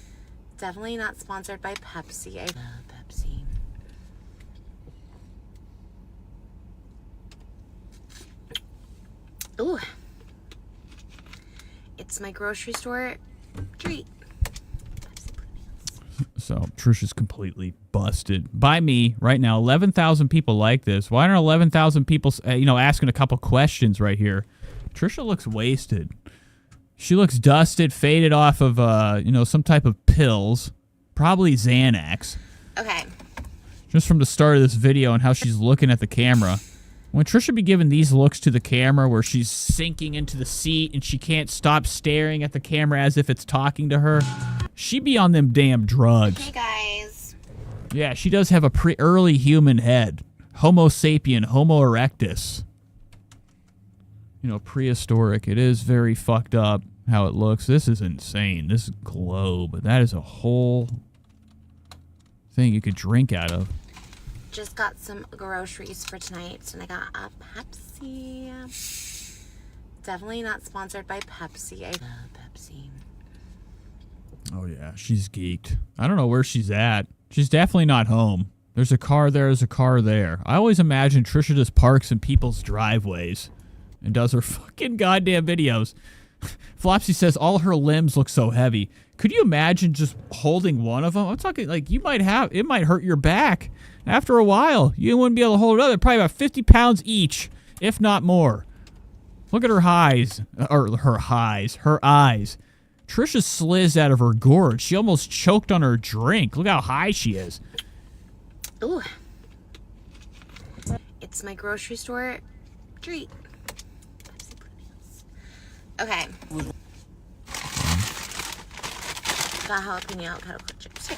Definitely not sponsored by Pepsi. I love Pepsi. Ooh. It's my grocery store treat. So Trisha's completely busted by me right now. 11,000 people like this. Why aren't 11,000 people, asking a couple questions right here? Trisha looks wasted. She looks dusted, faded off of, some type of pills. Probably Xanax. Okay. Just from the start of this video and how she's looking at the camera. When Trisha be giving these looks to the camera where she's sinking into the seat and she can't stop staring at the camera as if it's talking to her, she be on them damn drugs. Hey, guys. Yeah, she does have a early human head. Homo sapien, Homo erectus. Prehistoric. It is very fucked up how it looks. This is insane. This globe. That is a whole thing you could drink out of. Just got some groceries for tonight, and I got a Pepsi. Definitely not sponsored by Pepsi. I love Pepsi. Oh, yeah. She's geeked. I don't know where she's at. She's definitely not home. There's a car there. There's a car there. I always imagine Trisha just parks in people's driveways and does her fucking goddamn videos. Flopsy says all her limbs look so heavy. Could you imagine just holding one of them? I'm talking like it might hurt your back. After a while, you wouldn't be able to hold it up. Probably about 50 pounds each, if not more. Look at her eyes. Her eyes. Trisha slizzed out of her gourd. She almost choked on her drink. Look how high she is. Ooh. It's my grocery store treat. Okay. Got jalapeno avocado chips.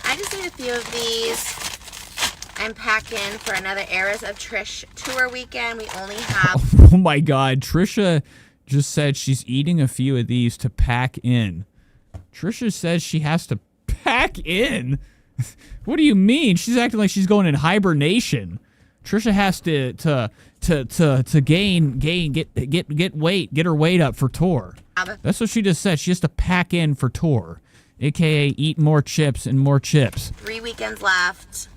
I just need a few of these. I'm packing for another Eras of Trish tour weekend. We only have... Oh my God. Trisha just said she's eating a few of these to pack in. Trisha says she has to pack in? What do you mean? She's acting like she's going in hibernation. Trisha has to get weight, get her weight up for tour. That's what she just said. She has to pack in for tour, aka eat more chips and more chips. 3 weekends left,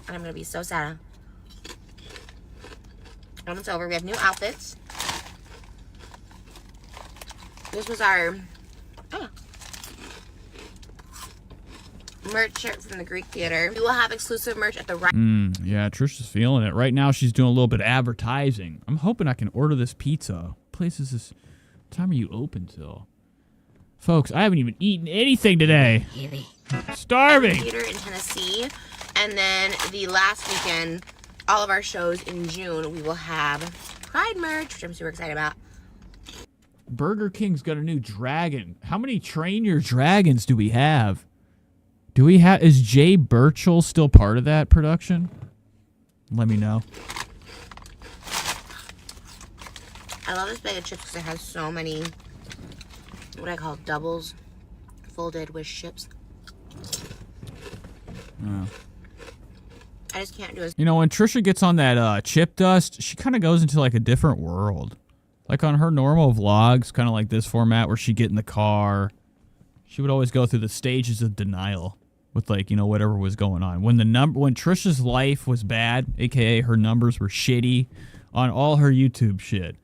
and I'm gonna be so sad when it's over. We have new outfits. This was our merch shirt from the Greek Theater. We will have exclusive merch at the right. Yeah, Trisha's feeling it. Right now, she's doing a little bit of advertising. I'm hoping I can order this pizza. What place is this? What time are you open till? Folks, I haven't even eaten anything today. Starving. Theater in Tennessee. And then the last weekend, all of our shows in June, we will have Pride merch, which I'm super excited about. Burger King's got a new dragon. How many Train Your Dragons do we have? Do we have? Is Jay Burchell still part of that production? Let me know. I love this bag of chips because it has so many, what I call doubles, folded with chips. Oh. I just can't do it. You know, when Trisha gets on that chip dust, she kind of goes into like a different world. Like on her normal vlogs, kind of like this format where she'd get in the car. She would always go through the stages of denial with like, you know, whatever was going on. When Trisha's life was bad, aka her numbers were shitty on all her YouTube shit.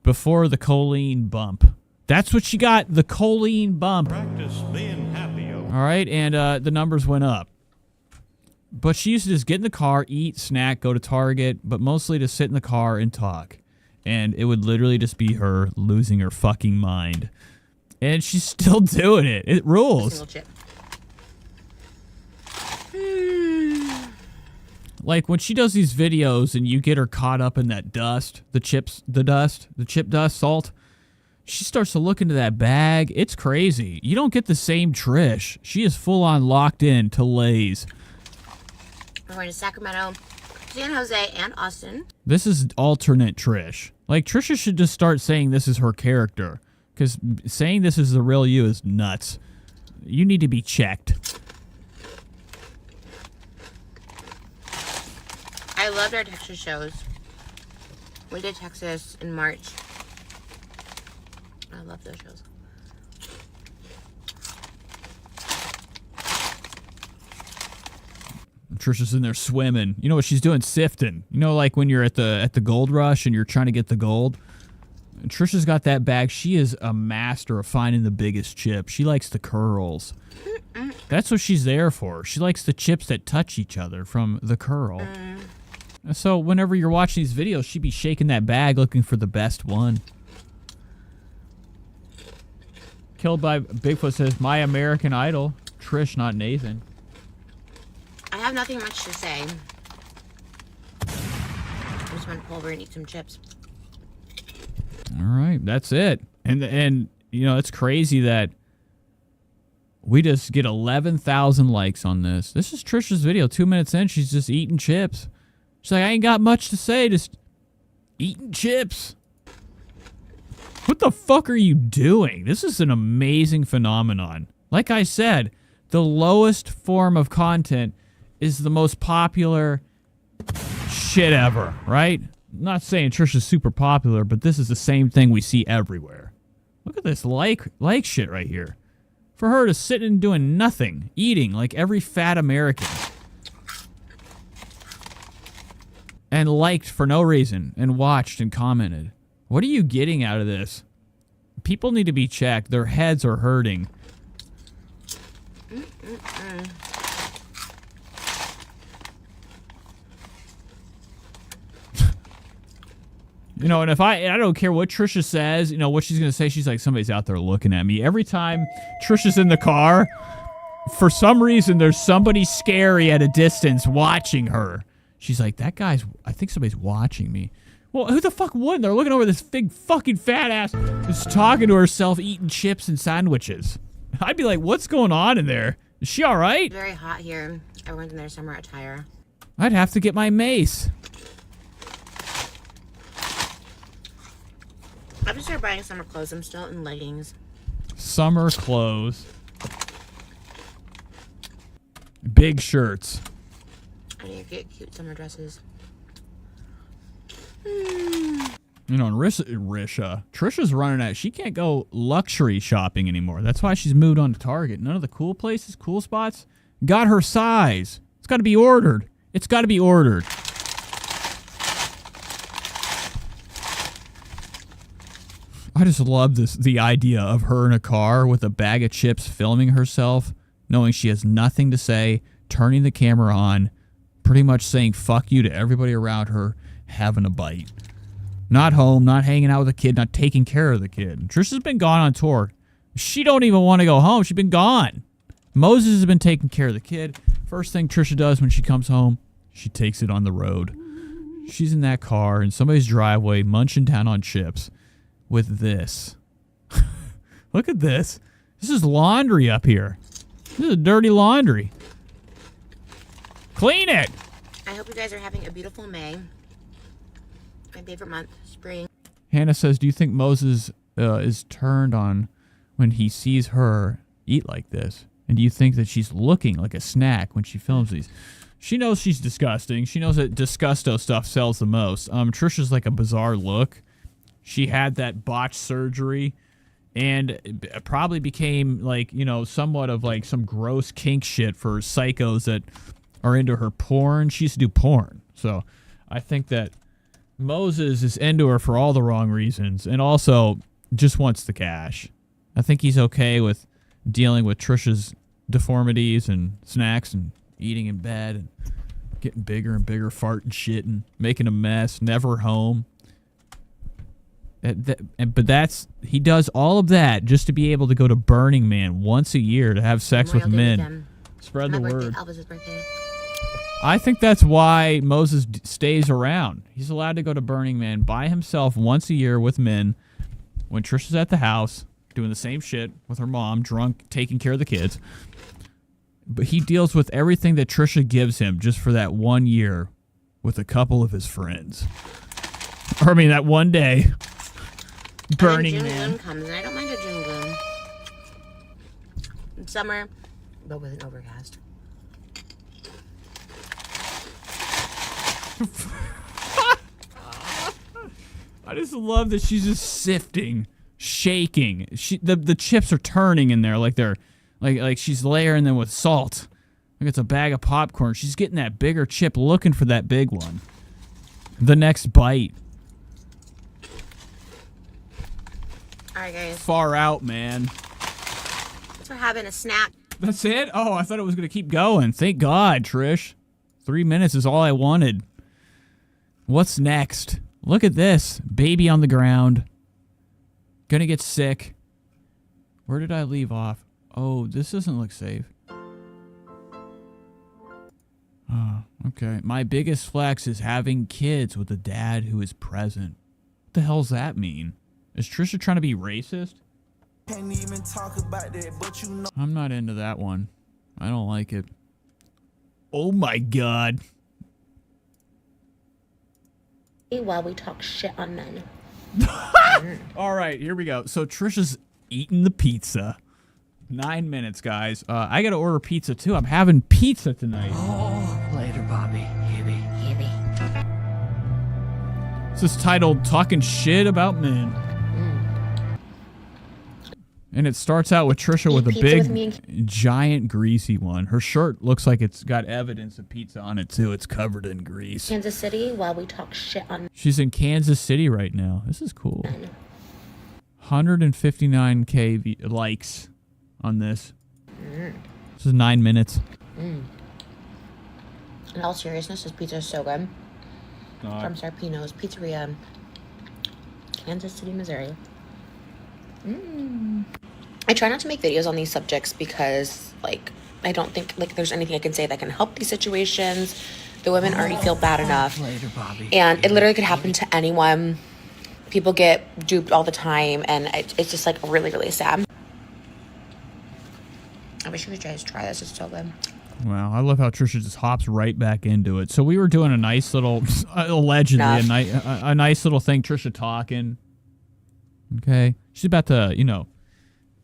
Before the choline bump. That's what she got, the choline bump. Practice being happy. All right, and the numbers went up. But she used to just get in the car, eat, snack, go to Target, but mostly to sit in the car and talk. And it would literally just be her losing her fucking mind. And she's still doing it. It rules. Like when she does these videos and you get her caught up in that dust, the chip dust, salt, she starts to look into that bag. It's crazy. You don't get the same Trish. She is full on locked in to Lay's. We're going to Sacramento, San Jose, and Austin. This is alternate Trish. Like Trisha should just start saying this is her character. Because saying this is the real you is nuts. You need to be checked. I loved our Texas shows. We did Texas in March. I love those shows. Trisha's in there swimming. You know what she's doing? Sifting. You know, like when you're at the gold rush and you're trying to get the gold. And Trisha's got that bag. She is a master of finding the biggest chip. She likes the curls. That's what she's there for. She likes the chips that touch each other from the curl. So whenever you're watching these videos, she'd be shaking that bag looking for the best one. Killed by Bigfoot says, my American Idol. Trish, not Nathan. I have nothing much to say. I just want to pull over and eat some chips. All right, that's it. And you know, it's crazy that we just get 11,000 likes on this. This is Trisha's video. 2 minutes in, she's just eating chips. She's like, I ain't got much to say, just eating chips. What the fuck are you doing? This is an amazing phenomenon. Like I said, the lowest form of content is the most popular shit ever, right? I'm not saying Trisha's super popular, but this is the same thing we see everywhere. Look at this like shit right here. For her to sit and doing nothing, eating like every fat American. And liked for no reason, and watched and commented. What are you getting out of this? People need to be checked. Their heads are hurting. You know, and if I don't care what Trisha says, you know, what she's going to say, she's like, somebody's out there looking at me. Every time Trisha's in the car, for some reason, there's somebody scary at a distance watching her. She's like, I think somebody's watching me. Well, who the fuck wouldn't? They're looking over this big fucking fat ass just talking to herself, eating chips and sandwiches. I'd be like, what's going on in there? Is she all right? Very hot here. Everyone's in their summer attire. I'd have to get my mace. I just started buying summer clothes. I'm still in leggings. Summer clothes. Big shirts. I need to get cute summer dresses. You know, and Trisha's running out. She can't go luxury shopping anymore. That's why she's moved on to Target. None of the cool places, cool spots, got her size. It's got to be ordered. It's got to be ordered. I just love the idea of her in a car with a bag of chips filming herself, knowing she has nothing to say, turning the camera on, pretty much saying fuck you to everybody around her, having a bite. Not home, not hanging out with a kid, not taking care of the kid. Trisha's been gone on tour. She don't even want to go home. She's been gone. Moses has been taking care of the kid. First thing Trisha does when she comes home, she takes it on the road. She's in that car in somebody's driveway munching down on chips with this. Look at this. This is laundry up here. This is dirty laundry. Clean it. I hope you guys are having a beautiful May. My favorite month, spring. Hannah says, do you think Moses is turned on when he sees her eat like this? And do you think that she's looking like a snack when she films these? She knows she's disgusting. She knows that Disgusto stuff sells the most. Trisha's like a bizarre look. She had that botched surgery and it probably became like, you know, somewhat of like some gross kink shit for psychos that are into her porn. She used to do porn. So I think that Moses is into her for all the wrong reasons and also just wants the cash. I think he's okay with dealing with Trisha's deformities and snacks and eating in bed and getting bigger and bigger, farting shit and making a mess, never home. But he does all of that just to be able to go to Burning Man once a year to have sex with men. Spread the word. Elvis's birthday. I think that's why Moses stays around. He's allowed to go to Burning Man by himself once a year with men when Trisha's at the house doing the same shit with her mom, drunk, taking care of the kids. But he deals with everything that Trisha gives him just for that 1 year with a couple of his friends. Or, I mean, that one day. Burning Man. June comes, and I don't mind a June gloom. It's summer, but with an overcast. I just love that she's just sifting, shaking. The chips are turning in there like they're like she's layering them with salt. Like it's a bag of popcorn. She's getting that bigger chip, looking for that big one. The next bite. All right, guys. Far out, man. Thanks for having a snack. That's it? Oh, I thought it was going to keep going. Thank God, Trish. 3 minutes is all I wanted. What's next? Look at this. Baby on the ground. Gonna get sick. Where did I leave off? Oh, this doesn't look safe. Oh, okay. My biggest flex is having kids with a dad who is present. What the hell's that mean? Is Trisha trying to be racist? Can't even talk about that, but you know. I'm not into that one. I don't like it. Oh my God. While we talk shit on men. All right, here we go. So Trisha's eating the pizza. 9 minutes, guys. I got to order pizza too. I'm having pizza tonight. Oh, later, Bobby. Hibby. This is titled Talking Shit About Men. And it starts out with Trisha with a big, giant, greasy one. Her shirt looks like it's got evidence of pizza on it, too. It's covered in grease. Kansas City while we talk shit on. She's in Kansas City right now. This is cool. 159K likes on this. This is 9 minutes. In all seriousness, this pizza is so good. From Sarpino's Pizzeria, Kansas City, Missouri. I try not to make videos on these subjects because, like, I don't think, like, there's anything I can say that can help these situations. The women already feel bad enough. Later, Bobby. And it literally could happen to anyone. People get duped all the time, and it's just, like, really, really sad. I wish you could guys try this. It's so good. Wow, I love how Trisha just hops right back into it. So we were doing a nice little, allegedly, a nice little thing, Trisha talking. Okay. She's about to, you know,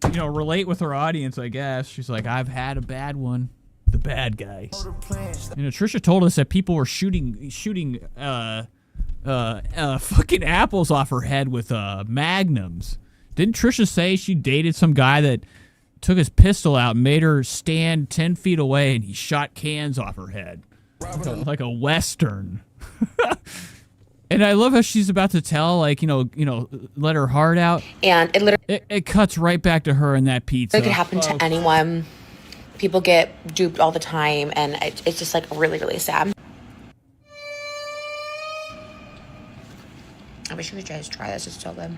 relate with her audience, I guess. She's like, I've had a bad one. The bad guys. You know, Trisha told us that people were shooting fucking apples off her head with magnums. Didn't Trisha say she dated some guy that took his pistol out and made her stand 10 feet away and he shot cans off her head? Like a Western. And I love how she's about to tell, like, you know, let her heart out. And it literally... It cuts right back to her and that pizza. It could happen to anyone. People get duped all the time, and it's just, like, really, really sad. I wish you could guys try this. It's so good.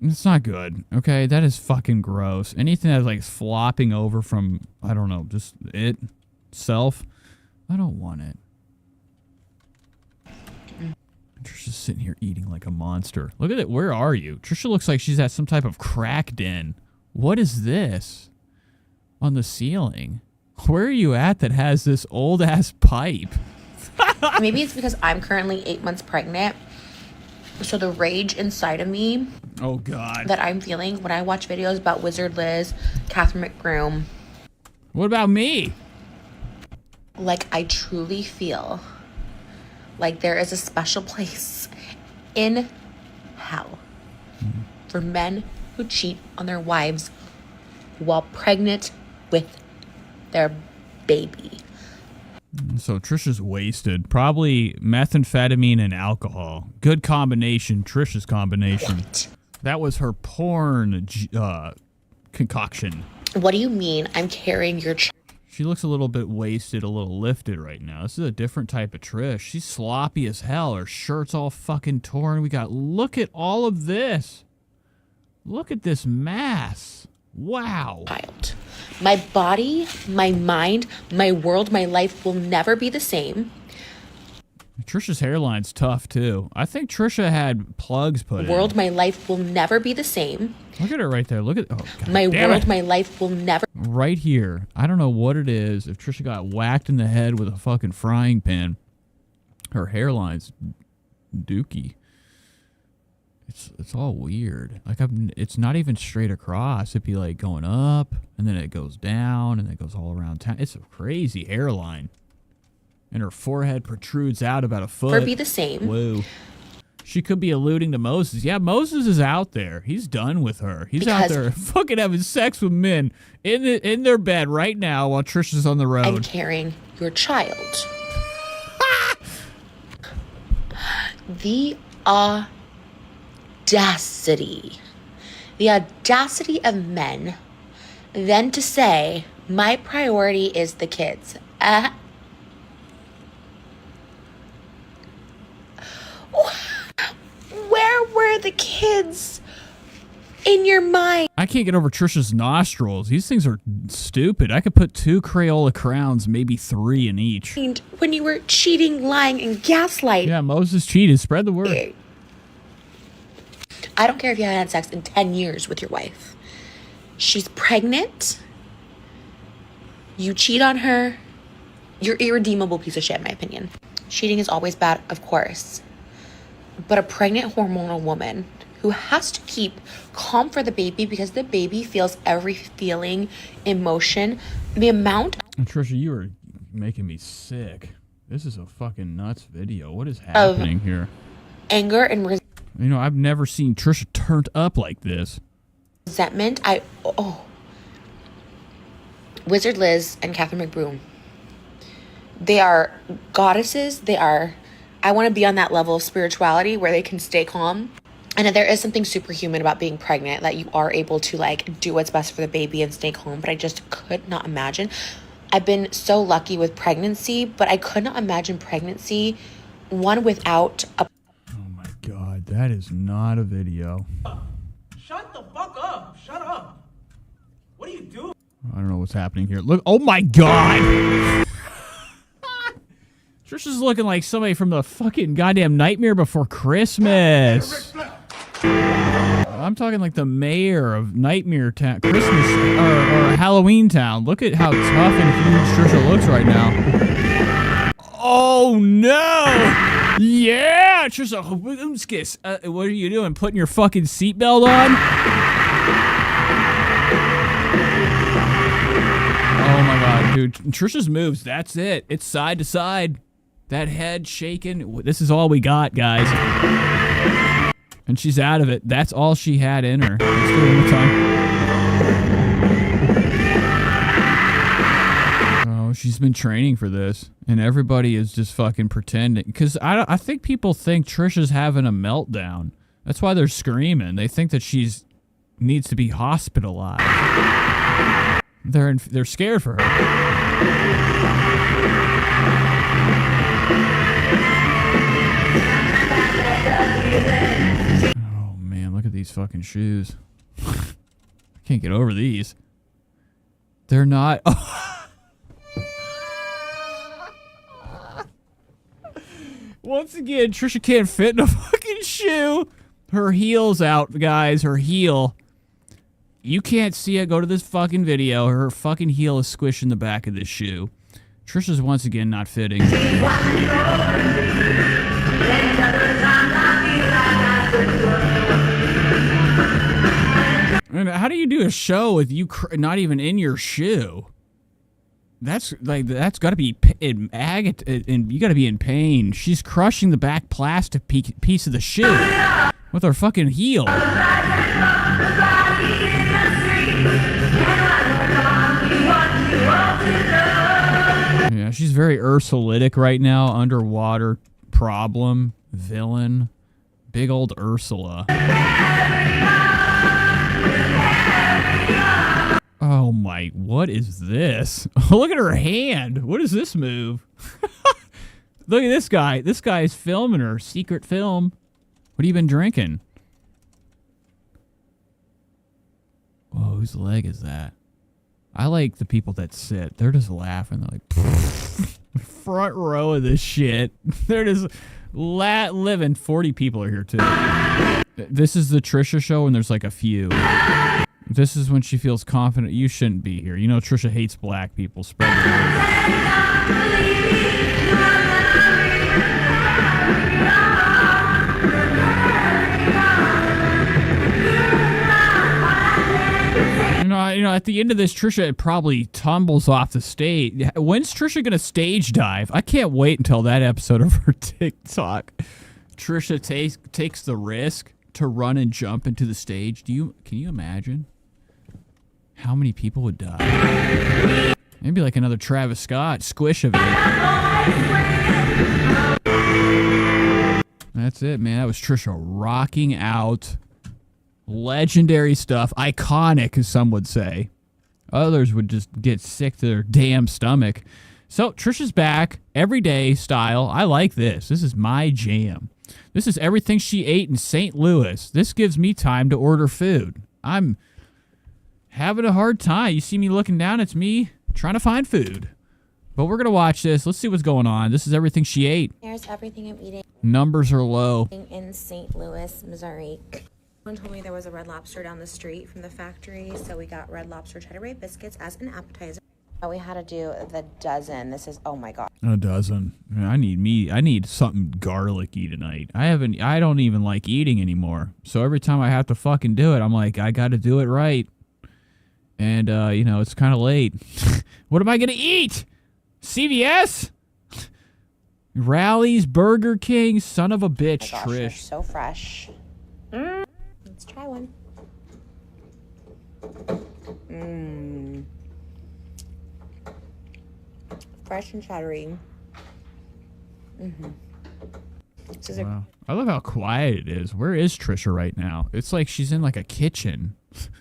It's not good, okay? That is fucking gross. Anything that's, like, flopping over from, I don't know, just itself, I don't want it. Trisha's sitting here eating like a monster. Look at it. Where are you? Trisha looks like she's at some type of crack den. What is this? on the ceiling. Where are you at that has this old ass pipe? Maybe it's because I'm currently 8 months pregnant. So the rage inside of me. Oh, God. That I'm feeling when I watch videos about Wizard Liz, Catherine McBroom. What about me? Like, I truly feel like there is a special place in hell for men who cheat on their wives while pregnant with their baby. So Trisha's wasted. Probably methamphetamine and alcohol. Good combination. Trisha's combination. What? That was her porn concoction. What do you mean I'm carrying your child? She looks a little bit wasted, a little lifted right now. This is a different type of Trish. She's sloppy as hell. Her shirt's all fucking torn. Look at all of this. Look at this mass. Wow. Child. My body, my mind, my world, my life will never be the same. Trisha's hairline's tough, too. I think Trisha had plugs put in. World, my life will never be the same. Look at her right there. Look at... Oh, God my damn world, it. my life will never... Right here. I don't know what it is. If Trisha got whacked in the head with a fucking frying pan, her hairline's dookie. It's all weird. Like, it's not even straight across. It'd be like going up, and then it goes down, and then it goes all around town. It's a crazy hairline. And her forehead protrudes out about a foot. Never be the same. Whoa. She could be alluding to Moses. Yeah, Moses is out there. He's done with her. He's out there fucking having sex with men in their bed right now while Trisha's on the road. I'm carrying your child. The audacity. The audacity of men then to say, my priority is the kids. Where were the kids in your mind? I can't get over Trisha's nostrils. These things are stupid. I could put 2 Crayola crowns, maybe 3 in each. When you were cheating, lying, and gaslighting. Yeah, Moses cheated. Spread the word. I don't care if you haven't had sex in 10 years with your wife. She's pregnant. You cheat on her. You're an irredeemable piece of shit, in my opinion. Cheating is always bad, of course. But a pregnant hormonal woman who has to keep calm for the baby because the baby feels every feeling, emotion, the amount... Trisha, you are making me sick. This is a fucking nuts video. What is happening here? Anger and You know, I've never seen Trisha turned up like this. resentment. Wizard Liz and Catherine McBroom. They are goddesses. I want to be on that level of spirituality where they can stay calm. And there is something superhuman about being pregnant, that you are able to like do what's best for the baby and stay calm. But I just could not imagine. I've been so lucky with pregnancy, but I could not imagine pregnancy, one without a... Oh my God, that is not a video. Shut the fuck up. Shut up. What are you doing? I don't know what's happening here. Look, oh my God. Trisha's looking like somebody from the fucking goddamn Nightmare Before Christmas. I'm talking like the mayor of Nightmare Town, Christmas or Halloween Town. Look at how tough and huge Trisha looks right now. Oh no! Yeah, Trisha. What are you doing? Putting your fucking seatbelt on? Oh my God, dude! Trisha's moves. That's it. It's side to side. That head shaking. This is all we got, guys. And she's out of it. That's all she had in her. Let's do it one more time. Oh, she's been training for this. And everybody is just fucking pretending. Because I think people think Trisha's having a meltdown. That's why they're screaming. They think that she's needs to be hospitalized. They're scared for her. Oh man, look at these fucking shoes. I can't get over these. They're not. Once again, Trisha can't fit in a fucking shoe. Her heel's out, guys. Her heel. you can't see it, go to this fucking video. Her fucking heel is squishing the back of this shoe. Trisha's once again not fitting. And how do you do a show with you not even in your shoe? That's got to be and you got to be in pain. She's crushing the back plastic piece of the shoe with her fucking heel. Yeah, she's very Ursulatic right now. Underwater problem, villain, big old Ursula. Oh my, what is this? Look at her hand. What is this move? Look at this guy. This guy is filming her. Secret film. What have you been drinking? Whoa, whose leg is that? I like the people that sit. They're just laughing. They're like, front row of this shit. They're just living. 40 people are here too. This is the Trisha show and there's like a few. This is when she feels confident. You shouldn't be here. You know Trisha hates black people. Spread the word. You know, at the end of this, Trisha probably tumbles off the stage. When's Trisha gonna stage dive? I can't wait until that episode of her TikTok. Trisha takes the risk to run and jump into the stage. Can you imagine how many people would die? Maybe like another Travis Scott squish event. That's it, man. That was Trisha rocking out. Legendary stuff. Iconic, as some would say. Others would just get sick to their damn stomach. So, Trisha's back. Everyday style. I like this. This is my jam. This is everything she ate in St. Louis. This gives me time to order food. I'm having a hard time. You see me looking down, it's me trying to find food. But we're going to watch this. Let's see what's going on. This is everything she ate. Here's everything I'm eating. Numbers are low. In St. Louis, Missouri. Someone told me there was a Red Lobster down the street from the factory, so we got Red Lobster cheddar bay biscuits as an appetizer. We had to do the dozen. This is, oh my god. A dozen. I need meat. I need something garlicky tonight. I don't even like eating anymore. So every time I have to fucking do it, I'm like, I got to do it right. And, you know, it's kind of late. What am I going to eat? CVS? Rally's, Burger King, son of a bitch, Oh my gosh, they're Trish. so fresh. Let's try one. Fresh and chattery. This is Wow. I love how quiet it is. Where is Trisha right now? It's like she's in like a kitchen.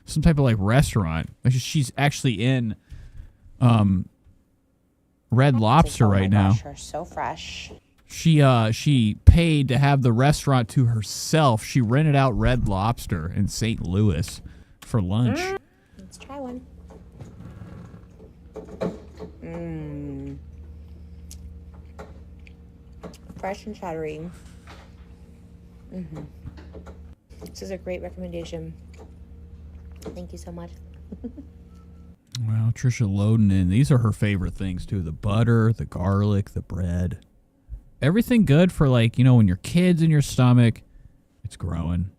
Some type of like restaurant. Like she's actually in Red Lobster right now. They're so fresh. She paid to have the restaurant to herself. She rented out Red Lobster in St. Louis for lunch. Let's try one. Fresh and chattery. This is a great recommendation. Thank you so much. Wow, Trisha loading in. These are her favorite things too. The butter, the garlic, the bread. Everything good for, like, you know, when your kid's in your stomach, it's growing.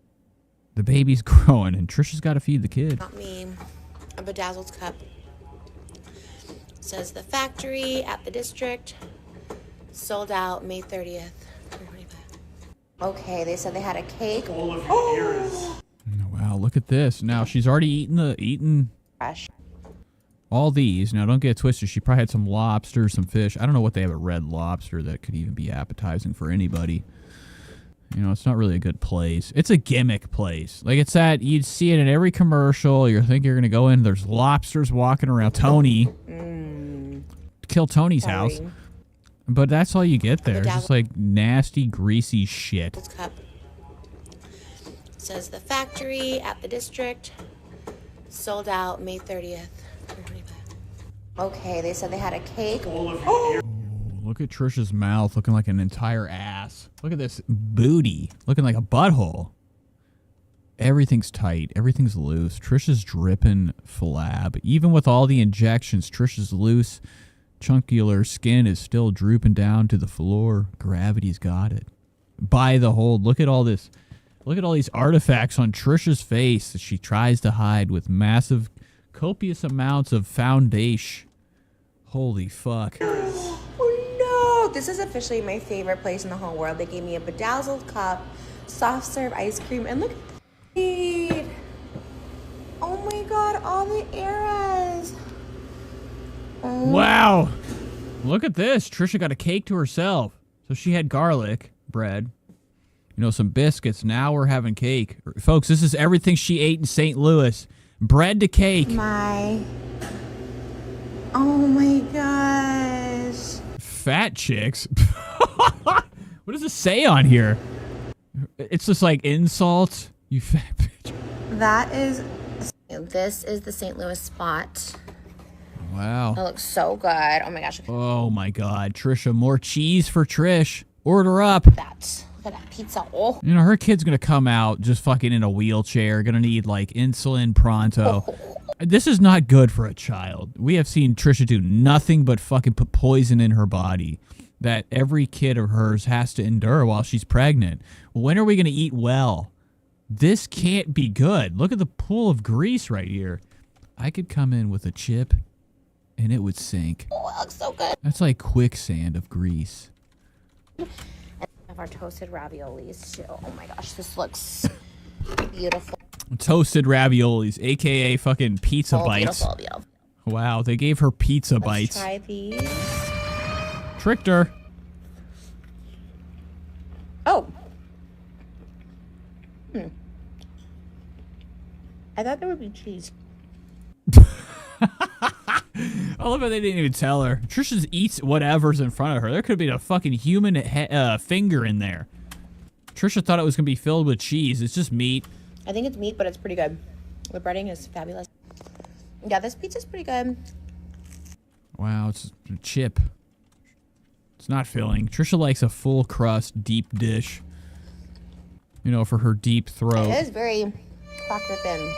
The baby's growing, and Trisha's got to feed the kid. Got me a bedazzled cup. Says the factory at the district. Sold out May 30th. Okay, they said they had a cake. Oh, wow, look at this. Now, she's already eaten Fresh. all these. Now, don't get twisted. She probably had some lobster, some fish. I don't know what they have at Red Lobster that could even be appetizing for anybody. You know, it's not really a good place. It's a gimmick place. Like, it's that you'd see it in every commercial. You think you're going to go in. There's lobsters walking around. Tony. Kill Tony's house. But that's all you get there. It's just like nasty, greasy shit. This cup. Says the factory at the district. Sold out May 30th. Okay, they said they had a cake. Look at Trisha's mouth looking like an entire ass. Look at this booty looking like a butthole. Everything's tight. Everything's loose. Trisha's dripping flab. Even with all the injections, Trisha's loose, chunkular skin is still drooping down to the floor. Gravity's got it. By the hold. Look at all this. Look at all these artifacts on Trisha's face that she tries to hide with massive, copious amounts of foundation. Holy fuck. Oh no! This is officially my favorite place in the whole world. They gave me a bedazzled cup, soft serve ice cream, and look at that. Oh my god, all the eras. Oh. Wow. Look at this. Trisha got a cake to herself. So she had garlic bread, you know, some biscuits. Now we're having cake. Folks, this is everything she ate in St. Louis. Bread to cake. Oh my gosh. Fat chicks. What does it say on here? It's just like insults. You fat bitch. This is the St. Louis spot. Wow. It looks so good. Oh my gosh. Oh my god. Trisha, more cheese for Trish. Order up. Look at that pizza. Oh. You know, her kid's gonna come out just fucking in a wheelchair, gonna need like insulin pronto. This is not good for a child. We have seen Trisha do nothing but fucking put poison in her body that every kid of hers has to endure while she's pregnant. When are we gonna eat well? This can't be good. Look at the pool of grease right here. I could come in with a chip and it would sink. Oh, it looks so good. That's like quicksand of grease. And of our toasted raviolis too. Oh my gosh, this looks beautiful. Toasted raviolis, aka fucking pizza bites. Beautiful, beautiful. Wow, they gave her pizza Let's bites. try these. Tricked her. Oh. I thought there would be cheese. I love how they didn't even tell her. Trisha just eats whatever's in front of her. There could have been a fucking human finger in there. Trisha thought it was going to be filled with cheese. It's just meat. I think it's meat, but it's pretty good. The breading is fabulous. Yeah, this pizza's pretty good. Wow, it's a chip. It's not filling. Trisha likes a full crust, deep dish. You know, for her deep throat. It is very cracker thin.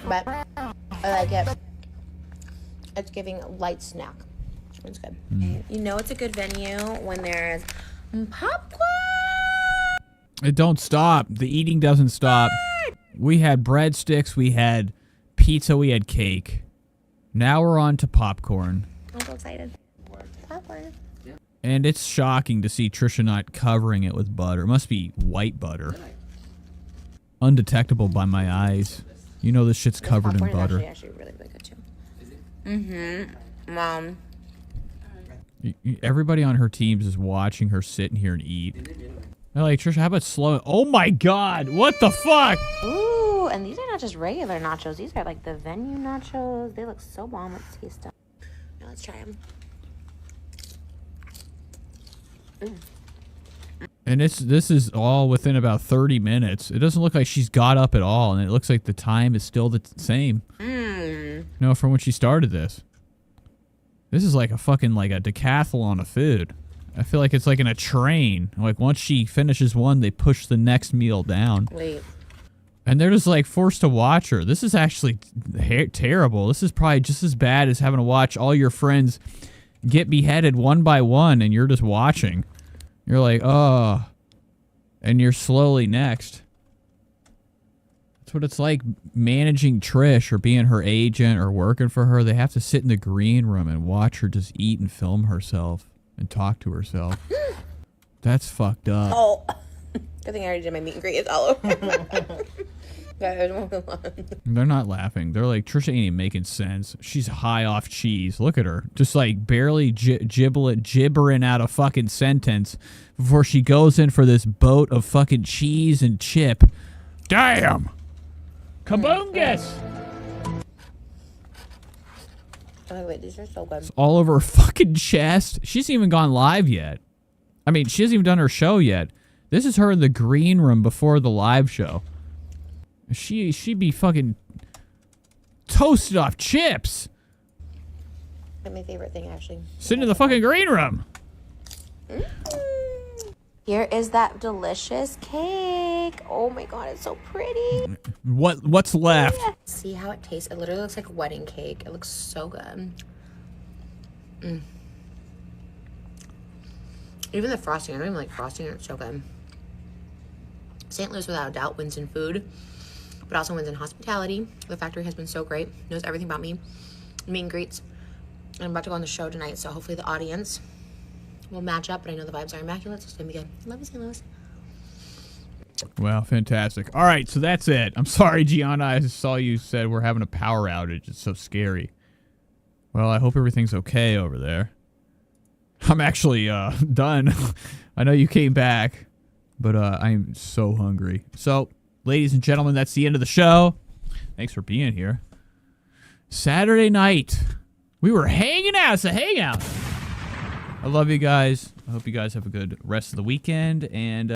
But I like it. It's giving a light snack. It's good. You know it's a good venue when there's popcorn. It don't stop. The eating doesn't stop. We had breadsticks, we had pizza, we had cake. Now we're on to popcorn. I'm so excited. Popcorn. And it's shocking to see Trisha not covering it with butter. It must be white butter. Undetectable by my eyes. You know this shit's covered in butter. Actually really, really good too. Mom. Everybody on her teams is watching her sit in here and eat. They're like, Trisha, how about slow? Oh my god, what the fuck? Ooh, and these are not just regular nachos. These are like the venue nachos. They look so bomb. Let's taste them. Now let's try them. And this is all within about 30 minutes. It doesn't look like she's got up at all, and it looks like the time is still the same. No, from when she started this. This is like a fucking like a decathlon of food. I feel like it's like in a train. Like once she finishes one, they push the next meal down. Wait. And they're just like forced to watch her. This is actually terrible. This is probably just as bad as having to watch all your friends get beheaded one by one and you're just watching. You're like, oh, and you're slowly next. That's what it's like managing Trish or being her agent or working for her. They have to sit in the green room and watch her just eat and film herself and talk to herself. That's fucked up. Oh, good thing I already did my meet and greet. It's all over. They're not laughing. They're like, Trisha ain't even making sense. She's high off cheese. Look at her. Just like barely gibbering out a fucking sentence before she goes in for this boat of fucking cheese and chip. Damn! Kaboongus! Oh, wait, these are so good. It's all over her fucking chest. She hasn't even gone live yet. I mean, she hasn't even done her show yet. This is her in the green room before the live show. She'd be fucking toasted off chips. That's my favorite thing, actually. Sitting in the fucking green room. Here is that delicious cake. Oh my god, it's so pretty. What's left? Yeah. See how it tastes? It literally looks like wedding cake. It looks so good. Even the frosting, I don't even like frosting, it's so good. St. Louis, without a doubt, wins in food, but also wins in hospitality. The factory has been so great, knows everything about me, meet and greets. And I'm about to go on the show tonight, so hopefully the audience will match up, but I know the vibes are immaculate, so it's gonna be good. Love you, St. Louis. Well, fantastic. All right, so that's it. I'm sorry, Gianna. I saw you said we're having a power outage. It's so scary. Well, I hope everything's okay over there. I'm actually done. I know you came back, but I'm so hungry. So, ladies and gentlemen, that's the end of the show. Thanks for being here. Saturday night. We were hanging out. It's a hangout. I love you guys. I hope you guys have a good rest of the weekend, and